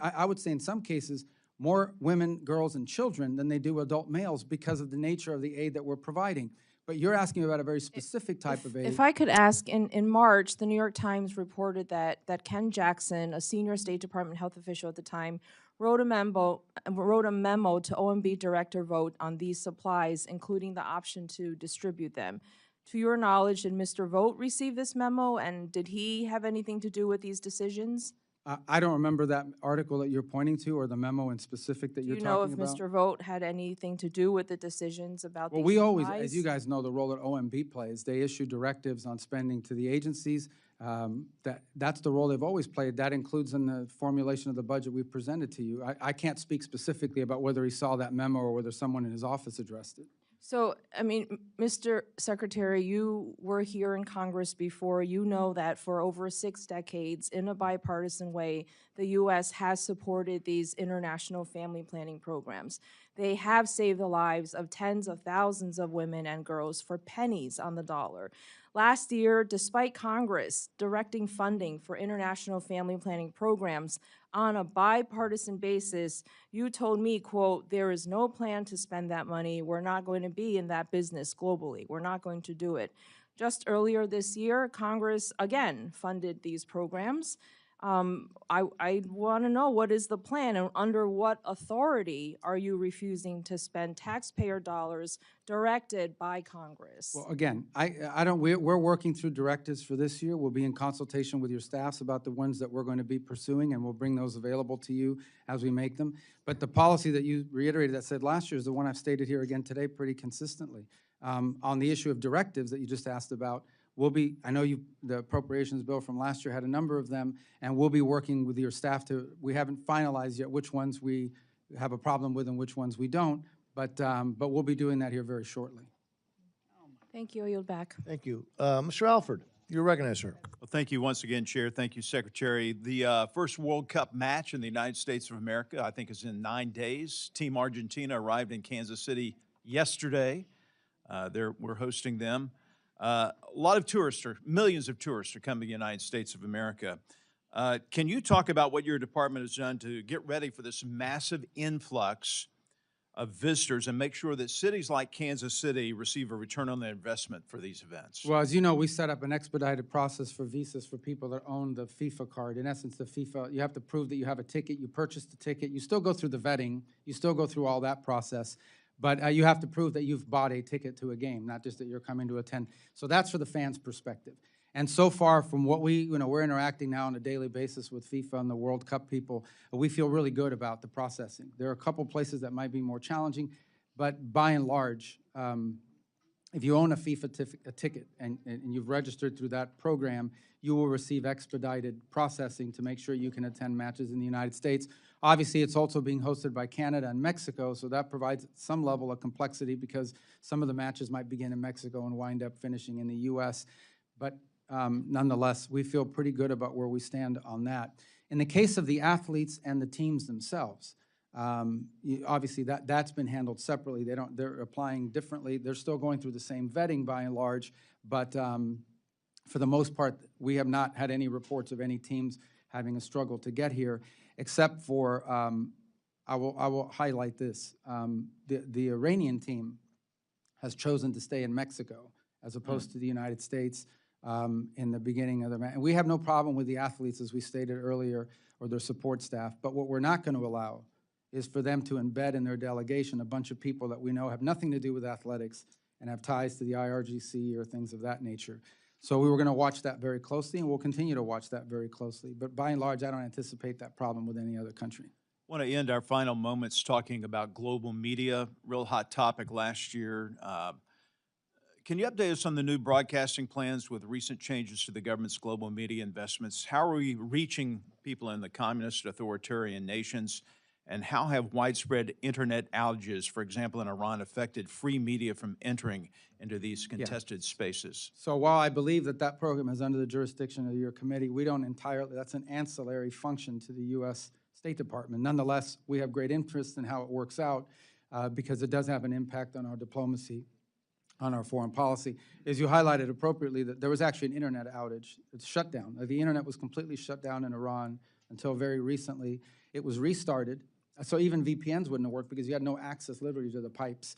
I would say in some cases, more women, girls, and children than they do adult males because of the nature of the aid that we're providing. But you're asking about a very specific type of aid. If I could ask, in March, the New York Times reported that Ken Jackson, a senior State Department health official at the time, wrote a memo to OMB Director Vogt on these supplies, including the option to distribute them. To your knowledge, did Mr. Vogt receive this memo, and did he have anything to do with these decisions? I don't remember that article that you're pointing to or the memo in specific that Do you're you know talking if about. Mr. Vogt had anything to do with the decisions about Well, these we always, as supplies? you guys know, the role that OMB plays, they issue directives on spending to the agencies. That's the role they've always played. That includes in the formulation of the budget we presented to you. I can't speak specifically about whether he saw that memo or whether someone in his office addressed it. So, I mean, Mr. Secretary, you were here in Congress before. You know that for over 6 decades, in a bipartisan way, the U.S. has supported these international family planning programs. They have saved the lives of tens of thousands of women and girls for pennies on the dollar. Last year, despite Congress directing funding for international family planning programs on a bipartisan basis, you told me, quote, "There is no plan to spend that money. We're not going to be in that business globally. We're not going to do it." Just earlier this year, Congress again funded these programs. I want to know, what is the plan, and under what authority are you refusing to spend taxpayer dollars directed by Congress? Well, again, we're working through directives for this year. We'll be in consultation with your staffs about the ones that we're going to be pursuing, and we'll bring those available to you as we make them. But the policy that you reiterated that said last year is the one I've stated here again today pretty consistently. On the issue of directives that you just asked about, I know the appropriations bill from last year had a number of them, and we'll be working with your staff we haven't finalized yet which ones we have a problem with and which ones we don't, but we'll be doing that here very shortly. Thank you. I yield back. Thank you. Mr. Alford, you're recognized, sir. Well, thank you once again, Chair. Thank you, Secretary. The first World Cup match in the United States of America, I think, is in 9 days. Team Argentina arrived in Kansas City yesterday. We're hosting them. A lot of tourists, or millions of tourists, are coming to the United States of America. Can you talk about what your department has done to get ready for this massive influx of visitors and make sure that cities like Kansas City receive a return on their investment for these events? Well, as you know, we set up an expedited process for visas for people that own the FIFA card. In essence, the FIFA, you have to prove that you have a ticket, you purchased the ticket, you still go through the vetting, you still go through all that process. But you have to prove that you've bought a ticket to a game, not just that you're coming to attend. So that's for the fans' perspective. And so far from what we're interacting now on a daily basis with FIFA and the World Cup people, we feel really good about the processing. There are a couple places that might be more challenging, but by and large, if you own a FIFA ticket and you've registered through that program, you will receive expedited processing to make sure you can attend matches in the United States. Obviously, it's also being hosted by Canada and Mexico, so that provides some level of complexity because some of the matches might begin in Mexico and wind up finishing in the U.S. But nonetheless, we feel pretty good about where we stand on that. In the case of the athletes and the teams themselves, obviously that's been handled separately. They're applying differently. They're still going through the same vetting by and large, but for the most part, we have not had any reports of any teams having a struggle to get here, except for, I will highlight this. The Iranian team has chosen to stay in Mexico as opposed to the United States in the beginning of the match. And we have no problem with the athletes, as we stated earlier, or their support staff. But what we're not going to allow is for them to embed in their delegation a bunch of people that we know have nothing to do with athletics and have ties to the IRGC or things of that nature. So we were going to watch that very closely, and we'll continue to watch that very closely. But by and large, I don't anticipate that problem with any other country. I want to end our final moments talking about global media, real hot topic last year. Can you update us on the new broadcasting plans with recent changes to the government's global media investments? How are we reaching people in the communist authoritarian nations? And how have widespread internet outages, for example, in Iran, affected free media from entering into these contested spaces? So while I believe that program is under the jurisdiction of your committee, we don't entirely, that's an ancillary function to the U.S. State Department. Nonetheless, we have great interest in how it works out because it does have an impact on our diplomacy, on our foreign policy. As you highlighted appropriately, that there was actually an internet outage. It's shut down. The internet was completely shut down in Iran until very recently. It was restarted. So even VPNs wouldn't have worked because you had no access literally to the pipes.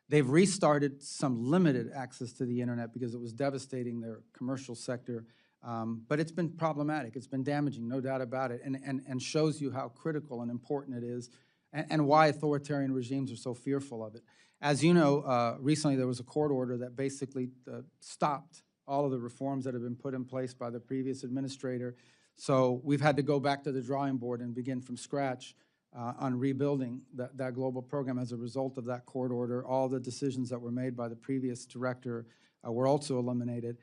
They've restarted some limited access to the internet because it was devastating their commercial sector. But it's been problematic. It's been damaging, no doubt about it, and shows you how critical and important it is and why authoritarian regimes are so fearful of it. As you know, recently there was a court order that basically stopped all of the reforms that have been put in place by the previous administrator So we've had to go back to the drawing board and begin from scratch on rebuilding that global program as a result of that court order. All the decisions that were made by the previous director were also eliminated.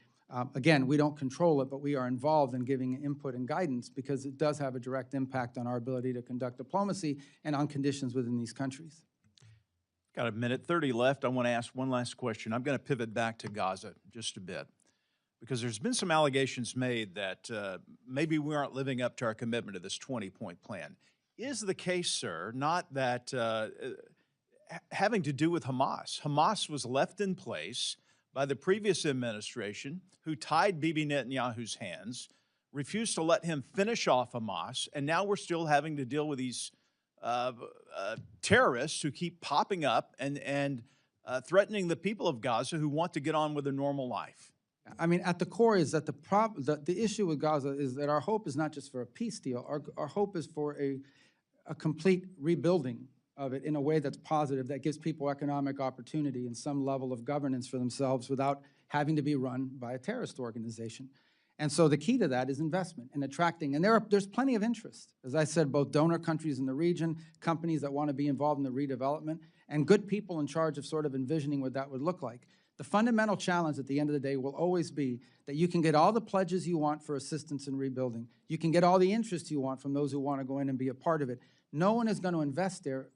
Again, we don't control it, but we are involved in giving input and guidance because it does have a direct impact on our ability to conduct diplomacy and on conditions within these countries. Got a minute 30 left. I want to ask one last question. I'm going to pivot back to Gaza just a bit because there's been some allegations made that maybe we aren't living up to our commitment to this 20-point plan. Is the case, sir, not that having to do with Hamas? Hamas was left in place by the previous administration who tied Bibi Netanyahu's hands, refused to let him finish off Hamas, and now we're still having to deal with these terrorists who keep popping up and threatening the people of Gaza who want to get on with a normal life. I mean, at the core is that the issue with Gaza is that our hope is not just for a peace deal. Our hope is for a complete rebuilding of it in a way that's positive, that gives people economic opportunity and some level of governance for themselves without having to be run by a terrorist organization. And so the key to that is investment and attracting. And there's plenty of interest. As I said, both donor countries in the region, companies that want to be involved in the redevelopment, and good people in charge of sort of envisioning what that would look like. The fundamental challenge at the end of the day will always be that you can get all the pledges you want for assistance in rebuilding. You can get all the interest you want from those who want to go in and be a part of it. No one is going to invest there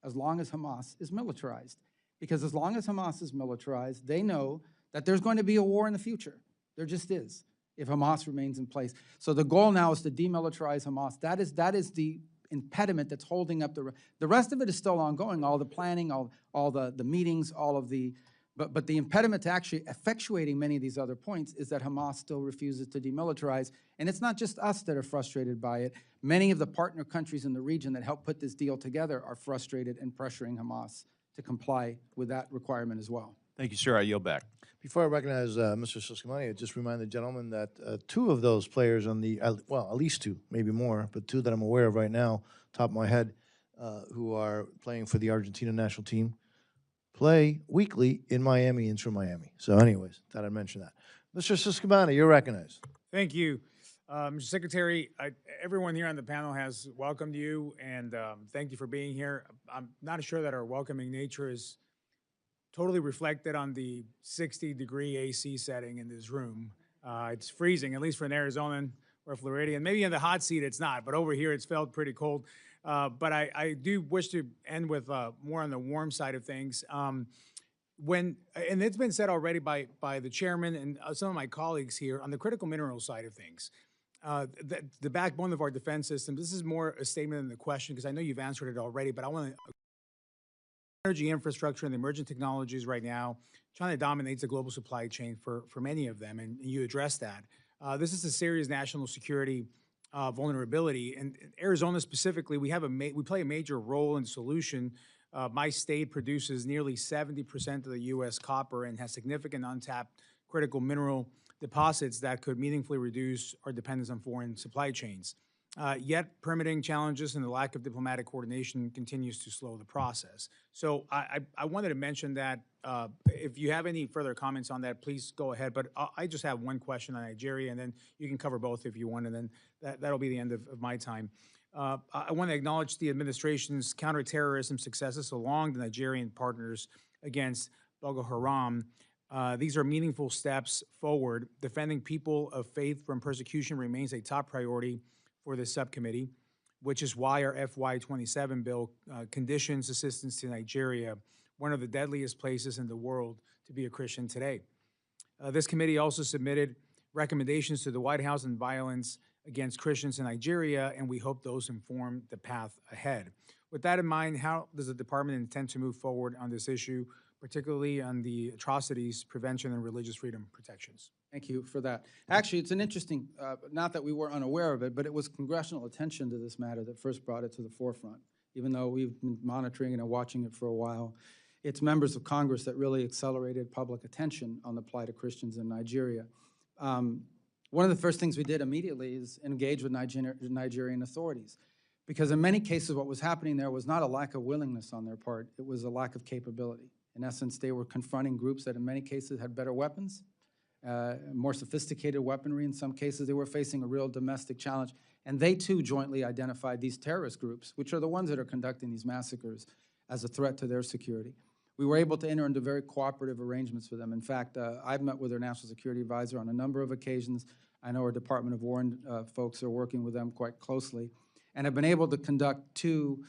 as long as Hamas is militarized. Because as long as Hamas is militarized, they know that there's going to be a war in the future. There just is, if Hamas remains in place. So the goal now is to demilitarize Hamas. That is the impediment that's holding up the rest of it is still ongoing, all the planning, all the meetings, all of the, but the impediment to actually effectuating many of these other points is that Hamas still refuses to demilitarize. And it's not just us that are frustrated by it. Many of the partner countries in the region that helped put this deal together are frustrated and pressuring Hamas to comply with that requirement as well. Thank you, sir. I yield back. Before I recognize Mr. Soskamani, I just remind the gentleman that two of those players on the, well, at least two, maybe more, but two that I'm aware of right now, top of my head, who are playing for the Argentina national team, play weekly in Miami, Inter Miami. So anyways, thought I'd mention that. Mr. Soskamani, you're recognized. Thank you. Mr. Secretary, everyone here on the panel has welcomed you, and thank you for being here. I'm not sure that our welcoming nature is totally reflected on the 60-degree AC setting in this room. It's freezing, at least for an Arizonan or Floridian. Maybe in the hot seat it's not, but over here it's felt pretty cold. But I do wish to end with more on the warm side of things. And it's been said already by the chairman and some of my colleagues here on the critical mineral side of things. The backbone of our defense system, this is more a statement than the question, because I know you've answered it already, but I want to energy infrastructure and the emerging technologies right now, China dominates the global supply chain for many of them, and you address that. This is a serious national security vulnerability, and Arizona specifically, we play a major role in the solution. My state produces nearly 70% of the U.S. copper and has significant untapped critical mineral deposits that could meaningfully reduce our dependence on foreign supply chains. Yet permitting challenges and the lack of diplomatic coordination continues to slow the process. So I wanted to mention that. If you have any further comments on that, please go ahead. But I just have one question on Nigeria, and then you can cover both if you want, and then that'll be the end of my time. I want to acknowledge the administration's counterterrorism successes along the Nigerian partners against Boko Haram. These are meaningful steps forward. Defending people of faith from persecution remains a top priority for this subcommittee, which is why our FY27 bill conditions assistance to Nigeria, one of the deadliest places in the world to be a Christian today. This committee also submitted recommendations to the White House on violence against Christians in Nigeria, and we hope those inform the path ahead. With that in mind, how does the department intend to move forward on this issue, particularly on the atrocities, prevention, and religious freedom protections? Thank you for that. Actually, it's an interesting, not that we were unaware of it, but it was congressional attention to this matter that first brought it to the forefront. Even though we've been monitoring it and watching it for a while, it's members of Congress that really accelerated public attention on the plight of Christians in Nigeria. One of the first things we did immediately is engage with Nigerian authorities, because in many cases what was happening there was not a lack of willingness on their part, it was a lack of capability. In essence, they were confronting groups that in many cases had better weapons more sophisticated weaponry. In some cases, they were facing a real domestic challenge. And they too jointly identified these terrorist groups, which are the ones that are conducting these massacres, as a threat to their security. We were able to enter into very cooperative arrangements with them. In fact, I've met with their national security advisor on a number of occasions. I know our Department of War folks are working with them quite closely, and have been able to conduct two,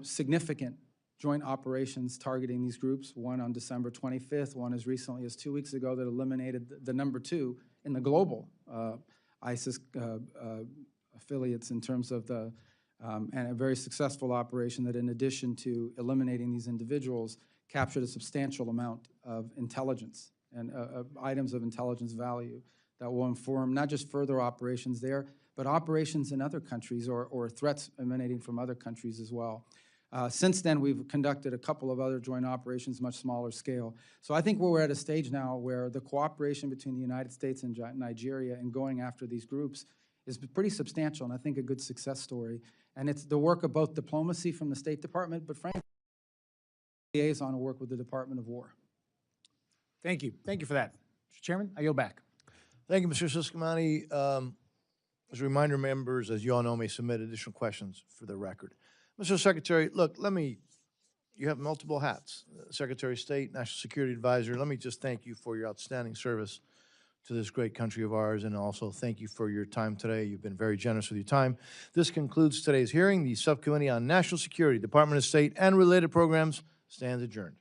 significant joint operations targeting these groups, one on December 25th, one as recently as 2 weeks ago that eliminated the number 2 in the global ISIS affiliates in terms of the, and a very successful operation that, in addition to eliminating these individuals, captured a substantial amount of intelligence and items of intelligence value that will inform not just further operations there, but operations in other countries or threats emanating from other countries as well. Since then, we've conducted a couple of other joint operations, much smaller scale. So I think we're at a stage now where the cooperation between the United States and Nigeria in going after these groups is pretty substantial, and I think a good success story. And it's the work of both diplomacy from the State Department, but frankly, liaison to work with the Department of War. Thank you. Thank you for that. Mr. Chairman, I yield back. Thank you, Mr. Siscomani. As a reminder, members, as you all know, may submit additional questions for the record. Mr. Secretary, look, you have multiple hats, Secretary of State, National Security Advisor. Let me just thank you for your outstanding service to this great country of ours, and also thank you for your time today. You've been very generous with your time. This concludes today's hearing. The Subcommittee on National Security, Department of State, and related programs stands adjourned.